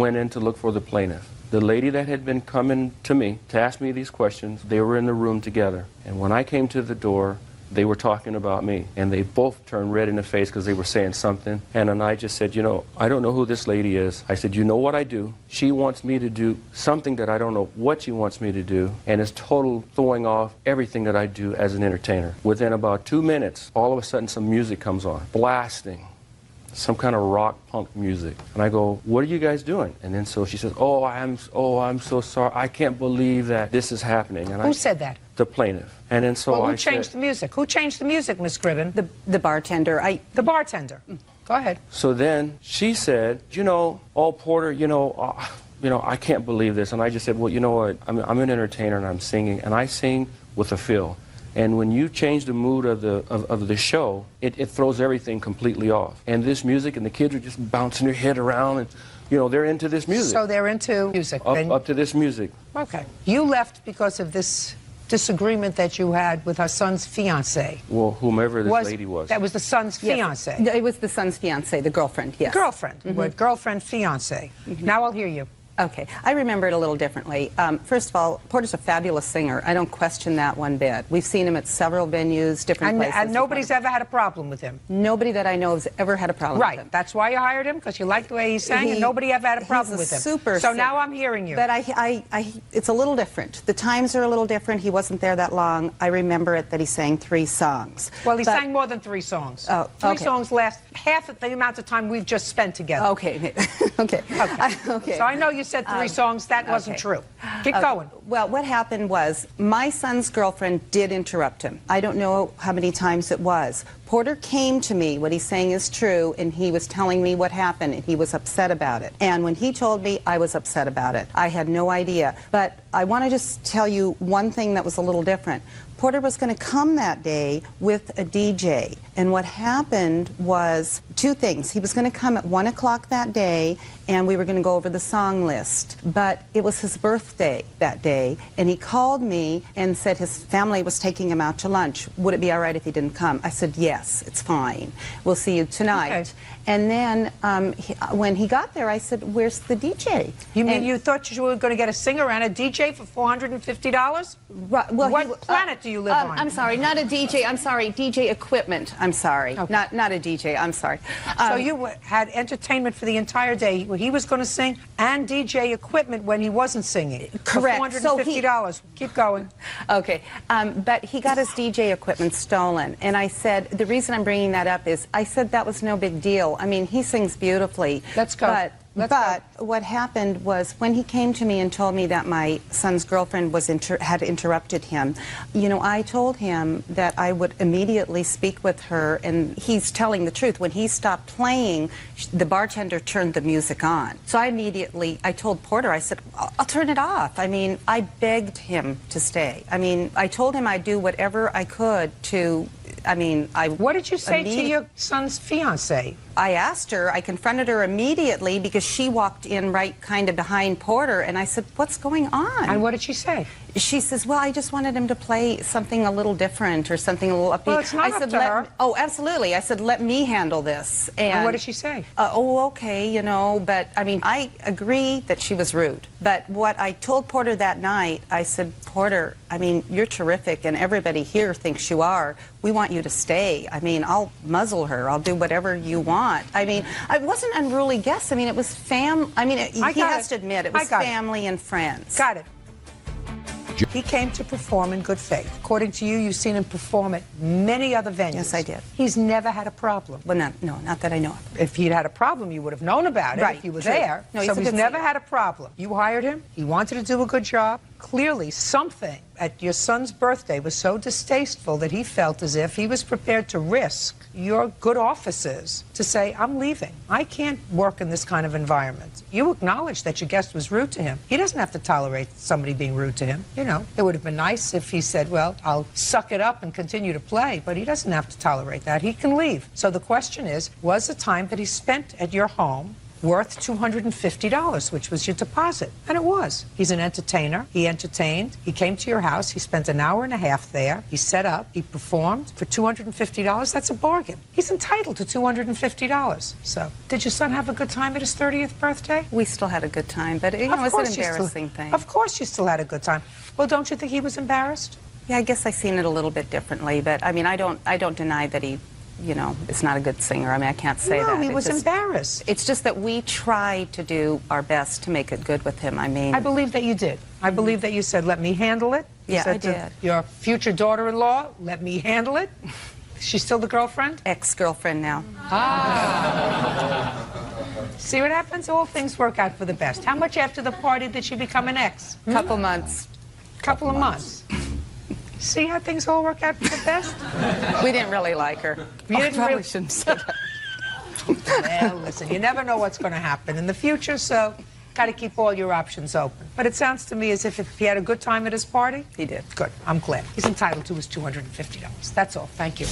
went in to look for the plaintiff. The lady that had been coming to me to ask me these questions, they were in the room together. And when I came to the door, they were talking about me, and they both turned red in the face because they were saying something. And then I just said, you know, I don't know who this lady is. I said, you know what I do? She wants me to do something that I don't know what she wants me to do, and it's total throwing off everything that I do as an entertainer. Within about 2 minutes, all of a sudden some music comes on, blasting. Some kind of rock punk music. And I go, what are you guys doing? And then so she says, oh, I'm so sorry. I can't believe that this is happening. And Who said that? The plaintiff. And then so well, who I changed the music? Who changed the music, Miss Gribben? The bartender. The bartender. Go ahead. So then she said, you know, oh, Porter, you know, I can't believe this. And I just said, well, you know what? I'm an entertainer and I'm singing, and I sing with a feel. And when you change the mood of the show, it throws everything completely off. And this music, and the kids are just bouncing their head around, and, you know, they're into this music. So they're into music. Up to this music. Okay. You left because of this disagreement that you had with her son's fiancé. Well, whomever this lady was. That was the son's fiancé. It was the son's fiancé, the girlfriend, yes. Girlfriend. Girlfriend, fiancé. Now I'll hear you. Okay, I remember it a little differently. First of all, Porter's a fabulous singer. I don't question that one bit. We've seen him at several venues, different places. And nobody's ever had a problem with him? Nobody that I know has ever had a problem with him. Right, that's why you hired him, because you liked the way he sang, and nobody ever had a problem with him. Super So now I'm hearing you. But it's a little different. The times are a little different. He wasn't there that long. I remember it that he sang 3 songs. Well, he sang more than 3 songs. Oh, okay. 3 songs last half of the amount of time we've just spent together. Okay. Okay. So I know you said 3 songs. That wasn't true. Keep going. Well, what happened was my son's girlfriend did interrupt him. I don't know how many times it was. Porter came to me, what he's saying is true, and he was telling me what happened, and he was upset about it. And when he told me, I was upset about it. I had no idea. But I want to just tell you one thing that was a little different. Porter was going to come that day with a DJ, and what happened was 2 things. He was going to come at 1 o'clock that day, and we were going to go over the song list. But it was his birthday that day, and he called me and said his family was taking him out to lunch. Would it be all right if he didn't come? I said, yes, it's fine. We'll see you tonight. Okay. And then when he got there, I said, where's the DJ? You mean you thought you were going to get a singer and a DJ for $450? Right, well, what planet do you live on? I'm sorry, not a DJ. I'm sorry, DJ equipment. I'm sorry, okay. not a DJ. I'm sorry. So you had entertainment for the entire day. He was going to sing and DJ equipment when he wasn't singing. Correct. For $450. Keep going. Okay, but he got his DJ equipment stolen, and I said the reason I'm bringing that up is I said that was no big deal. I mean, he sings beautifully. Let's go. But what happened was when he came to me and told me that my son's girlfriend was had interrupted him, you know, I told him that I would immediately speak with her, and he's telling the truth. When he stopped playing, the bartender turned the music on. So I told Porter, I said, I'll turn it off. I mean, I begged him to stay. I mean, I told him I'd do whatever I could to, What did you say to your son's fiancée? I asked her, I confronted her immediately because she walked in right kind of behind Porter, and I said, what's going on? And what did she say? She says, well, I just wanted him to play something a little different or something a little upbeat. Well, it's not up to her. Oh, absolutely. I said, let me handle this. And what did she say? Oh, okay, you know, but I mean, I agree that she was rude. But what I told Porter that night, I said, Porter, I mean, you're terrific, and everybody here thinks you are. We want you to stay. I mean, I'll muzzle her. I'll do whatever you want. I mean, it wasn't unruly guests. I mean, it was he has to admit, it was family and friends. Got it. He came to perform in good faith. According to you, you've seen him perform at many other venues. Yes, I did. He's never had a problem. Well, not that I know of. If he'd had a problem, you would have known about it if he was there. No, so he's never had a problem. You hired him. He wanted to do a good job. Clearly, something at your son's birthday was so distasteful that he felt as if he was prepared to risk your good offices to say, I'm leaving. I can't work in this kind of environment. You acknowledge that your guest was rude to him. He doesn't have to tolerate somebody being rude to him. You know, it would have been nice if he said, well, I'll suck it up and continue to play, but he doesn't have to tolerate that. He can leave. So the question is, was the time that he spent at your home worth $250, which was your deposit? And it was. He's an entertainer. He entertained. He came to your house. He spent an hour and a half there. He set up. He performed for $250. That's a bargain. He's entitled to $250. So, did your son have a good time at his 30th birthday? We still had a good time, but it was an embarrassing thing. Of course you still had a good time. Well, don't you think he was embarrassed? Yeah, I guess I seen it a little bit differently, but I mean, I don't deny that he, you know, is not a good singer. I mean, I can't say that. No, he It's was just- embarrassed. It's just that we tried to do our best to make it good with him. I mean, I believe that you did. I believe that you said, let me handle it. You Yeah, said I to did. your future daughter-in-law, let me handle it. She's still the girlfriend? Ex-girlfriend now. Ah. See what happens? All things work out for the best. How much after the party did she become an ex? Couple months. Couple of months. See how things all work out for the best? We didn't really like her. You I didn't probably really- shouldn't say that. Well, listen, you never know what's going to happen in the future, so got to keep all your options open. But it sounds to me as if he had a good time at his party. He did. Good. I'm glad. He's entitled to his $250. That's all. Thank you.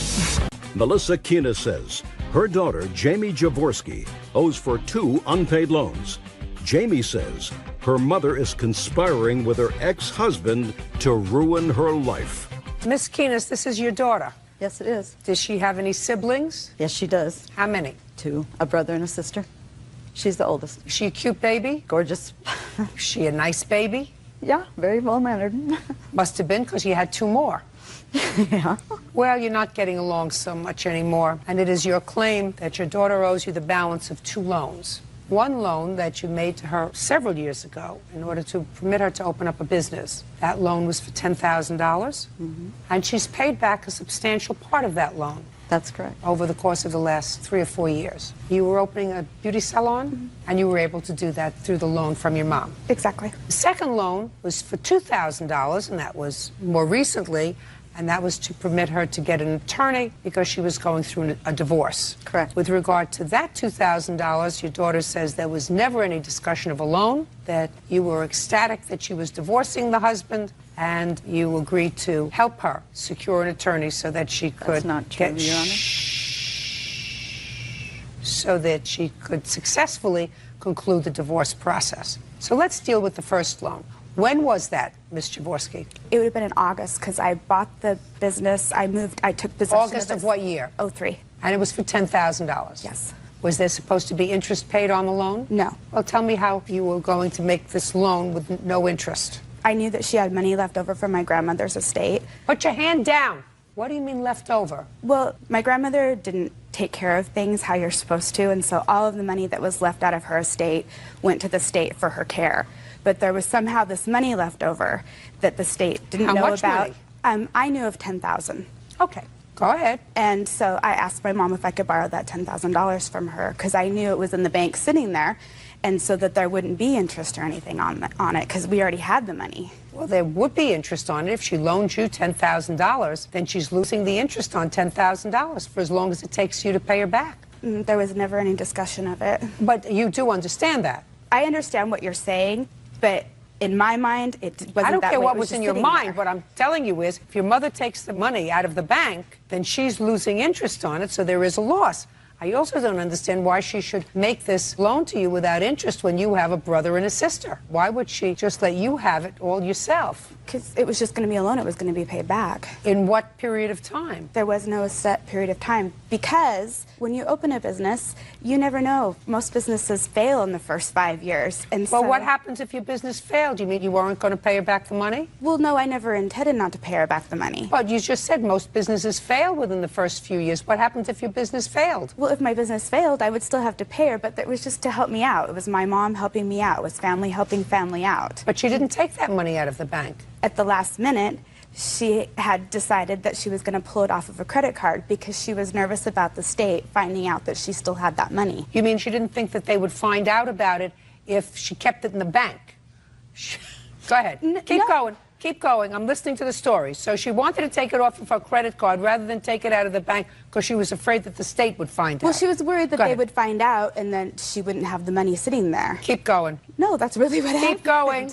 Melissa Kina says her daughter, Jamie Jaworski, owes for 2 unpaid loans. Jamie says her mother is conspiring with her ex-husband to ruin her life. Miss Keenis, this is your daughter. Yes, it is. Does she have any siblings? Yes, she does. How many? 2, a brother and a sister. She's the oldest. Is she a cute baby? Gorgeous. Is she a nice baby? Yeah, very well-mannered. Must have been, because you had 2 more. Yeah. Well, you're not getting along so much anymore, and it is your claim that your daughter owes you the balance of 2 loans. One loan that you made to her several years ago in order to permit her to open up a business. That loan was for $10,000, and she's paid back a substantial part of that loan. That's correct. Over the course of the last 3 or 4 years. You were opening a beauty salon, and you were able to do that through the loan from your mom. Exactly. The second loan was for $2,000, and that was more recently, and that was to permit her to get an attorney because she was going through a divorce. Correct. With regard to that $2,000, your daughter says there was never any discussion of a loan, that you were ecstatic that she was divorcing the husband, and you agreed to help her secure an attorney so that she could That's not true, get Your Honor. so that she could successfully conclude the divorce process. So let's deal with the first loan. When was that, Ms. Jaworski? It would have been in August because I bought the business. I took possession August of what year? 03. And it was for $10,000? Yes. Was there supposed to be interest paid on the loan? No. Well, tell me how you were going to make this loan with no interest. I knew that she had money left over from my grandmother's estate. Put your hand down. What do you mean left over? Well, my grandmother didn't take care of things how you're supposed to, and so all of the money that was left out of her estate went to the state for her care. But there was somehow this money left over that the state didn't How know much about. money? I knew of $10,000. Okay, go ahead. And so I asked my mom if I could borrow that $10,000 from her because I knew it was in the bank sitting there, and so that there wouldn't be interest or anything on it because we already had the money. Well, there would be interest on it. If she loaned you $10,000, then she's losing the interest on $10,000 for as long as it takes you to pay her back. There was never any discussion of it. But you do understand that. I understand what you're saying, but in my mind, it wasn't that way. I don't care what It was in just your sitting mind. there. What I'm telling you is, if your mother takes the money out of the bank, then she's losing interest on it, so there is a loss. I also don't understand why she should make this loan to you without interest when you have a brother and a sister. Why would she just let you have it all yourself? Because it was just going to be a loan. It was going to be paid back. In what period of time? There was no set period of time. Because when you open a business, you never know. Most businesses fail in the first 5 years. And Well, so, what happens if your business failed? You mean you weren't going to pay her back the money? Well, no, I never intended not to pay her back the money. But you just said most businesses fail within the first few years. What happens if your business failed? Well, if my business failed, I would still have to pay her, but that was just to help me out. It was my mom helping me out. It was family helping family out. But she didn't take that money out of the bank. At the last minute, she had decided that she was going to pull it off of a credit card because she was nervous about the state finding out that she still had that money. You mean she didn't think that they would find out about it if she kept it in the bank? Go ahead. Keep going. Keep going. I'm listening to the story. So she wanted to take it off of her credit card rather than take it out of the bank because she was afraid that the state would find out. Well, she was worried that Go they ahead. would find out and then she wouldn't have the money sitting there. Keep going. No, that's really what happened. Keep going.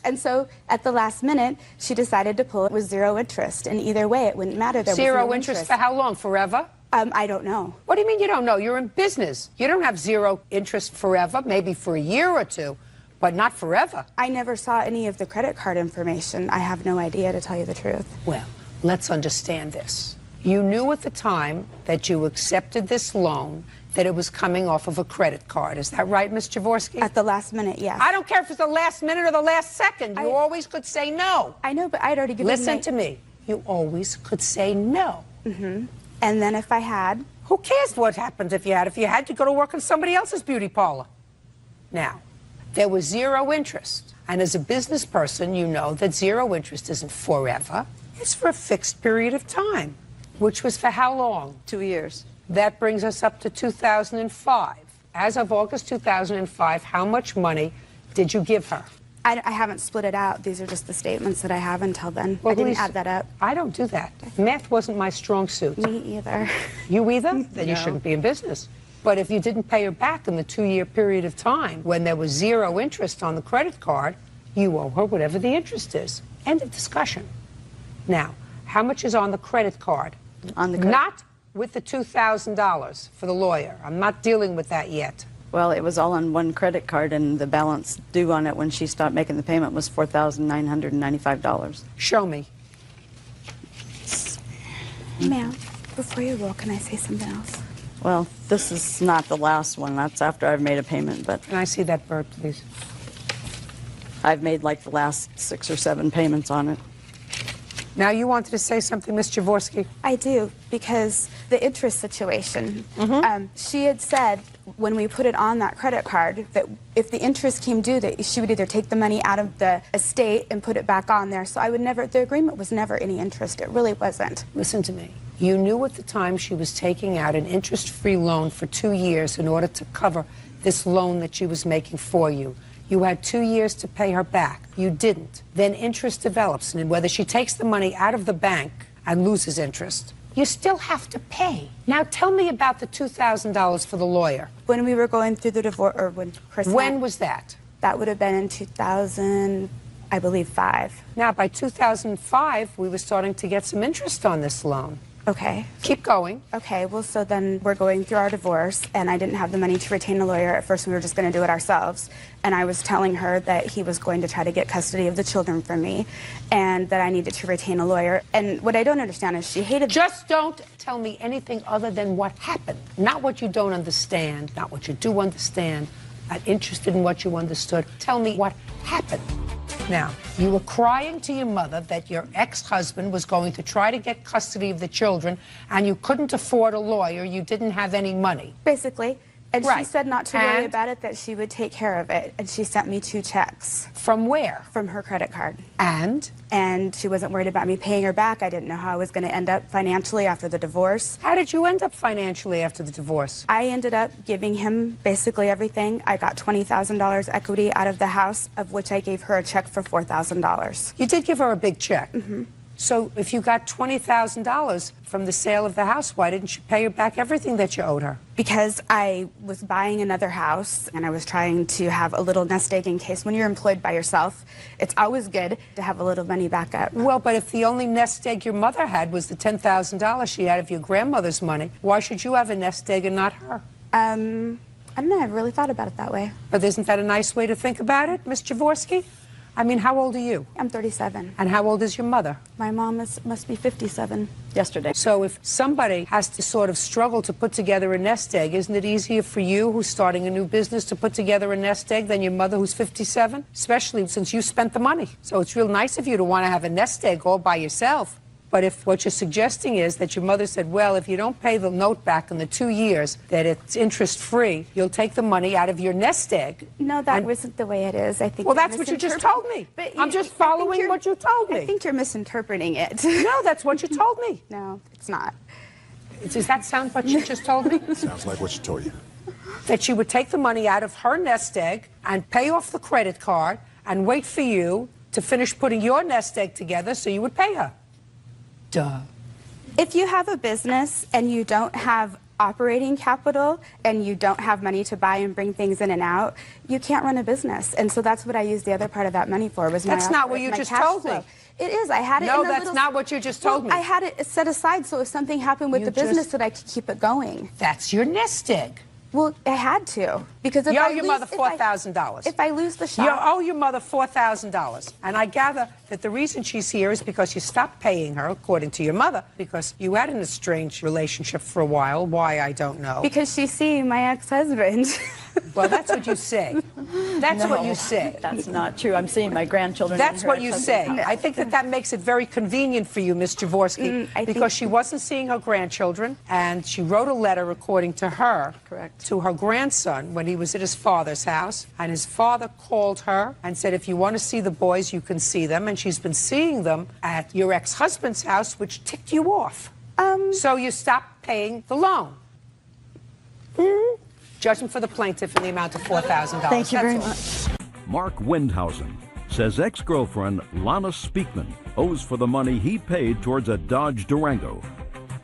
And so at the last minute, she decided to pull it with zero interest. And either way, it wouldn't matter. There was Zero no interest for how long? Forever? I don't know. What do you mean you don't know? You're in business. You don't have zero interest forever, maybe for a year or two, but not forever. I never saw any of the credit card information. I have no idea, to tell you the truth. Well, let's understand this. You knew at the time that you accepted this loan that it was coming off of a credit card. Is that right, Ms. Jaworski? At the last minute, yes. I don't care if it's the last minute or the last second. You always could say no. I know, but I'd already given Listen to me. you always could say no. Mm-hmm. And then if I had... Who cares what happens if you had? If you had, you go to work in somebody else's beauty parlor. Now, there was zero interest. And as a business person, you know that zero interest isn't forever. It's for a fixed period of time, which was for how long? 2 years. That brings us up to 2005. As of August 2005, how much money did you give her? I haven't split it out. These are just the statements that I have until then. Well, I didn't add that up. I don't do that. Math wasn't my strong suit. Me either. You either? Then No. you shouldn't be in business. But if you didn't pay her back in the 2-year period of time when there was zero interest on the credit card, you owe her whatever the interest is. End of discussion. Now, how much is on the credit card? On the credit. Not with the $2,000 for the lawyer. I'm not dealing with that yet. Well, it was all on one credit card, and the balance due on it when she stopped making the payment was $4,995. Show me. Ma'am, before you roll, can I say something else? Well, this is not the last one. That's after I've made a payment, but... Can I see that bird, please? I've made like the last 6 or 7 payments on it. Now, you wanted to say something, Ms. Jaworski? I do, because the interest situation. She had said when we put it on that credit card that if the interest came due, that she would either take the money out of the estate and put it back on there. So I would never, the agreement was never any interest. It really wasn't. Listen to me. You knew at the time she was taking out an interest-free loan for 2 years in order to cover this loan that she was making for you. You had 2 years to pay her back. You didn't. Then interest develops, and whether she takes the money out of the bank and loses interest, you still have to pay. Now tell me about the $2,000 for the lawyer. When we were going through the divorce, or when Chris When was that? That would have been in 2000, I believe, 5. Now, by 2005, we were starting to get some interest on this loan. Okay. Keep going. Okay, well, so then we're going through our divorce, and I didn't have the money to retain a lawyer. At first, we were just going to do it ourselves. And I was telling her that he was going to try to get custody of the children from me, and that I needed to retain a lawyer. And what I don't understand is she hated... Just don't tell me anything other than what happened. Not what you don't understand, not what you do understand. Not interested in what you understood. Tell me what happened. Now, you were crying to your mother that your ex-husband was going to try to get custody of the children, and you couldn't afford a lawyer. You didn't have any money. Basically. And Right. she said not to worry And? about it, that she would take care of it. And she sent me 2 checks. From where? From her credit card. And? And she wasn't worried about me paying her back. I didn't know how I was going to end up financially after the divorce. How did you end up financially after the divorce? I ended up giving him basically everything. I got $20,000 equity out of the house, of which I gave her a check for $4,000. You did give her a big check. So if you got $20,000 from the sale of the house, why didn't you pay her back everything that you owed her? Because I was buying another house, and I was trying to have a little nest egg in case when you're employed by yourself, it's always good to have a little money back up. Well, but if the only nest egg your mother had was the $10,000 she had of your grandmother's money, why should you have a nest egg and not her? I don't know. I've really thought about it that way. But isn't that a nice way to think about it, Ms. Jaworski? I mean, how old are you? I'm 37. And how old is your mother? My mom must be 57. Yesterday. So if somebody has to sort of struggle to put together a nest egg, isn't it easier for you, who's starting a new business, to put together a nest egg than your mother, who's 57? Especially since you spent the money. So it's real nice of you to want to have a nest egg all by yourself. But if what you're suggesting is that your mother said, well, if you don't pay the note back in the 2 years, that it's interest-free, you'll take the money out of your nest egg. No, that wasn't the way it is. I think. Well, you're that's what you just told me. But I'm just following what you told me. I think you're misinterpreting it. No, that's what you told me. No, it's not. Does that sound what you just told me? Sounds like what she told you. That she would take the money out of her nest egg and pay off the credit card and wait for you to finish putting your nest egg together so you would pay her. Duh. If you have a business and you don't have operating capital and you don't have money to buy and bring things in and out, you can't run a business. And so that's what I used the other part of that money for. Was That's not what you just told me. It is. I had it. No, in a that's little... not what you just told me. I had it set aside so if something happened with You the business just- that I could keep it going. That's your nest egg. Well, I had to because if You I owe your lose, mother $4,000. If I lose the shop, You owe your mother $4,000. And I gather that the reason she's here is because you stopped paying her, according to your mother, because you had an estranged relationship for a while. Why, I don't know. because she's seeing my ex-husband. Well, that's what you say. That's what you say. That's not true. I'm seeing my grandchildren. That's in her what you say. ex-husband's house. I think that makes it very convenient for you, Miss Jaworski, because she wasn't seeing her grandchildren, and she wrote a letter, according to her, to her grandson when he was at his father's house, and his father called her and said, if you want to see the boys, you can see them, and she's been seeing them at your ex-husband's house, which ticked you off. So you stopped paying the loan. Judgment for the plaintiff in the amount of $4,000. Thank you very much. Mark Windhausen says ex-girlfriend Lana Speakman owes for the money he paid towards a Dodge Durango.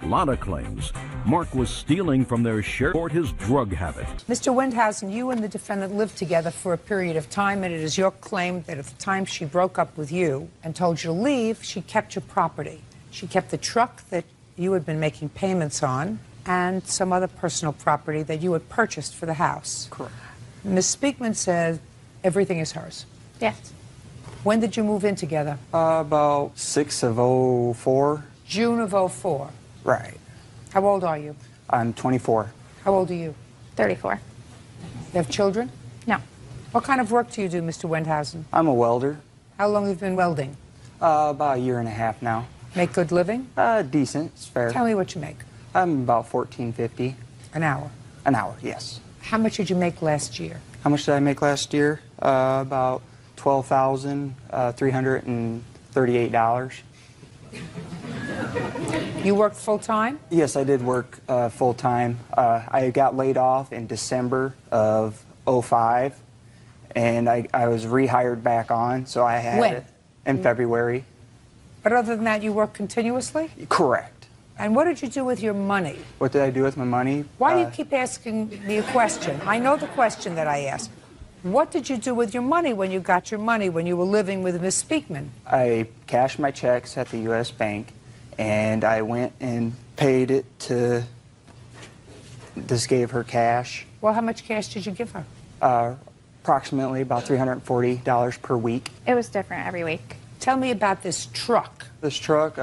Lana claims Mark was stealing from their share for his drug habit. Mr. Windhausen, you and the defendant lived together for a period of time, and it is your claim that at the time she broke up with you and told you to leave, she kept your property. She kept the truck that you had been making payments on and some other personal property that you had purchased for the house. Correct. Ms. Speakman said everything is hers. Yes. When did you move in together? About 6 of 04. June of 04. Right. How old are you? I'm 24. How old are you? 34. You have children? No. What kind of work do you do, Mr. Windhausen? I'm a welder. How long have you been welding? About a year and a half now. Make good living? Decent. It's fair. Tell me what you make. I'm about $14.50. An hour? An hour, yes. How much did you make last year? How much did I make last year? About $12,338. You worked full-time? Yes, I did work full-time. I got laid off in December of 05, and I was rehired back on, so I had When? it in February. But other than that, you work continuously? Correct. And what did you do with your money? What did I do with my money? Why do you keep asking me a question? I know the question that I asked. What did you do with your money when you got your money, when you were living with Miss Speakman? I cashed my checks at the U.S. Bank, and I went and paid it to, just gave her cash. Well, how much cash did you give her? Approximately about $340 per week. It was different every week. Tell me about this truck. This truck,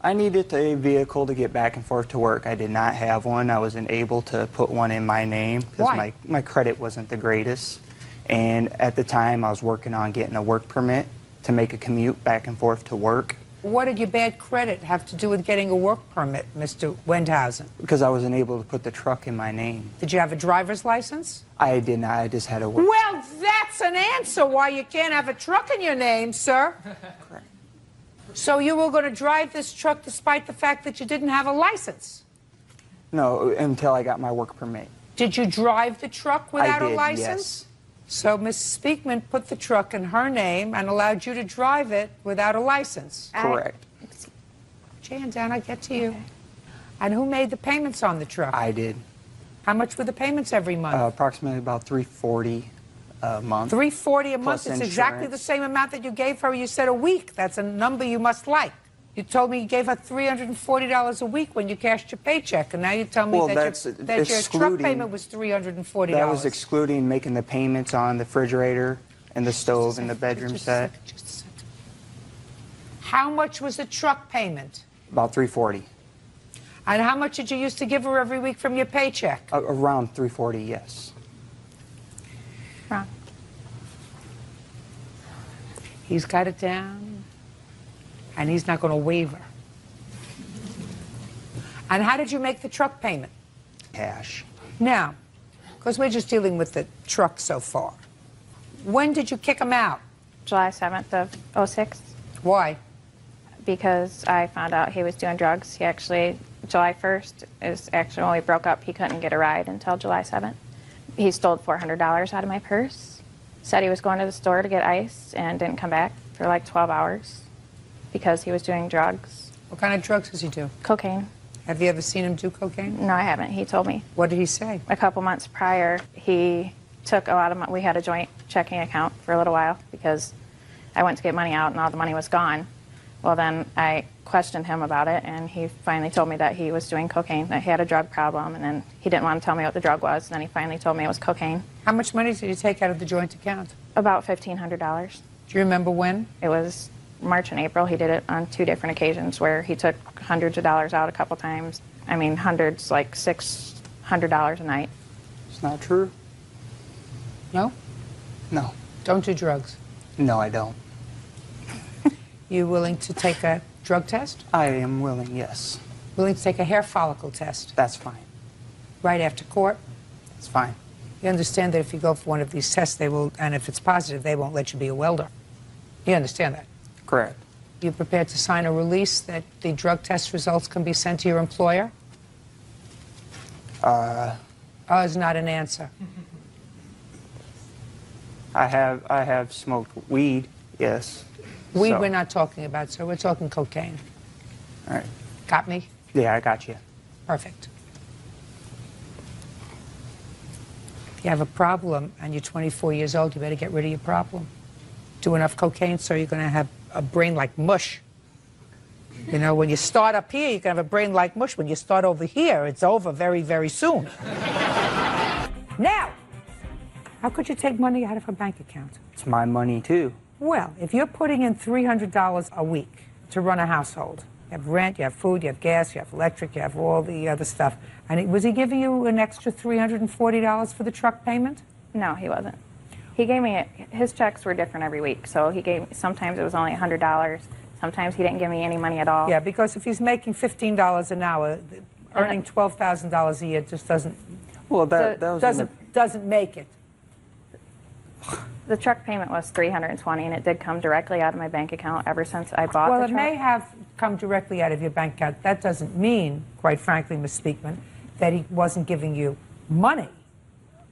I needed a vehicle to get back and forth to work. I did not have one. I wasn't able to put one in my name because my credit wasn't the greatest. And at the time, I was working on getting a work permit to make a commute back and forth to work. What did your bad credit have to do with getting a work permit, Mr. Windhausen? Because I wasn't able to put the truck in my name. Did you have a driver's license? I did not. I just had a work. Well, that's an answer why you can't have a truck in your name, sir. Correct. So you were going to drive this truck despite the fact that you didn't have a license? No, until I got my work permit. Did you drive the truck without I did, a license? Yes. So Miss Speakman put the truck in her name and allowed you to drive it without a license? Correct. Jan, down, I get to you. Okay. And who made the payments on the truck? I did. How much were the payments every month? Approximately about $340 a month. $340 a month is exactly the same amount that you gave her. You said a week. That's a number you must like. You told me you gave her $340 a week when you cashed your paycheck, and now you tell me that your truck payment was $340. That was excluding making the payments on the refrigerator and the stove and the bedroom set. Just a second. How much was the truck payment? About $340. And how much did you used to give her every week from your paycheck? Around $340, yes. Wrong. He's got it down, and he's not going to waver. And how did you make the truck payment? Cash. Now, because we're just dealing with the truck so far, when did you kick him out? July 7th of 06. Why? Because I found out he was doing drugs. He actually, July 1st is actually when we broke up. He couldn't get a ride until July 7th. He stole $400 out of my purse, said he was going to the store to get ice, and didn't come back for like 12 hours because he was doing drugs. What kind of drugs does he do? Cocaine. Have you ever seen him do cocaine? No, I haven't. He told me. What did he say? A couple months prior, he took a lot of money. We had a joint checking account for a little while because I went to get money out and all the money was gone. Well, then I questioned him about it, and he finally told me that he was doing cocaine, that he had a drug problem, and then he didn't want to tell me what the drug was, and then he finally told me it was cocaine. How much money did he take out of the joint account? About $1,500. Do you remember when? It was March and April. He did it on 2 different occasions where he took hundreds of dollars out a couple times. I mean, hundreds, like $600 a night. It's not true. No? No. Don't do drugs. No, I don't. You willing to take a drug test? I am willing, yes. Willing to take a hair follicle test? That's fine. Right after court? It's fine. You understand that if you go for one of these tests, they will, and if it's positive, they won't let you be a welder. You understand that? Correct. You prepared to sign a release that the drug test results can be sent to your employer? Oh, is not an answer. I have smoked weed, yes. Weed So- we're not talking about, sir. We're talking cocaine. All right. Got me? Yeah, I got you. Perfect. If you have a problem and you're 24 years old, you better get rid of your problem. Do enough cocaine, so you're going to have a brain like mush. You know, when you start up here, you can have a brain like mush. When you start over here, it's over very, very soon. Now, how could you take money out of a bank account? It's my money, too. Well, if you're putting in $300 a week to run a household, you have rent, you have food, you have gas, you have electric, you have all the other stuff. And was he giving you an extra $340 for the truck payment? No, he wasn't. He gave me, his checks were different every week. So he gave, sometimes it was only $100. Sometimes he didn't give me any money at all. Yeah, because if he's making $15 an hour, earning $12,000 a year just doesn't, Well, that was doesn't make it. The truck payment was $320, and it did come directly out of my bank account ever since I bought Well, the it truck. may have come directly out of your bank account. That doesn't mean, quite frankly, Ms. Speakman, that he wasn't giving you money.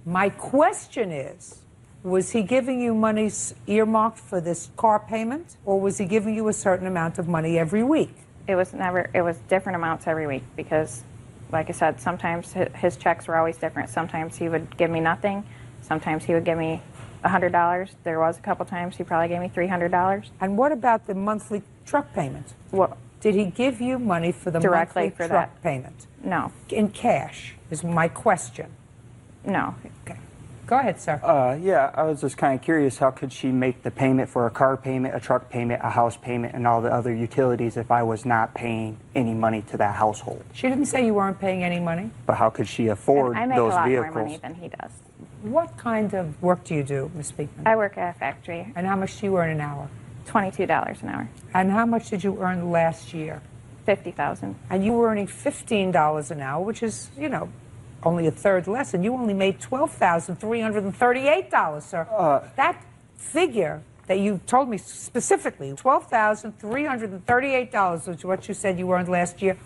My question is, was he giving you money earmarked for this car payment, or was he giving you a certain amount of money every week? It was different amounts every week because, like I said, sometimes his checks were always different. Sometimes he would give me nothing. Sometimes he would give me $100. There was a couple times he probably gave me $300. And what about the monthly truck payment? What? Did he give you money for the Directly monthly for truck that? payment? No. In cash is my question. No. Okay. Go ahead, sir. Yeah, I was just kind of curious, how could she make the payment for a car payment, a truck payment, a house payment, and all the other utilities if I was not paying any money to that household? She didn't say you weren't paying any money. But how could she afford I make those a lot vehicles? more money than he does. What kind of work do you do, Ms. Speakman? I work at a factory. And how much do you earn an hour? $22 an hour. And how much did you earn last year? $50,000. And you were earning $15 an hour, which is, you know, only a third less, and you only made $12,338, sir. That figure that you told me specifically, $12,338, which is what you said you earned last year,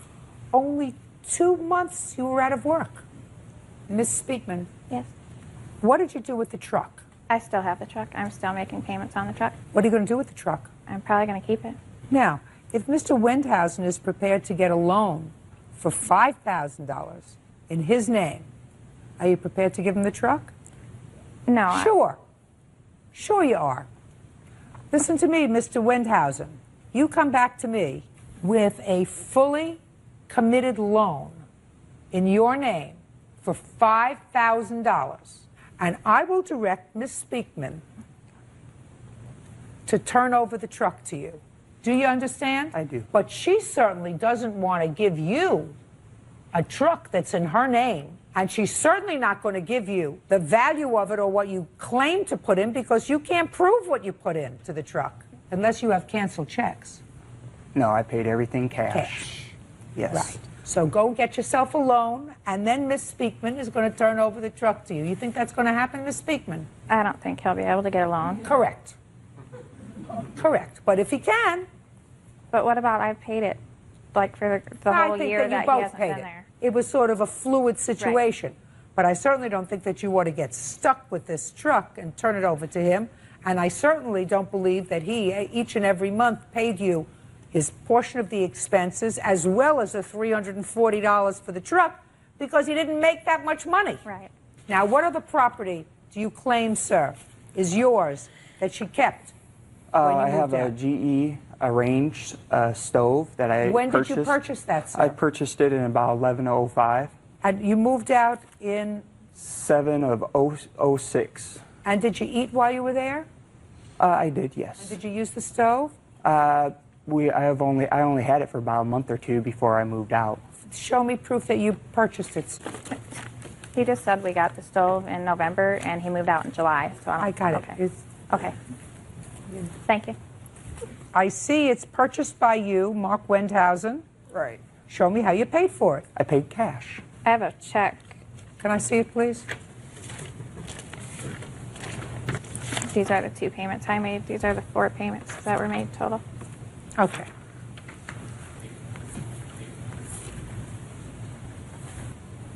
only 2 months you were out of work. Miss Speakman. Yes. What did you do with the truck? I still have the truck. I'm still making payments on the truck. What are you going to do with the truck? I'm probably going to keep it. Now, if Mr. Wendhausen is prepared to get a loan for $5,000 in his name, are you prepared to give him the truck? No. Sure. Sure you are. Listen to me, Mr. Wendhausen. You come back to me with a fully committed loan in your name for $5,000, and I will direct Miss Speakman to turn over the truck to you. Do you understand? I do. But she certainly doesn't want to give you a truck that's in her name, and she's certainly not going to give you the value of it or what you claim to put in, because you can't prove what you put in to the truck unless you have canceled checks. No, I paid everything cash. Cash. Yes. Right. So go get yourself a loan, and then Miss Speakman is going to turn over the truck to you. You think that's going to happen, Miss Speakman? I don't think he'll be able to get a loan. Correct. Correct. But if he can. But what about I've paid it, like for the whole year that he hasn't been there? It was sort of a fluid situation. Right. But I certainly don't think that you ought to get stuck with this truck and turn it over to him. And I certainly don't believe that he, each and every month, paid you his portion of the expenses as well as the $340 for the truck, because he didn't make that much money. Right. Now, what other property do you claim, sir, is yours that she kept when you I moved have a out? GE arranged stove that I When purchased. did you purchase that, sir? I purchased it in about 11:05. And you moved out in? 7/06. And did you eat while you were there? I did, yes. And did you use the stove? I only had it for about a month or two before I moved out. Show me proof that you purchased it. He just said we got the stove in November and he moved out in July. So I got okay. it. Okay. Thank you. I see it's purchased by you, Mark Wendhausen. Right. Show me how you paid for it. I paid cash. I have a check. Can I see it, please? These are the 2 payments I made. These are the 4 payments that were made total. Okay.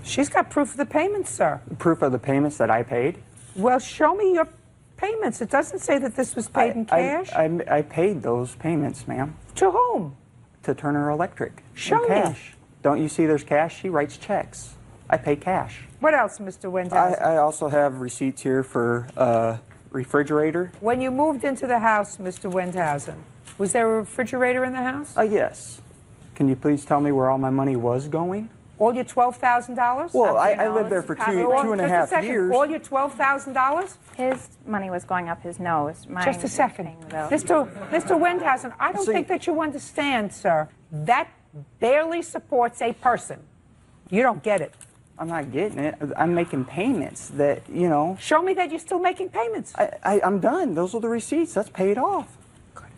She's got proof of the payments, sir. Proof of the payments that I paid? Well, show me your payments. It doesn't say that this was paid in cash. I paid those payments, ma'am. To whom? To Turner Electric. Show in me. cash. Don't you see there's cash? She writes checks. I pay cash. What else, Mr. Wendhausen? I also have receipts here for a refrigerator. When you moved into the house, Mr. Wendhausen, was there a refrigerator in the house? Yes. Can you please tell me where all my money was going? All your $12,000? Well, I lived there for two and a half years. All your $12,000? His money was going up his nose. Mine Just a was second. paying the bill. Mr. Wendhausen, I don't think that you understand, sir. That barely supports a person. You don't get it. I'm not getting it. I'm making payments that, you know. Show me that you're still making payments. I'm done. Those are the receipts. That's paid off.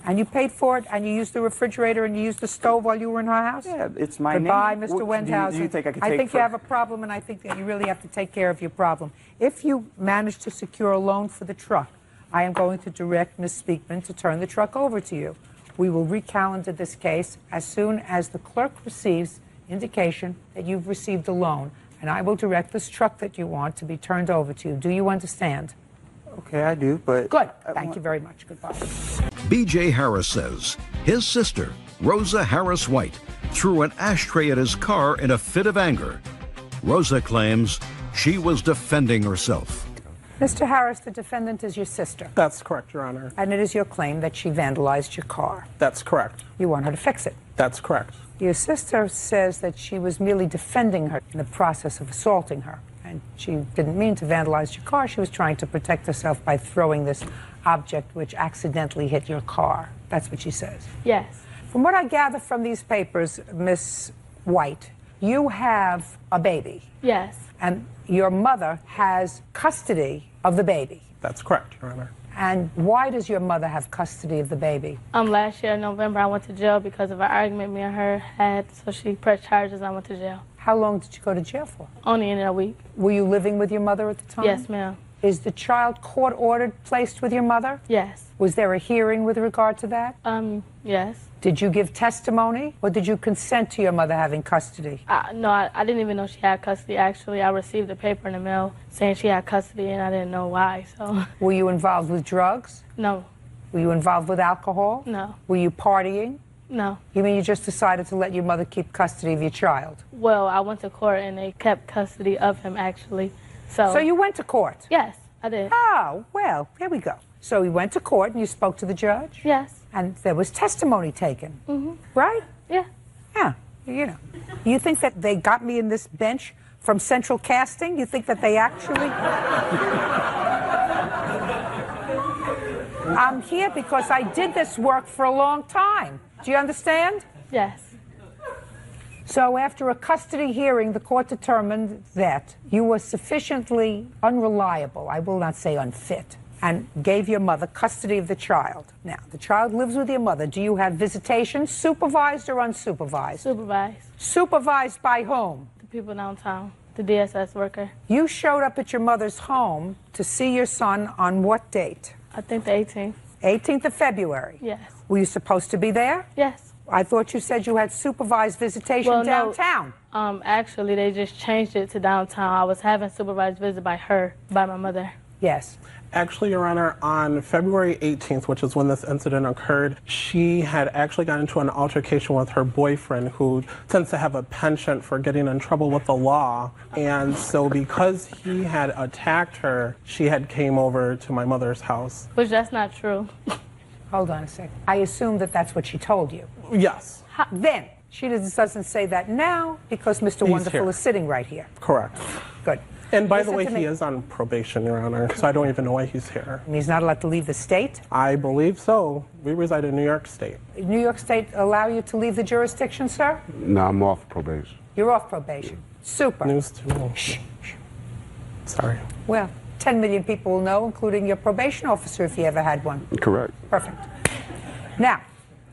And you paid for it, and you used the refrigerator, and you used the stove while you were in her house? Yeah, it's my Goodbye, name. Mr. Wendhausen. Do you think I could I take think you have a problem, and I think that you really have to take care of your problem. If you manage to secure a loan for the truck, I am going to direct Ms. Speakman to turn the truck over to you. We will recalendar this case as soon as the clerk receives indication that you've received a loan, and I will direct this truck that you want to be turned over to you. Do you understand? Okay, I do, but... Good. Thank you very much. Goodbye. B.J. Harris says his sister, Rosa Harris White, threw an ashtray at his car in a fit of anger. Rosa claims she was defending herself. Mr. Harris, the defendant is your sister. That's correct, Your Honor. And it is your claim that she vandalized your car. That's correct. You want her to fix it. That's correct. Your sister says that she was merely defending her in the process of assaulting her. And she didn't mean to vandalize your car. She was trying to protect herself by throwing this object which accidentally hit your car. That's what she says. Yes. From what I gather from these papers, Miss White, you have a baby. Yes. And your mother has custody of the baby. That's correct, Your Honor. And why does your mother have custody of the baby? Last year in November, I went to jail because of an argument me and her had, so she pressed charges and I went to jail. How long did you go to jail for? Only in a week. Were you living with your mother at the time? Yes, ma'am. Is the child court-ordered placed with your mother? Yes. Was there a hearing with regard to that? Yes. Did you give testimony, or did you consent to your mother having custody? No, I didn't even know she had custody. Actually, I received a paper in the mail saying she had custody, and I didn't know why, so. Were you involved with drugs? No. Were you involved with alcohol? No. Were you partying? No. You mean you just decided to let your mother keep custody of your child? Well, I went to court, and they kept custody of him, actually. So you went to court? Yes, I did. Oh, well, there we go. So you went to court and you spoke to the judge? Yes. And there was testimony taken? Mm-hmm. Right? Yeah. Yeah, you know. You think that they got me in this bench from Central Casting? You think that they actually... I'm here because I did this work for a long time. Do you understand? Yes. So after a custody hearing, the court determined that you were sufficiently unreliable, I will not say unfit, and gave your mother custody of the child. Now, the child lives with your mother. Do you have visitation, supervised or unsupervised? Supervised. Supervised by whom? The people downtown, the DSS worker. You showed up at your mother's home to see your son on what date? I think the 18th. 18th of February? Yes. Were you supposed to be there? Yes. I thought you said you had supervised visitation downtown. No, actually, they just changed it to downtown. I was having supervised visit by my mother. Yes. Actually, Your Honor, on February 18th, which is when this incident occurred, she had actually got into an altercation with her boyfriend, who tends to have a penchant for getting in trouble with the law. And so because he had attacked her, she had came over to my mother's house. Which that's not true. Hold on a second. I assume that that's what she told you. Yes. Then, she doesn't say that now because Mr. Wonderful is sitting right here. Correct. Good. And by the way, he is on probation, Your Honor, so I don't even know why he's here. And he's not allowed to leave the state? I believe so. We reside in New York State. New York State allow you to leave the jurisdiction, sir? No, I'm off probation. You're off probation. Super. News to me. Shh. Sorry. Well, 10 million people will know, including your probation officer if you ever had one. Correct. Perfect. Now,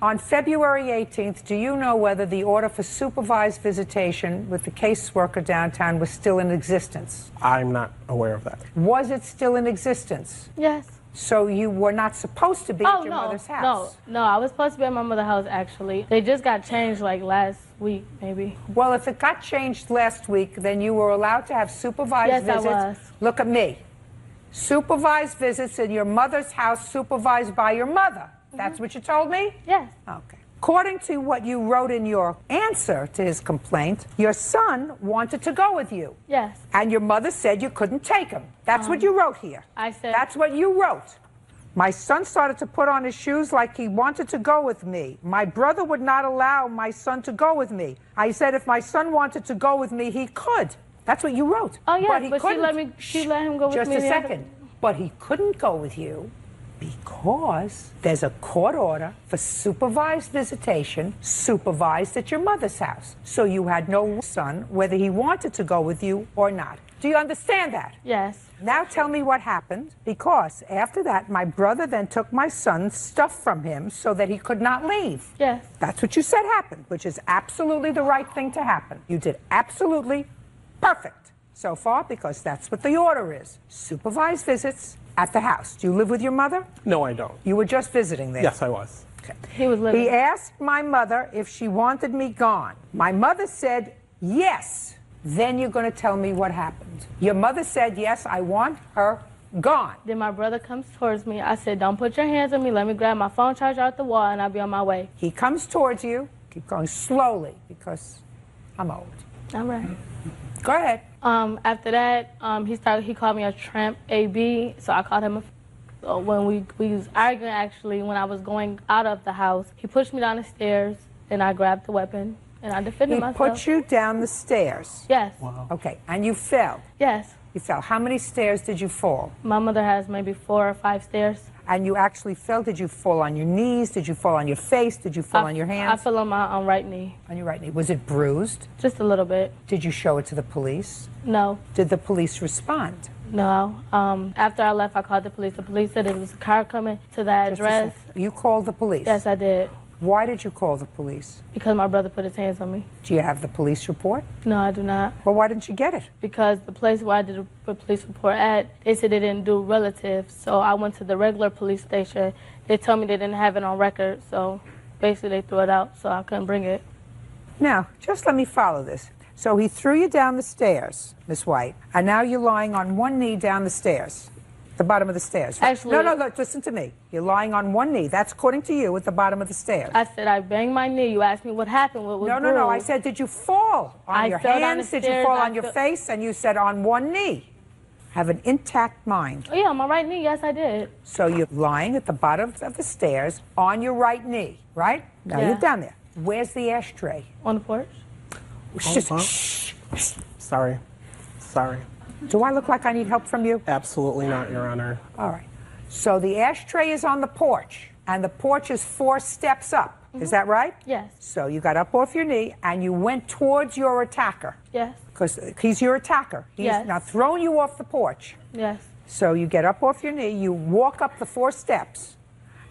on February 18th, do you know whether the order for supervised visitation with the caseworker downtown was still in existence? I'm not aware of that. Was it still in existence? Yes. So you were not supposed to be at your mother's house? No, I was supposed to be at my mother's house, actually. They just got changed, like, last week, maybe. Well, if it got changed last week, then you were allowed to have supervised visits. Yes, I was. Look at me. Supervised visits in your mother's house, supervised by your mother. That's what you told me? Yes. Okay. According to what you wrote in your answer to his complaint, your son wanted to go with you. Yes. And your mother said you couldn't take him. That's what you wrote here. I said... That's what you wrote. My son started to put on his shoes like he wanted to go with me. My brother would not allow my son to go with me. I said if my son wanted to go with me, he could. That's what you wrote. Oh, yeah, but she let him go with Just me. a second. But he couldn't go with you because there's a court order for supervised visitation, supervised at your mother's house. So you had no son, whether he wanted to go with you or not. Do you understand that? Yes. Now tell me what happened, because after that, my brother then took my son's stuff from him so that he could not leave. Yes. That's what you said happened, which is absolutely the right thing to happen. You did absolutely perfect so far, because that's what the order is. Supervised visits at the house. Do you live with your mother? No, I don't. You were just visiting there? Yes, I was. Okay. He was living. He asked my mother if she wanted me gone. My mother said yes. Then you're going to tell me what happened. Your mother said, yes, I want her gone. Then my brother comes towards me. I said, don't put your hands on me. Let me grab my phone charger out the wall, and I'll be on my way. He comes towards you. Keep going slowly, because I'm old. All right. Go ahead. After that, he called me a tramp AB, so I called him when we was arguing, actually, when I was going out of the house. He pushed me down the stairs, and I grabbed the weapon, and I defended myself. He put you down the stairs? Yes. Wow. Okay, and you fell? Yes. You fell. How many stairs did you fall? My mother has maybe 4 or 5 stairs. And you actually fell? Did you fall on your knees? Did you fall on your face? Did you fall on your hands? I fell on my right knee. On your right knee. Was it bruised? Just a little bit. Did you show it to the police? No. Did the police respond? No. After I left, I called the police. The police said it was a car coming to the address. You called the police? Yes, I did. Why did you call the police? Because my brother put his hands on me. Do you have the police report? No, I do not. Well, why didn't you get it? Because the place where I did the police report at, they said they didn't do relatives. So I went to the regular police station. They told me they didn't have it on record. So basically they threw it out, so I couldn't bring it. Now, just let me follow this. So he threw you down the stairs, Miss White, and now you're lying on one knee down the stairs. The bottom of the stairs. Actually, no, listen to me. You're lying on one knee. That's according to you at the bottom of the stairs. I said I banged my knee. You asked me what happened. What was No. I said, did you fall on your fell down the hands? Did you stairs. fall on your face? And you said on one knee. Have an intact mind. Oh, yeah, on my right knee. Yes, I did. So you're lying at the bottom of the stairs on your right knee, right? Now Yeah. you're down there. Where's the ashtray? On the porch. Shh. Sorry. Do I look like I need help from you? Absolutely not, Your Honor. All right. So the ashtray is on the porch, and the porch is 4 steps up. Is that right? Yes. So you got up off your knee, and you went towards your attacker. Yes. Because he's your attacker. He's Yes. now thrown you off the porch. Yes. So you get up off your knee, you walk up the 4 steps,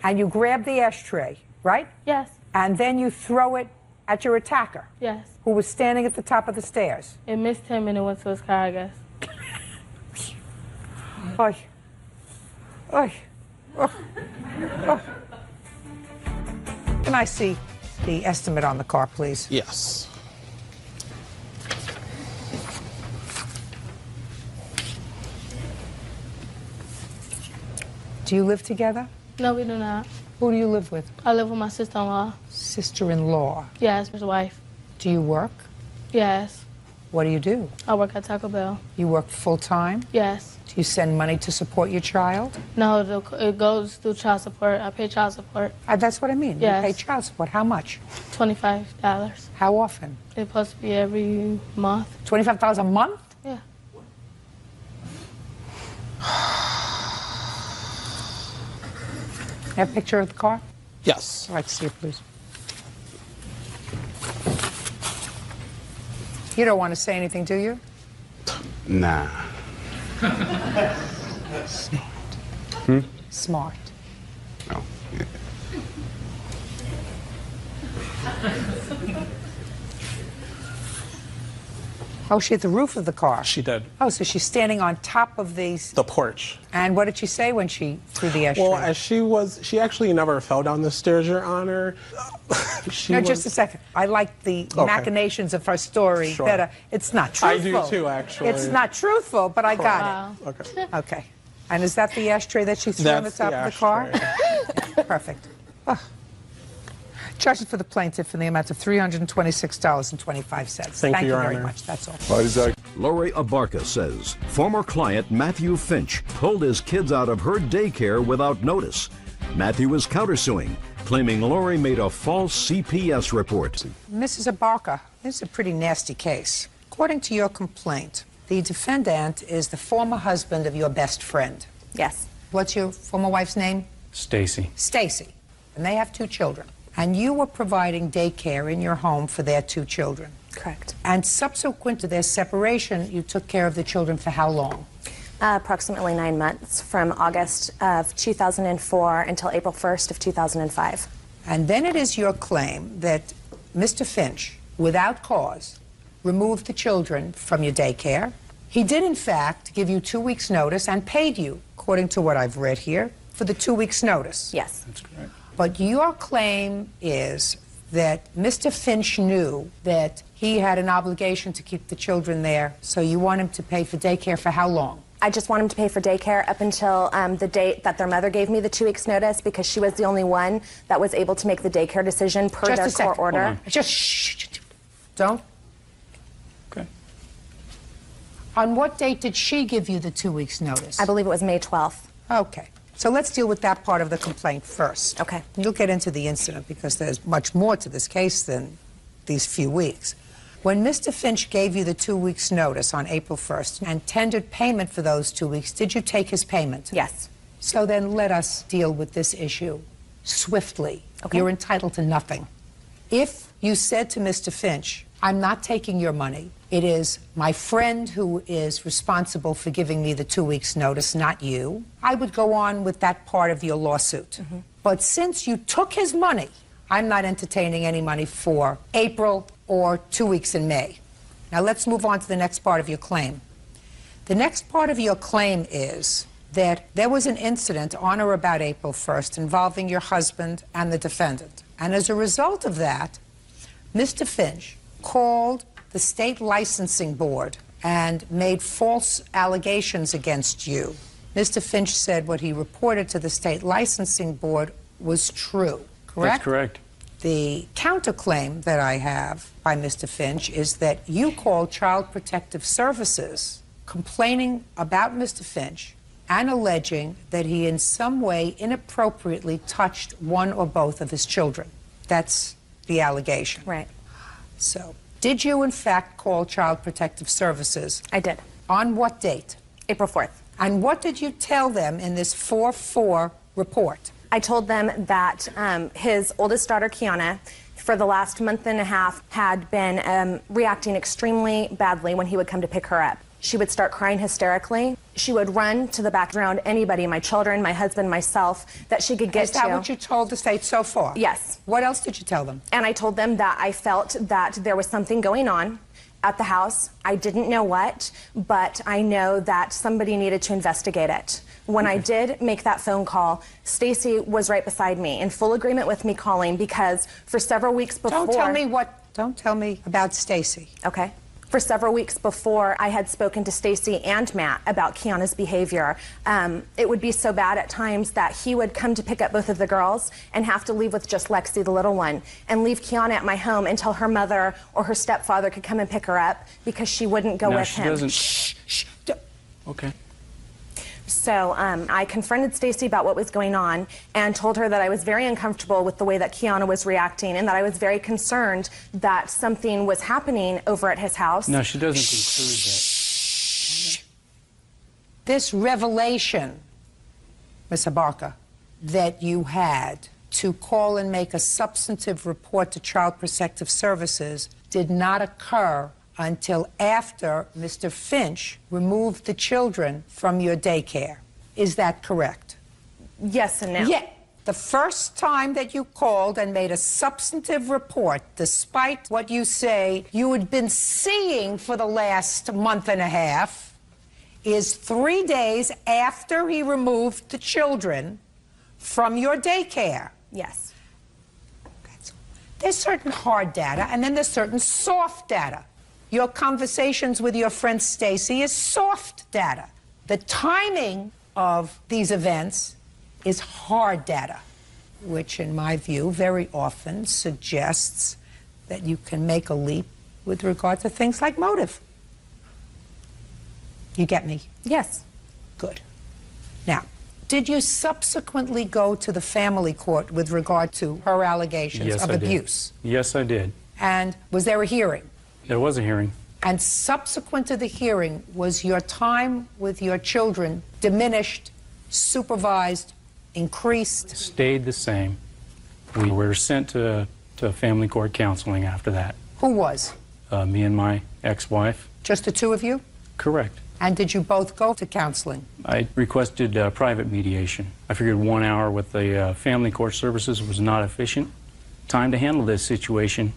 and you grab the ashtray, right? Yes. And then you throw it at your attacker, Yes. who was standing at the top of the stairs. It missed him and it went to his car, I guess. Oy. Oy. Oh. Oh. Can I see the estimate on the car, please? Yes. Do you live together? No, we do not. Who do you live with? I live with my sister-in-law. Sister-in-law. Yes, his wife. Do you work? Yes. What do you do? I work at Taco Bell. You work full-time? Yes. Do you send money to support your child? No, it goes through child support. I pay child support. That's what I mean. Yes. You pay child support. How much? $25. How often? It's supposed to be every month. $25 a month? Yeah. Have a picture of the car? Yes. I'd like to see it, please. You don't want to say anything, do you? Nah. Smart. Smart. No. Oh, she hit the roof of the car. She did. Oh, so she's standing on top of The porch. And what did she say when she threw the ashtray? Well, as she actually never fell down the stairs, Your Honor. Just a second. I like the machinations of her story better. It's not truthful. I do too, actually. It's not truthful, but I got it. Okay. Okay. And is that the ashtray that she threw on the top of the car? Yeah, perfect. Oh. Charges for the plaintiff in the amount of $326.25. Thank you Your very Honor. much. That's all. Lori Abarca says former client Matthew Finch pulled his kids out of her daycare without notice. Matthew is countersuing, claiming Lori made a false CPS report. Mrs. Abarca, this is a pretty nasty case. According to your complaint, the defendant is the former husband of your best friend. Yes. What's your former wife's name? Stacy. Stacy. And they have 2 children. And you were providing daycare in your home for their 2 children. Correct. And subsequent to their separation, you took care of the children for how long? Approximately 9 months, from August of 2004 until April 1st of 2005. And then it is your claim that Mr. Finch, without cause, removed the children from your daycare. He did, in fact, give you 2 weeks' notice and paid you, according to what I've read here, for the 2 weeks' notice. Yes. That's correct. But your claim is that Mr. Finch knew that he had an obligation to keep the children there, so you want him to pay for daycare for how long? I just want him to pay for daycare up until the date that their mother gave me the 2 weeks' notice, because she was the only one that was able to make the daycare decision per their court order. Just shh. Don't. Okay. On what date did she give you the 2 weeks' notice? I believe it was May 12th. Okay. So let's deal with that part of the complaint first. Okay. You'll get into the incident because there's much more to this case than these few weeks. When Mr. Finch gave you the 2 weeks' notice on April 1st and tendered payment for those 2 weeks, did you take his payment? Yes. So then let us deal with this issue swiftly. Okay. You're entitled to nothing. If you said to Mr. Finch, I'm not taking your money, it is my friend who is responsible for giving me the 2 weeks' notice, not you, I would go on with that part of your lawsuit. But since you took his money, I'm not entertaining any money for April or 2 weeks in May. Now let's move on to the next part of your claim. The next part of your claim is that there was an incident on or about April 1st involving your husband and the defendant. And as a result of that, Mr. Finch called the state licensing board and made false allegations against you. Mr. Finch said what he reported to the state licensing board was true, correct? That's correct. The counterclaim that I have by Mr. Finch is that you called Child Protective Services complaining about Mr. Finch and alleging that he in some way inappropriately touched one or both of his children. That's the allegation. Right. So, did you in fact call Child Protective Services? I did. On what date? April 4th. And what did you tell them in this 4-4 report? I told them that his oldest daughter, Kiana, for the last month and a half had been reacting extremely badly when he would come to pick her up. She would start crying hysterically. She would run to the background, anybody, my children, my husband, myself, that she could get to. Is that what you told the state so far? Yes. What else did you tell them? And I told them that I felt that there was something going on at the house. I didn't know what, but I know that somebody needed to investigate it. When I did make that phone call, Stacy was right beside me, in full agreement with me calling, because for several weeks before... Don't tell me about Stacy. Okay. For several weeks before, I had spoken to Stacy and Matt about Kiana's behavior. It would be so bad at times that he would come to pick up both of the girls and have to leave with just Lexi, the little one, and leave Kiana at my home until her mother or her stepfather could come and pick her up because she wouldn't go with him. Doesn't. Shh. Okay. So I confronted Stacy about what was going on and told her that I was very uncomfortable with the way that Kiana was reacting and that I was very concerned that something was happening over at his house. No, she doesn't include that. This revelation, Ms. Abarca, that you had to call and make a substantive report to Child Protective Services did not occur until after Mr. Finch removed the children from your daycare. Is that correct? Yes and no. Yeah. The first time that you called and made a substantive report, despite what you say you had been seeing for the last month and a half, is 3 days after he removed the children from your daycare. Yes. There's certain hard data, and then there's certain soft data. Your conversations with your friend Stacy is soft data. The timing of these events is hard data, which in my view very often suggests that you can make a leap with regard to things like motive. You get me? Yes. Good. Now, did you subsequently go to the family court with regard to her allegations Yes, of I did. abuse? Yes, I did. And was there a hearing? There was a hearing. And subsequent to the hearing, was your time with your children diminished, supervised, increased? Stayed the same. We were sent to family court counseling after that. Who was? Me and my ex-wife. Just the two of you? Correct. And did you both go to counseling? I requested private mediation. I figured 1 hour with the family court services was not efficient time to handle this situation,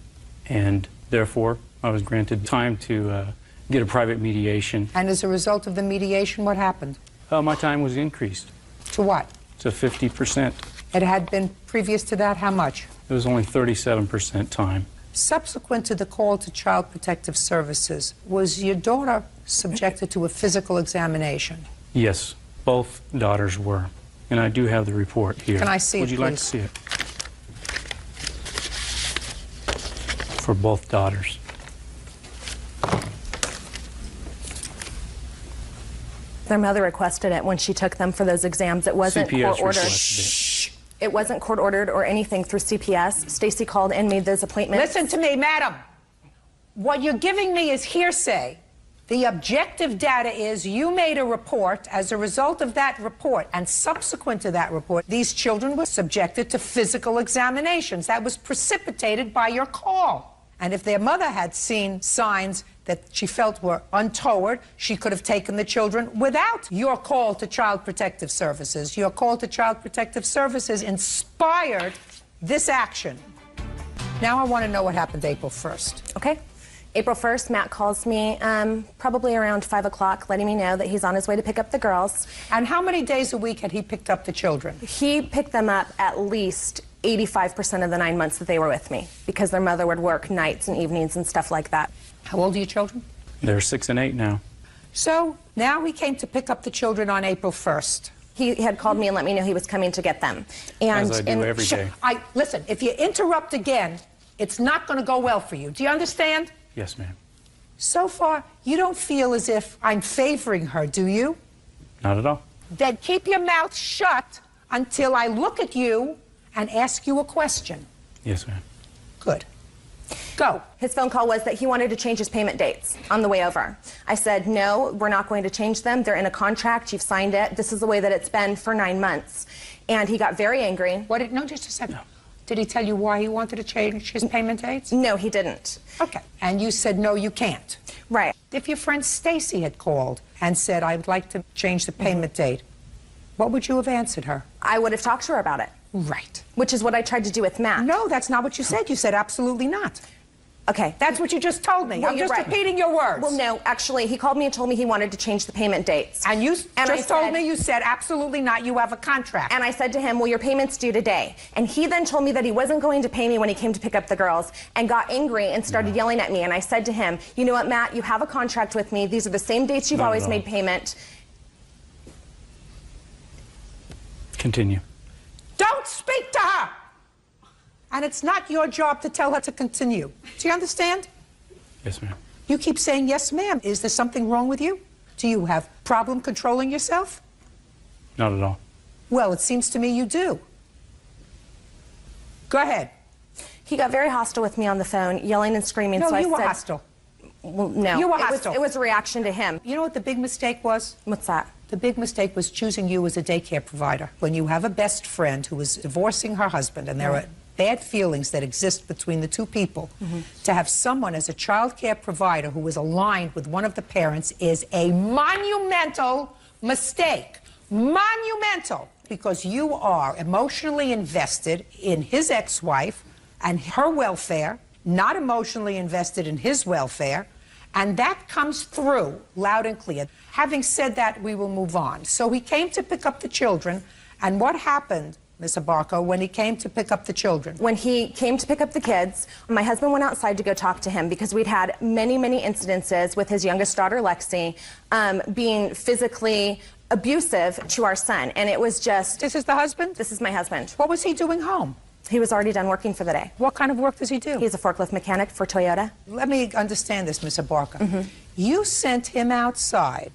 and therefore I was granted time to get a private mediation. And as a result of the mediation, what happened? My time was increased. To what? To 50%. It had been previous to that, how much? It was only 37% time. Subsequent to the call to Child Protective Services, was your daughter subjected to a physical examination? Yes, both daughters were. And I do have the report here. Can I see it, Would you like to please? see it? For both daughters. Their mother requested it when she took them for those exams. It wasn't CPS court ordered. requested It wasn't court ordered or anything through CPS. Stacy called and made those appointments. Listen to me, madam. What you're giving me is hearsay. The objective data is you made a report. As a result of that report and subsequent to that report, these children were subjected to physical examinations. That was precipitated by your call. And if their mother had seen signs that she felt were untoward, she could have taken the children without your call to Child Protective Services. Your call to Child Protective Services inspired this action. Now I want to know what happened April 1st. Okay. April 1st, Matt calls me probably around 5 o'clock, letting me know that he's on his way to pick up the girls. And how many days a week had he picked up the children? He picked them up at least 85% of the 9 months that they were with me, because their mother would work nights and evenings and stuff like that. How old are your children? They're 6 and 8 now. So now he came to pick up the children on April 1st. He had called me and let me know he was coming to get them. And As I do every day. Listen, if you interrupt again, it's not going to go well for you. Do you understand? Yes, ma'am. So far, you don't feel as if I'm favoring her, do you? Not at all. Then keep your mouth shut until I look at you and ask you a question. Yes, ma'am. Good. Go. His phone call was that he wanted to change his payment dates on the way over. I said, no, we're not going to change them. They're in a contract. You've signed it. This is the way that it's been for 9 months. And he got very angry. No, just a second. No. Did he tell you why he wanted to change his payment dates? No, he didn't. Okay. And you said, no, you can't. Right. If your friend Stacy had called and said, I would like to change the payment date, what would you have answered her? I would have talked to her about it. Right. Which is what I tried to do with Matt. No, that's not what you said. You said absolutely not. Okay. That's what you just told me. Well, I'm just right. repeating your words. Well, no, actually, he called me and told me he wanted to change the payment dates. And you told me you said absolutely not, you have a contract. And I said to him, well, your payment's due today. And he then told me that he wasn't going to pay me when he came to pick up the girls and got angry and started yelling at me. And I said to him, you know what, Matt, you have a contract with me. These are the same dates you've always made payment. Continue. Don't speak to her! And it's not your job to tell her to continue. Do you understand? Yes, ma'am. You keep saying, yes, ma'am. Is there something wrong with you? Do you have problem controlling yourself? Not at all. Well, it seems to me you do. Go ahead. He got very hostile with me on the phone, yelling and screaming. No, so you I were said, hostile. Well, no. You were hostile. It was a reaction to him. You know what the big mistake was? What's that? The big mistake was choosing you as a daycare provider. When you have a best friend who is divorcing her husband, and there are bad feelings that exist between the two people, to have someone as a child care provider who is aligned with one of the parents is a monumental mistake. Monumental. Because you are emotionally invested in his ex-wife and her welfare, not emotionally invested in his welfare, and that comes through loud and clear. Having said that, we will move on. So he came to pick up the children, and what happened, Ms. Abarco, when he came to pick up the children? When he came to pick up the kids, my husband went outside to go talk to him because we'd had many, many incidences with his youngest daughter, Lexi, being physically abusive to our son, and it was just... This is the husband? This is my husband. What was he doing home? He was already done working for the day. What kind of work does he do? He's a forklift mechanic for Toyota. Let me understand this, Ms. Abarca. You sent him outside.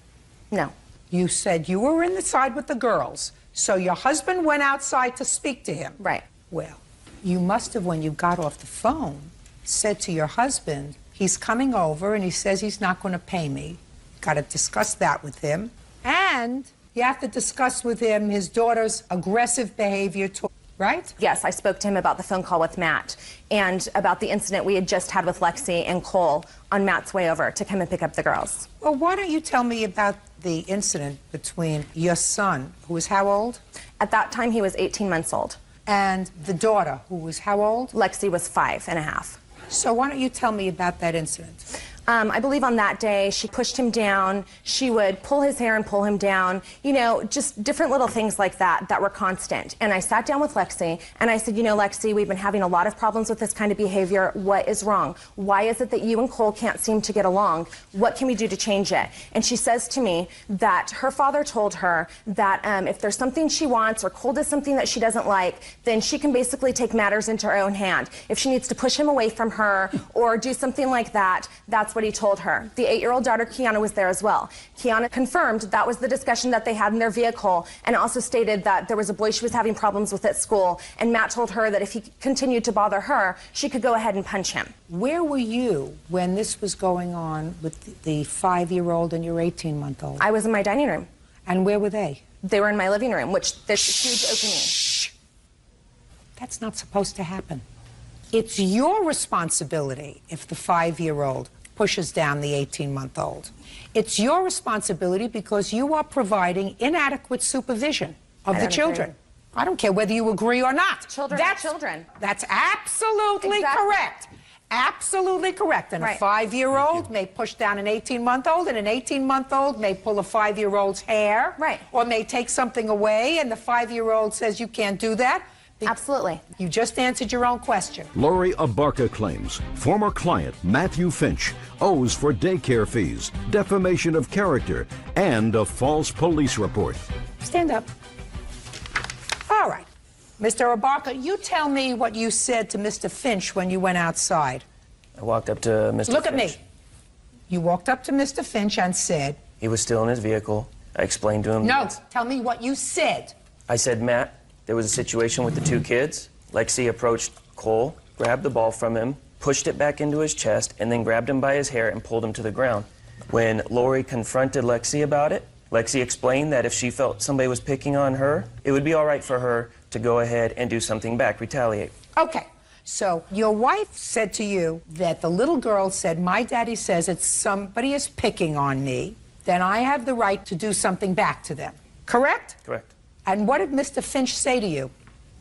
No. You said you were inside with the girls, so your husband went outside to speak to him. Right. Well, you must have, when you got off the phone, said to your husband, he's coming over and he says he's not going to pay me. Got to discuss that with him. And you have to discuss with him his daughter's aggressive behavior, right? Yes, I spoke to him about the phone call with Matt and about the incident we had just had with Lexi and Cole on Matt's way over to come and pick up the girls. Well, why don't you tell me about the incident between your son, who was how old? At that time, he was 18 months old. And the daughter, who was how old? Lexi was 5.5. So why don't you tell me about that incident? I believe on that day, she pushed him down. She would pull his hair and pull him down. You know, just different little things like that that were constant. And I sat down with Lexi, and I said, you know, Lexi, we've been having a lot of problems with this kind of behavior. What is wrong? Why is it that you and Cole can't seem to get along? What can we do to change it? And she says to me that her father told her that if there's something she wants or Cole does something that she doesn't like, then she can basically take matters into her own hand. If she needs to push him away from her or do something like that, that's what he told her. The 8-year-old daughter, Kiana, was there as well. Kiana confirmed that was the discussion that they had in their vehicle and also stated that there was a boy she was having problems with at school, and Matt told her that if he continued to bother her, she could go ahead and punch him. Where were you when this was going on with the 5-year-old and your 18-month-old? I was in my dining room. And where were they? They were in my living room, which there's a huge opening. Shh. That's not supposed to happen. It's your responsibility if the 5-year-old pushes down the 18-month-old. It's your responsibility because you are providing inadequate supervision of the children. Agree. I don't care whether you agree or not. Children are children. That's absolutely correct. Absolutely correct. And a 5-year-old may push down an 18-month-old, and an 18-month-old may pull a 5-year-old's hair. Right. Or may take something away, and the 5-year-old says you can't do that. Absolutely. You just answered your own question. Lori Abarca claims former client Matthew Finch owes for daycare fees, defamation of character, and a false police report. Stand up. All right. Mr. Abarca, you tell me what you said to Mr. Finch when you went outside. I walked up to Mr. Look Finch. at me. You walked up to Mr. Finch and said... He was still in his vehicle. I explained to him... No, tell me what you said. I said, Matt, there was a situation with the 2 kids. Lexi approached Cole, grabbed the ball from him, pushed it back into his chest, and then grabbed him by his hair and pulled him to the ground. When Lori confronted Lexi about it, Lexi explained that if she felt somebody was picking on her, it would be all right for her to go ahead and do something back, retaliate. Okay, so your wife said to you that the little girl said, my daddy says that somebody is picking on me, then I have the right to do something back to them. Correct? Correct. And what did Mr. Finch say to you?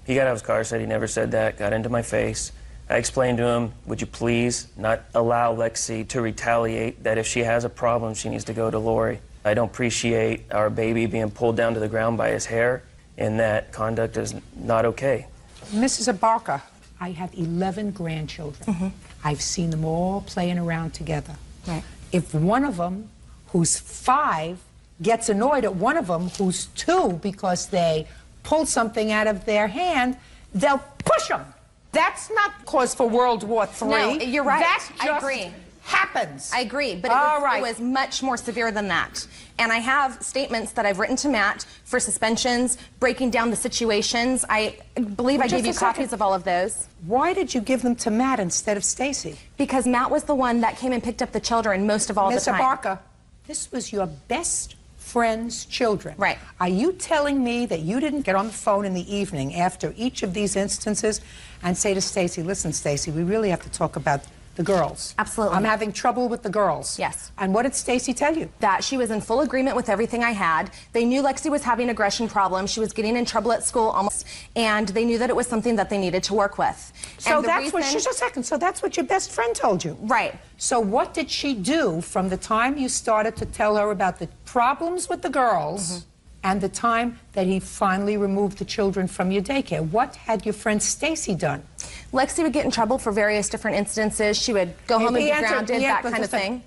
He got out of his car, said he never said that, got into my face. I explained to him, would you please not allow Lexi to retaliate, that if she has a problem, she needs to go to Lori. I don't appreciate our baby being pulled down to the ground by his hair, and that conduct is not okay. Mrs. Abarca, I have 11 grandchildren. I've seen them all playing around together. Right. If one of them, who's 5, gets annoyed at one of them who's 2 because they pull something out of their hand, they'll push them. That's not cause for World War III. No, you're right. That just I agree. happens. I agree, but it was much more severe than that. And I have statements that I've written to Matt for suspensions, breaking down the situations. I believe I gave you copies of all of those. Why did you give them to Matt instead of Stacy? Because Matt was the one that came and picked up the children most of all the time. Ms. Abarca, this was your best friend's children. Right. Are you telling me that you didn't get on the phone in the evening after each of these instances and say to Stacy, listen, Stacy, we really have to talk about the girls. Absolutely. I'm having trouble with the girls. Yes. And what did Stacy tell you? That she was in full agreement with everything I had. They knew Lexi was having aggression problems. She was getting in trouble at school almost, and they knew that it was something that they needed to work with. So And the that's what, reason- just a second, so that's what your best friend told you? Right. So what did she do from the time you started to tell her about the problems with the girls and the time that he finally removed the children from your daycare? What had your friend Stacy done? Lexi would get in trouble for various different instances. She would go home and be grounded, that kind of thing.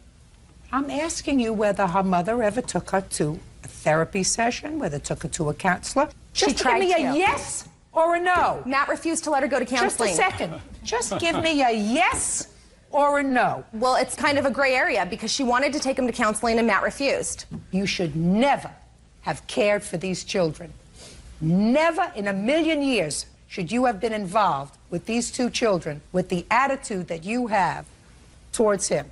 I'm asking you whether her mother ever took her to a therapy session, whether took her to a counselor. Just tried give me a to. yes or a no. Matt refused to let her go to counseling. Just a second. Just give me a yes or a no. Well, it's kind of a gray area because she wanted to take him to counseling and Matt refused. You should never have cared for these children. Never in a million years should you have been involved with these two children with the attitude that you have towards him.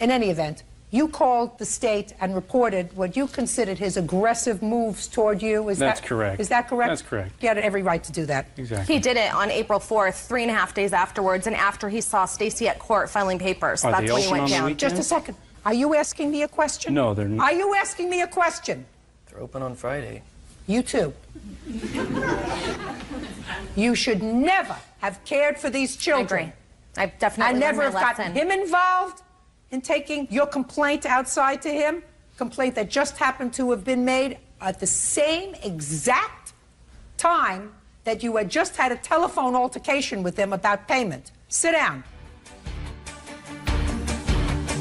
In any event, you called the state and reported what you considered his aggressive moves toward you. That's correct. Is that correct? That's correct. He had every right to do that. Exactly. He did it on April 4th, 3.5 days afterwards, and after he saw Stacy at court filing papers. Are That's they when he open went on the down. weekend? Just a second. Are you asking me a question? No, they're not. Are you asking me a question? They're open on Friday. You too. You should never have cared for these children. I agree. I've definitely I never learned have my gotten lesson. him involved in taking your complaint outside to him, complaint that just happened to have been made at the same exact time that you had just had a telephone altercation with him about payment. Sit down.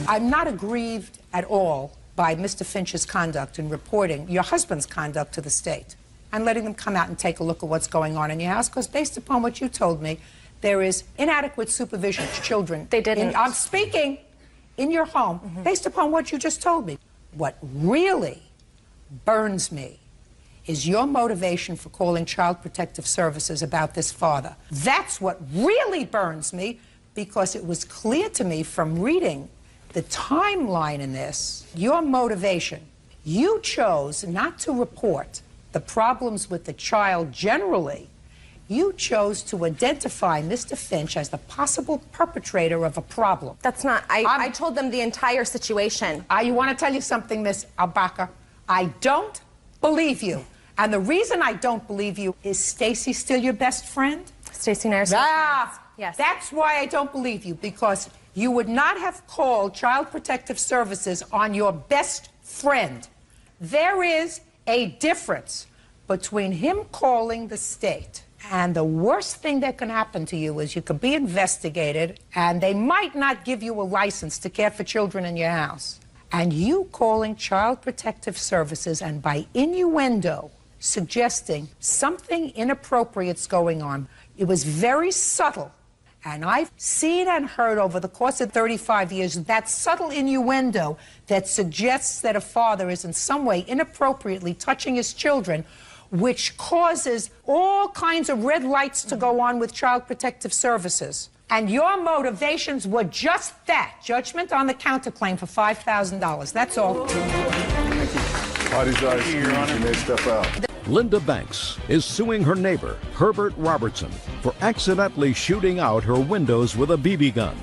I'm not aggrieved at all by Mr. Finch's conduct in reporting your husband's conduct to the state and letting them come out and take a look at what's going on in your house, because based upon what you told me, there is inadequate supervision to children. They didn't. I'm speaking in your home, based upon what you just told me. What really burns me is your motivation for calling Child Protective Services about this father. That's what really burns me, because it was clear to me from reading the timeline in this, your motivation. You chose not to report the problems with the child generally. You chose to identify Mr. Finch as the possible perpetrator of a problem. That's not, I told them the entire situation. You want to tell you something, Miss Albaka? I don't believe you. And the reason I don't believe you is Stacy still your best friend? Stacy and I are still friends. Yes. That's why I don't believe you, because you would not have called Child Protective Services on your best friend. There is a difference between him calling the state, and the worst thing that can happen to you is you could be investigated and they might not give you a license to care for children in your house. And you calling Child Protective Services and by innuendo suggesting something inappropriate's going on. It was very subtle. And I've seen and heard over the course of 35 years that subtle innuendo that suggests that a father is in some way inappropriately touching his children, which causes all kinds of red lights to go on with Child Protective Services. And your motivations were just that, judgment on the counterclaim for $5,000. That's all. Party's eyes squeezed and they step out. Linda Banks is suing her neighbor, Herbert Robertson, for accidentally shooting out her windows with a BB gun.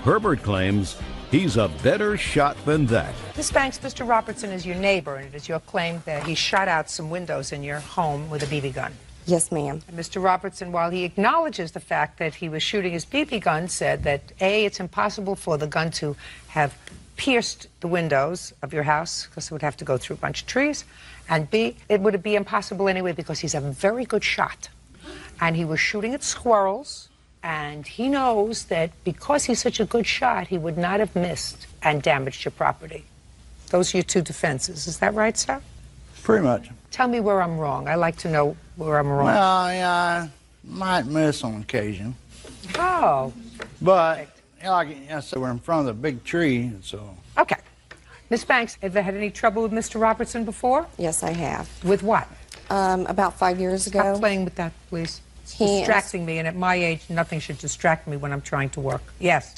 Herbert claims he's a better shot than that. Miss Banks, Mr. Robertson is your neighbor, and it is your claim that he shot out some windows in your home with a BB gun. Yes, ma'am. And Mr. Robertson, while he acknowledges the fact that he was shooting his BB gun, said that A, it's impossible for the gun to have pierced the windows of your house because it would have to go through a bunch of trees, and B, it would be impossible anyway because he's a very good shot. And he was shooting at squirrels, and he knows that because he's such a good shot, he would not have missed and damaged your property. Those are your two defenses. Is that right, sir? Pretty much. Tell me where I'm wrong. I like to know where I'm wrong. Well, I might miss on occasion. Oh. But, like I said, we're in front of the big tree, so... Okay. Miss Banks, have you had any trouble with Mr. Robertson before? Yes, I have. With what? About 5 years ago. Stop playing with that, please. It's distracting me, and at my age, nothing should distract me when I'm trying to work. Yes.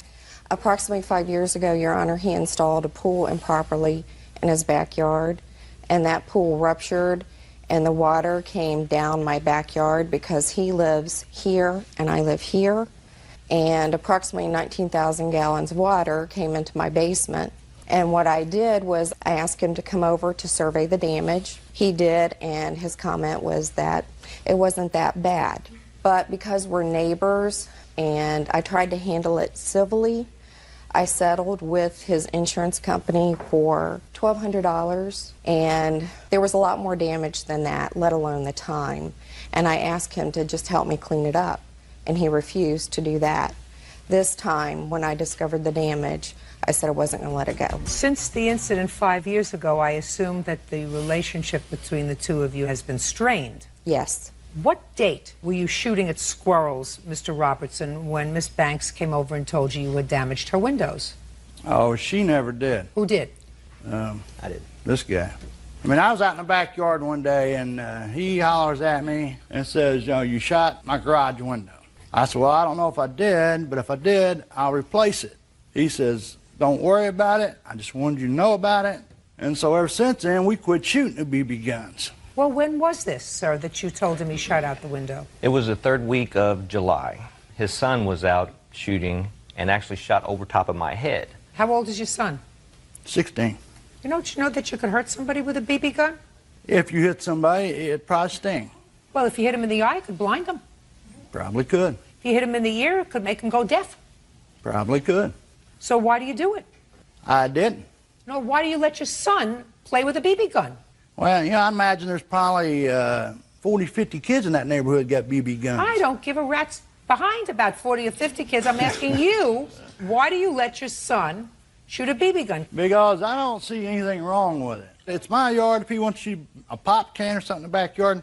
Approximately 5 years ago, Your Honor, he installed a pool improperly in his backyard, and that pool ruptured and the water came down my backyard because he lives here and I live here, and approximately 19,000 gallons of water came into my basement. And what I did was I asked him to come over to survey the damage. He did, and his comment was that it wasn't that bad. But because we're neighbors and I tried to handle it civilly, I settled with his insurance company for $1,200, and there was a lot more damage than that, let alone the time. And I asked him to just help me clean it up, and he refused to do that. This time, when I discovered the damage, I said I wasn't going to let it go. Since the incident 5 years ago, I assume that the relationship between the two of you has been strained. Yes. What date were you shooting at squirrels, Mr. Robertson, when Miss Banks came over and told you you had damaged her windows? Oh, she never did. Who did? I did. This guy. I mean, I was out in the backyard one day, and he hollers at me and says, you shot my garage window. I said, well, I don't know if I did, but if I did, I'll replace it. He says, don't worry about it. I just wanted you to know about it. And so ever since then, we quit shooting the BB guns. Well, when was this, sir, that you told him he shot out the window? It was the third week of July. His son was out shooting and actually shot over top of my head. How old is your son? 16. Don't you know that you could hurt somebody with a BB gun? If you hit somebody, it'd probably sting. Well, if you hit him in the eye, it could blind him. Probably could. If you hit him in the ear, it could make him go deaf. Probably could. So why do you do it? I didn't. No, why do you let your son play with a BB gun? Well, I imagine there's probably 40, 50 kids in that neighborhood got BB guns. I don't give a rat's behind about 40 or 50 kids. I'm asking you, why do you let your son shoot a BB gun? Because I don't see anything wrong with it. It's my yard. If he wants to shoot a pop can or something in the backyard,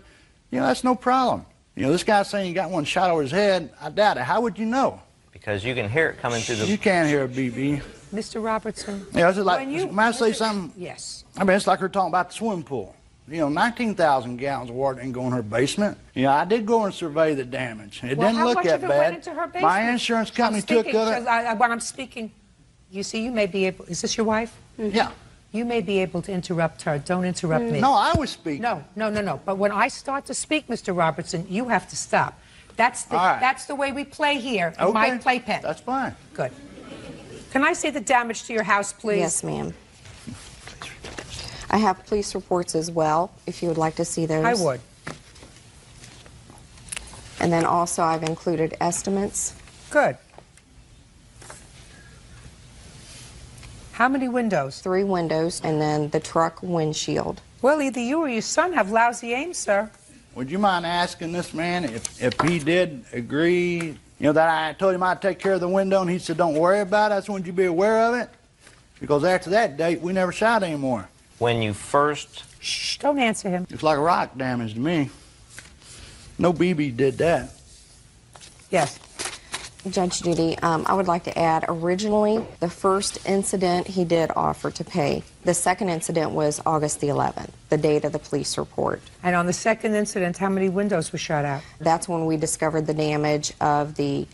that's no problem. This guy's saying he got one shot over his head. I doubt it. How would you know? Because you can hear it coming through the... You can't hear a BB. Mr. Robertson. Yeah, it's like, may I say something? Yes. I mean, it's like we're talking about the swimming pool. 19,000 gallons of water didn't go in her basement. I did go and survey the damage. It didn't look that bad. Went into her basement? My insurance company took it. When I'm speaking, you see, you may be able... Is this your wife? Yeah. You may be able to interrupt her. Don't interrupt me. No, I was speaking. No. But when I start to speak, Mr. Robertson, you have to stop. That's the way we play here in my playpen. That's fine. Good. Can I see the damage to your house, please? Yes, ma'am. I have police reports as well, if you would like to see those. I would. And then also I've included estimates. Good. How many windows? 3 windows, and then the truck windshield. Well, either you or your son have lousy aim, sir. Would you mind asking this man if he did agree, that I told him I'd take care of the window, and he said, don't worry about it, I just wanted you to be aware of it? Because after that date, we never shot anymore. When you first... Shh, don't answer him. It's like rock damage to me. No BB did that. Yes. Judge Judy, I would like to add, originally, the first incident he did offer to pay. The second incident was August the 11th, the date of the police report. And on the second incident, how many windows were shot out? That's when we discovered the damage of the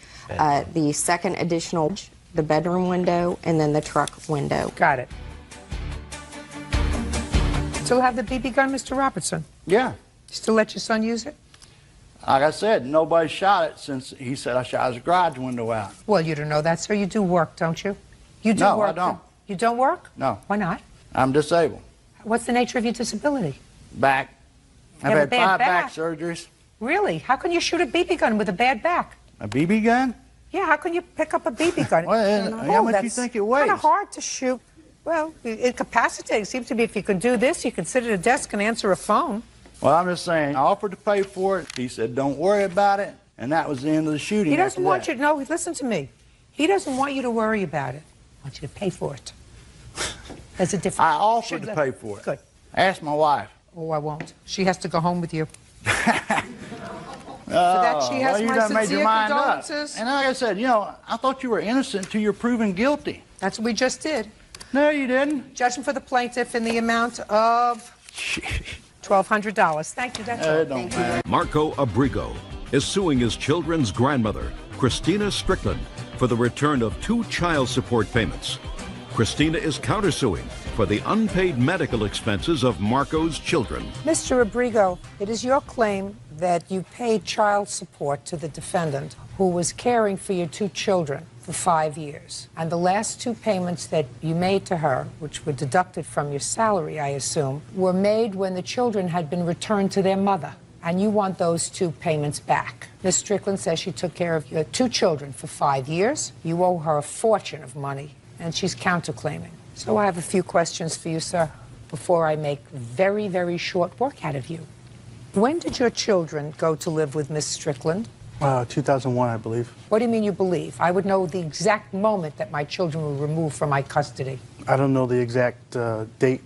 second additional, the bedroom window, and then the truck window. Got it. Still have the BB gun, Mr. Robertson? Yeah. Still let your son use it? Like I said, nobody shot it since he said I shot his garage window out. Well, you don't know that, sir. You do work, don't you? You do work. work. I don't. You don't work? No. Why not? I'm disabled. What's the nature of your disability? Back. I've had 5 back surgeries. Really? How can you shoot a BB gun with a bad back? A BB gun? Yeah, how can you pick up a BB gun? Well, how much do you think it weighs? It's kind of hard to shoot. Well, incapacitating. It seems to be if you can do this, you can sit at a desk and answer a phone. Well, I'm just saying, I offered to pay for it. He said, don't worry about it. And that was the end of the shooting. He doesn't want you to know. Listen to me. He doesn't want you to worry about it. I want you to pay for it. There's a difference. I offered to pay for it. Good. Ask my wife. Oh, I won't. She has to go home with you. For that, she has my sincere condolences. And like I said, I thought you were innocent until you're proven guilty. That's what we just did. No, you didn't. Judgment for the plaintiff in the amount of $1,200. Thank you. That's all. Thank you. Marco Abrigo is suing his children's grandmother, Christina Strickland, for the return of 2 child support payments. Christina is countersuing for the unpaid medical expenses of Marco's children. Mr. Abrigo, it is your claim that you paid child support to the defendant who was caring for your 2 children for 5 years. And the last 2 payments that you made to her, which were deducted from your salary, I assume, were made when the children had been returned to their mother. And you want those 2 payments back. Ms. Strickland says she took care of your 2 children for 5 years. You owe her a fortune of money, and she's counterclaiming. So I have a few questions for you, sir, before I make very, very short work out of you. When did your children go to live with Ms. Strickland? 2001, I believe. What do you mean you believe? I would know the exact moment that my children were removed from my custody. I don't know the exact date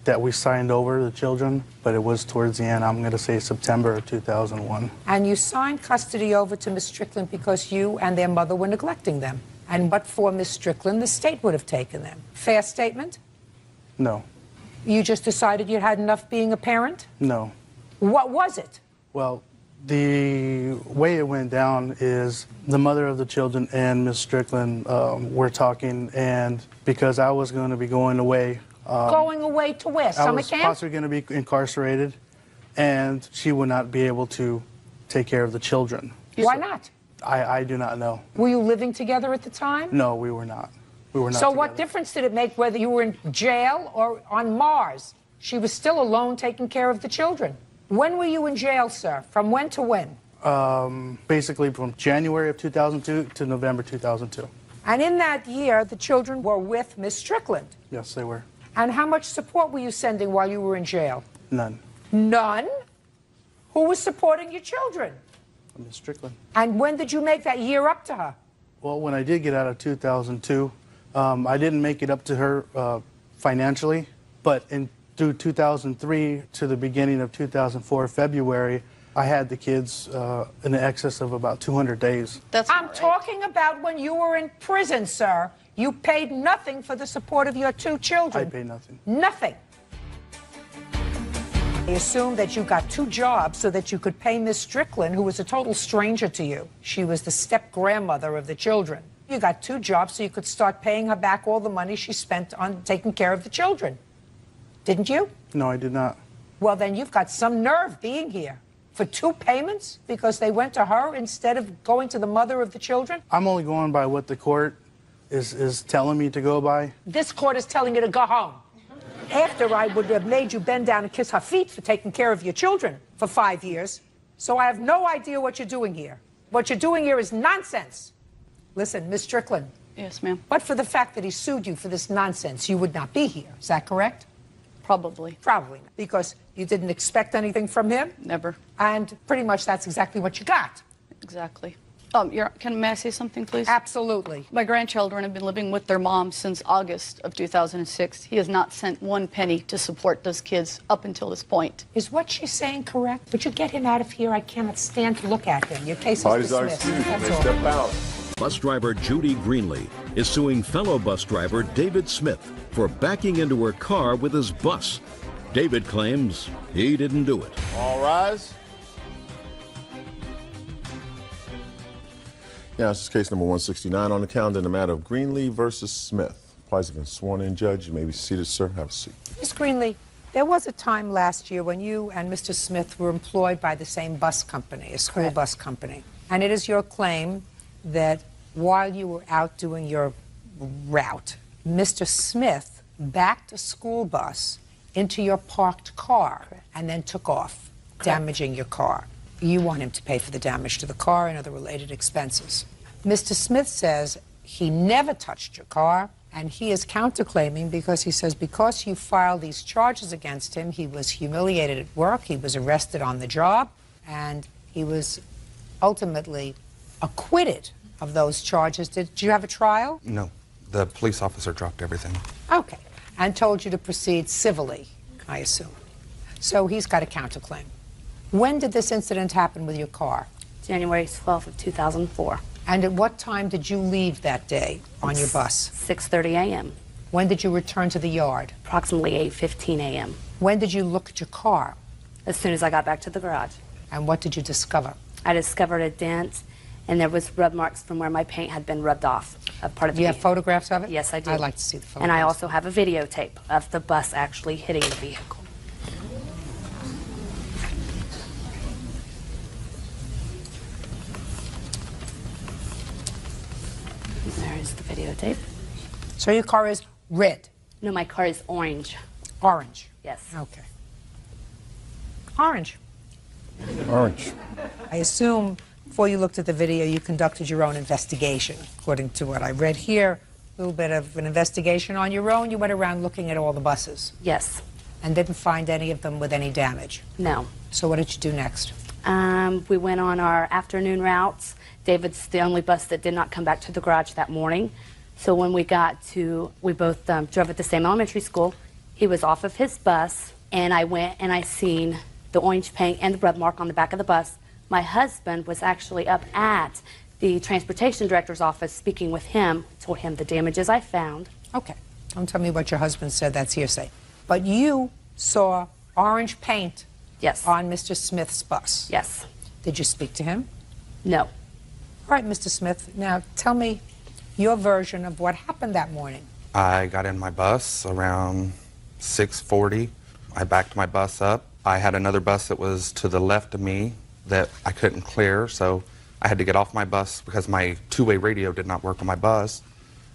that we signed over the children, but it was towards the end. I'm going to say September of 2001. And you signed custody over to Ms. Strickland because you and their mother were neglecting them. And but for Ms. Strickland, the state would have taken them. Fair statement? No. You just decided you had enough being a parent? No. What was it? Well, the way it went down is the mother of the children and Ms. Strickland were talking, and because I was going to be going away. Going away to where? Summer camp? I was possibly going to be incarcerated, and she would not be able to take care of the children. Why not? I do not know. Were you living together at the time? No, we were not. We were not So together. what difference did it make whether you were in jail or on Mars? She was still alone taking care of the children. When were you in jail, sir? From when to when? Basically from January of 2002 to November 2002. And in that year, the children were with Miss Strickland. Yes, they were. And how much support were you sending while you were in jail? None. None? Who was supporting your children? Ms. Strickland. And when did you make that year up to her? Well, when I did get out of 2002, I didn't make it up to her financially, but through 2003 to the beginning of 2004, February, I had the kids in the excess of about 200 days. I'm talking about when you were in prison, sir. You paid nothing for the support of your 2 children. I paid nothing. Nothing. I assume that you got 2 jobs so that you could pay Miss Strickland, who was a total stranger to you. She was the step-grandmother of the children. You got 2 jobs so you could start paying her back all the money she spent on taking care of the children. Didn't you? No, I did not. Well, then you've got some nerve being here. For 2 payments? Because they went to her instead of going to the mother of the children? I'm only going by what the court is telling me to go by. This court is telling you to go home. After I would have made you bend down and kiss her feet for taking care of your children for 5 years. So I have no idea what you're doing here. What you're doing here is nonsense. Listen, Miss Strickland. Yes, ma'am. But for the fact that he sued you for this nonsense, you would not be here. Is that correct? Probably. Probably not. Because you didn't expect anything from him? Never. And pretty much that's exactly what you got. Exactly. May I say something, please? Absolutely. My grandchildren have been living with their mom since August of 2006. He has not sent 1 penny to support those kids up until this point. Is what she's saying correct? Would you get him out of here? I cannot stand to look at him. Your case is Parties are dismissed. excused. That's They all. step out. Bus driver Judy Greenlee is suing fellow bus driver David Smith for backing into her car with his bus. David claims he didn't do it. All rise. Yeah, this is case number 169 on the calendar in the matter of Greenlee versus Smith. Parties have been sworn in, Judge. You may be seated, sir. Have a seat. Miss Greenlee, there was a time last year when you and Mr. Smith were employed by the same bus company, a school bus company. And it is your claim that while you were out doing your route, Mr. Smith backed a school bus into your parked car and then took off, damaging your car. You want him to pay for the damage to the car and other related expenses. Mr. Smith says he never touched your car, and he is counterclaiming because he says because you filed these charges against him, he was humiliated at work, he was arrested on the job, and he was ultimately acquitted of those charges. Did you have a trial? No. The police officer dropped everything. Okay. And told you to proceed civilly, I assume. So he's got a counterclaim. When did this incident happen with your car? January 12th of 2004. And at what time did you leave that day on your bus? 6:30 a.m. When did you return to the yard? Approximately 8:15 a.m. When did you look at your car? As soon as I got back to the garage. And what did you discover? I discovered a dent and there was rub marks from where my paint had been rubbed off. Part of Do you have photographs of it? Yes, I do. I'd like to see the photographs. And I also have a videotape of the bus actually hitting the vehicle. There's the videotape. So your car is red? No, my car is orange. Orange? Yes. Okay. Orange. Orange. I assume before you looked at the video, you conducted your own investigation. According to what I read here, a little bit of an investigation on your own. You went around looking at all the buses. Yes. And didn't find any of them with any damage. No. So what did you do next? We went on our afternoon routes. David's the only bus that did not come back to the garage that morning. So when we got to, we both drove at the same elementary school. He was off of his bus, and I went and I seen the orange paint and the rub mark on the back of the bus. My husband was actually up at the transportation director's office speaking with him, told him the damages I found. Okay. Don't tell me what your husband said. That's hearsay. But you saw orange paint on Mr. Smith's bus. Yes. Did you speak to him? No. All right, Mr. Smith. Now tell me your version of what happened that morning. I got in my bus around 6:40. I backed my bus up. I had another bus that was to the left of me that I couldn't clear, so I had to get off my bus because my two-way radio did not work on my bus.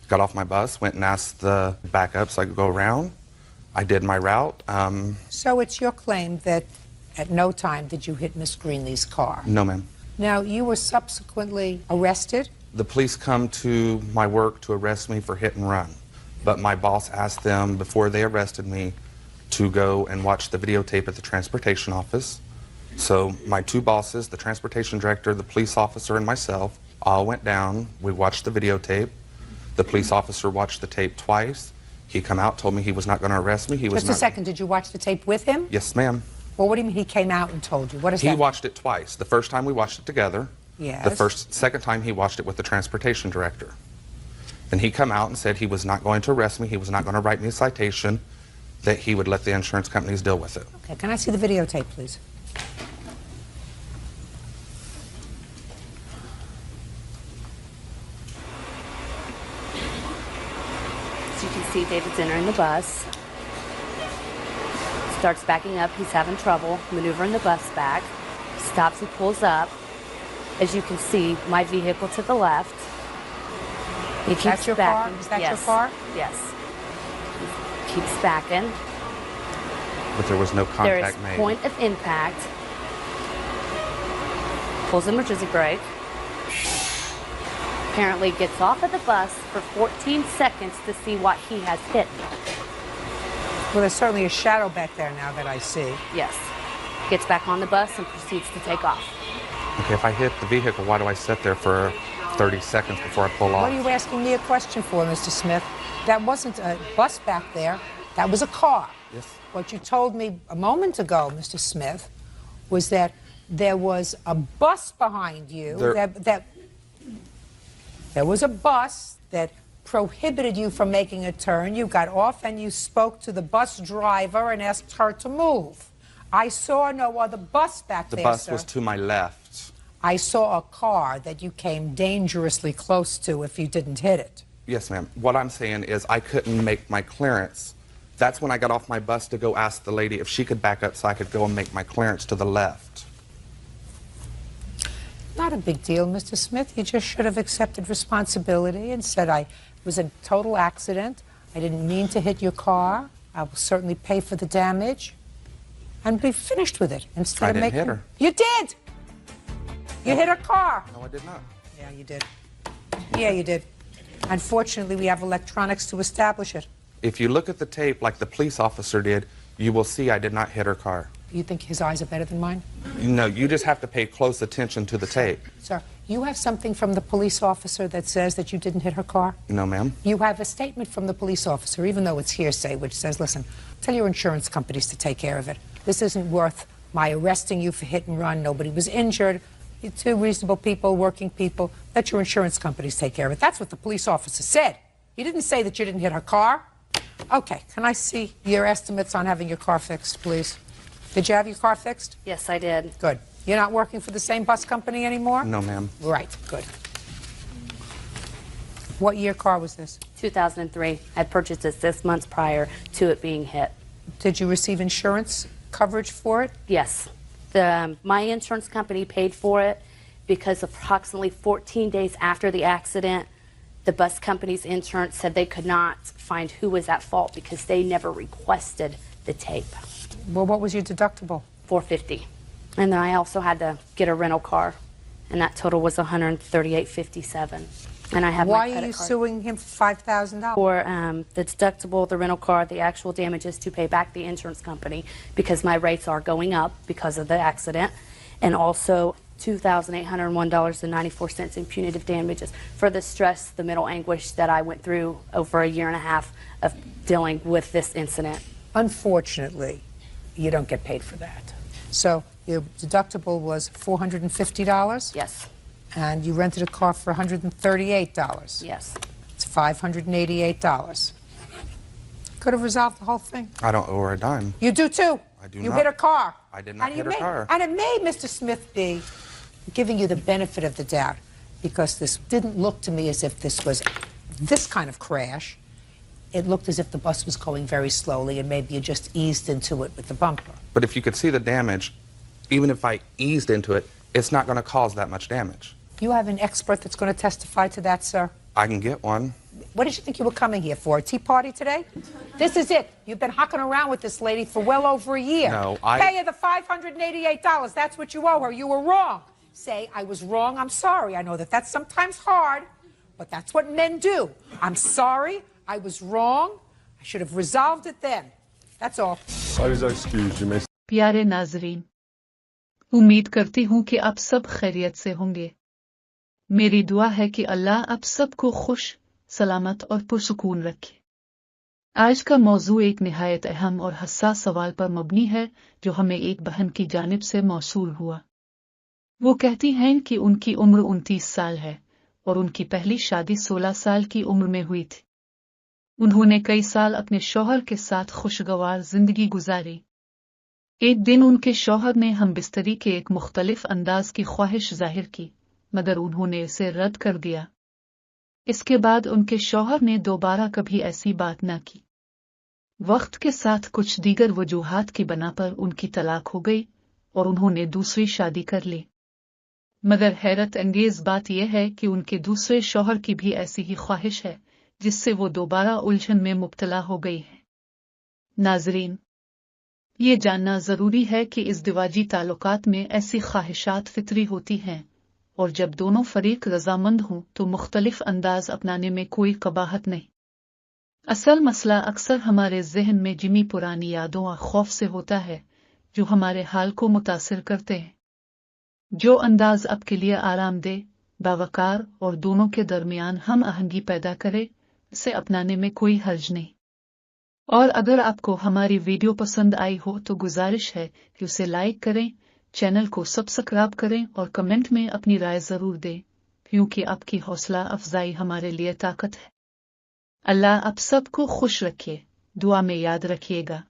Got off my bus, went and asked the backup so I could go around. I did my route. So it's your claim that at no time did you hit Miss Greenlee's car? No, ma'am. Now, you were subsequently arrested? The police come to my work to arrest me for hit and run, but my boss asked them before they arrested me to go and watch the videotape at the transportation office. So my two bosses, the transportation director, the police officer, and myself, all went down. We watched the videotape. The police officer watched the tape twice. He come out, told me he was not going to arrest me. Just a second, did you watch the tape with him? Yes, ma'am. Well, what do you mean he came out and told you? What is that? He watched it twice. The first time we watched it together. Yes. The second time he watched it with the transportation director. Then he come out and said he was not going to arrest me. He was not going to write me a citation, that he would let the insurance companies deal with it. Okay, can I see the videotape, please? So you can see David's entering the bus. Starts backing up. He's having trouble maneuvering the bus back. Stops and pulls up. As you can see, my vehicle to the left. He keeps That's your backing. car? Is that yes. your car? Yes. He keeps backing. But there was no There contact is made. point of impact. Pulls the emergency brake. Apparently gets off of the bus for 14 seconds to see what he has hit. Well, there's certainly a shadow back there now that I see. Yes. Gets back on the bus and proceeds to take off. Okay, if I hit the vehicle, why do I sit there for 30 seconds before I pull off? What are you asking me a question for, Mr. Smith? That wasn't a bus back there. That was a car. Yes. What you told me a moment ago, Mr. Smith, was that there was a bus behind you. There was a bus that prohibited you from making a turn. You got off and you spoke to the bus driver and asked her to move. I saw no other bus back there, The bus sir. was to my left. I saw a car that you came dangerously close to if you didn't hit it. Yes, ma'am. What I'm saying is I couldn't make my clearance. That's when I got off my bus to go ask the lady if she could back up so I could go and make my clearance to the left. Not a big deal, Mr. Smith. You just should have accepted responsibility and said, it was a total accident. I didn't mean to hit your car. I will certainly pay for the damage. And be finished with it instead I of didn't making... hit her. You did! You hit her car. No, I did not. Yeah, you did. Yeah, you did. Unfortunately, we have electronics to establish it. If you look at the tape like the police officer did, you will see I did not hit her car. You think his eyes are better than mine? No, you just have to pay close attention to the tape. Sir, you have something from the police officer that says that you didn't hit her car? No, ma'am. You have a statement from the police officer, even though it's hearsay, which says, listen, tell your insurance companies to take care of it. This isn't worth my arresting you for hit and run. Nobody was injured. You're two reasonable people, working people. Let your insurance companies take care of it. That's what the police officer said. He didn't say that you didn't hit her car. Okay, can I see your estimates on having your car fixed, please? Did you have your car fixed? Yes, I did. Good. You're not working for the same bus company anymore? No, ma'am. Right, good. What year car was this? 2003. I purchased it 6 months prior to it being hit. Did you receive insurance coverage for it? Yes. My insurance company paid for it because approximately 14 days after the accident, the bus company's insurance said they could not find who was at fault because they never requested the tape. Well, what was your deductible? $450. And then I also had to get a rental car, and that total was $138.57. And I have Why my credit are you card. suing him for $5,000? For the deductible, the rental car, the actual damages to pay back the insurance company because my rates are going up because of the accident, and also $2,801.94 in punitive damages for the stress, the mental anguish that I went through over a year and a half of dealing with this incident. Unfortunately, you don't get paid for that. So your deductible was $450? Yes. And you rented a car for $138? Yes. It's $588. Could have resolved the whole thing. I don't owe her a dime. You do too. I do You not. hit her car. I did not hit her car. And it may, Mr. Smith, be giving you the benefit of the doubt because this didn't look to me as if this was this kind of crash. It looked as if the bus was going very slowly and maybe you just eased into it with the bumper. But if you could see the damage, even if I eased into it, it's not going to cause that much damage. You have an expert that's going to testify to that, sir? I can get one. What did you think you were coming here for, a tea party today? This is it. You've been hocking around with this lady for well over a year. No, Pay her the $588. That's what you owe her. You were wrong. Say, I was wrong, I'm sorry. I know that that's sometimes hard, but that's what men do. I'm sorry, I was wrong. I should have resolved it then. That's all. Excuse me. प्यारे नाजरीन, उम्मीद करती हूँ कि आप सब खैरियत से होंगे। मेरी दुआ है कि अल्लाह आप सबको खुश, सलामत और पुरसुकून रखे। आज का मौजू एक निहायत अहम और हसास सवाल पर मबनी है जो हमें एक बहन की जानिब से मौसूल हुआ। वो कहती हैं कि उनकी उम्र 29 साल है और उनकी पहली शादी 16 साल की उम्र में हुई थी। उन्होंने कई साल अपने शौहर के साथ खुशगवार जिंदगी गुजारी। एक दिन उनके शौहर ने हमबिस्तरी के एक मुख्तलिफ अंदाज की ख्वाहिश जाहिर की, मगर उन्होंने इसे रद्द कर दिया। इसके बाद उनके शौहर ने दोबारा कभी ऐसी बात न की। वक्त के साथ कुछ दीगर वजूहात की बना पर उनकी तलाक हो गई और उन्होंने दूसरी शादी कर ली। मगर हैरत अंगेज बात यह है कि उनके दूसरे शौहर की भी ऐसी ही ख्वाहिश है जिससे वो दोबारा उलझन में मुब्तला हो गई है। नाजरीन, ये जानना जरूरी है कि इज़्दिवाजी ताल्लुकात में ऐसी ख्वाहिशात फितरी होती हैं और जब दोनों फरीक रजामंद हों तो मुख्तलिफ अंदाज अपनाने में कोई कबाहत नहीं। असल मसला अक्सर हमारे जहन में जिमी पुरानी यादों और खौफ से होता है जो हमारे हाल को मुतासिर करते हैं। जो अंदाज आपके लिए आरामदेह, बावकार और दोनों के दरमियान हम आहंगी पैदा करे, इसे अपनाने में कोई हर्ज नहीं। और अगर आपको हमारी वीडियो पसंद आई हो तो गुजारिश है कि उसे लाइक करें, चैनल को सब्सक्राइब करें और कमेंट में अपनी राय जरूर दें, क्योंकि आपकी हौसला अफजाई हमारे लिए ताकत है। अल्लाह आप सबको खुश रखे, दुआ में याद रखिएगा।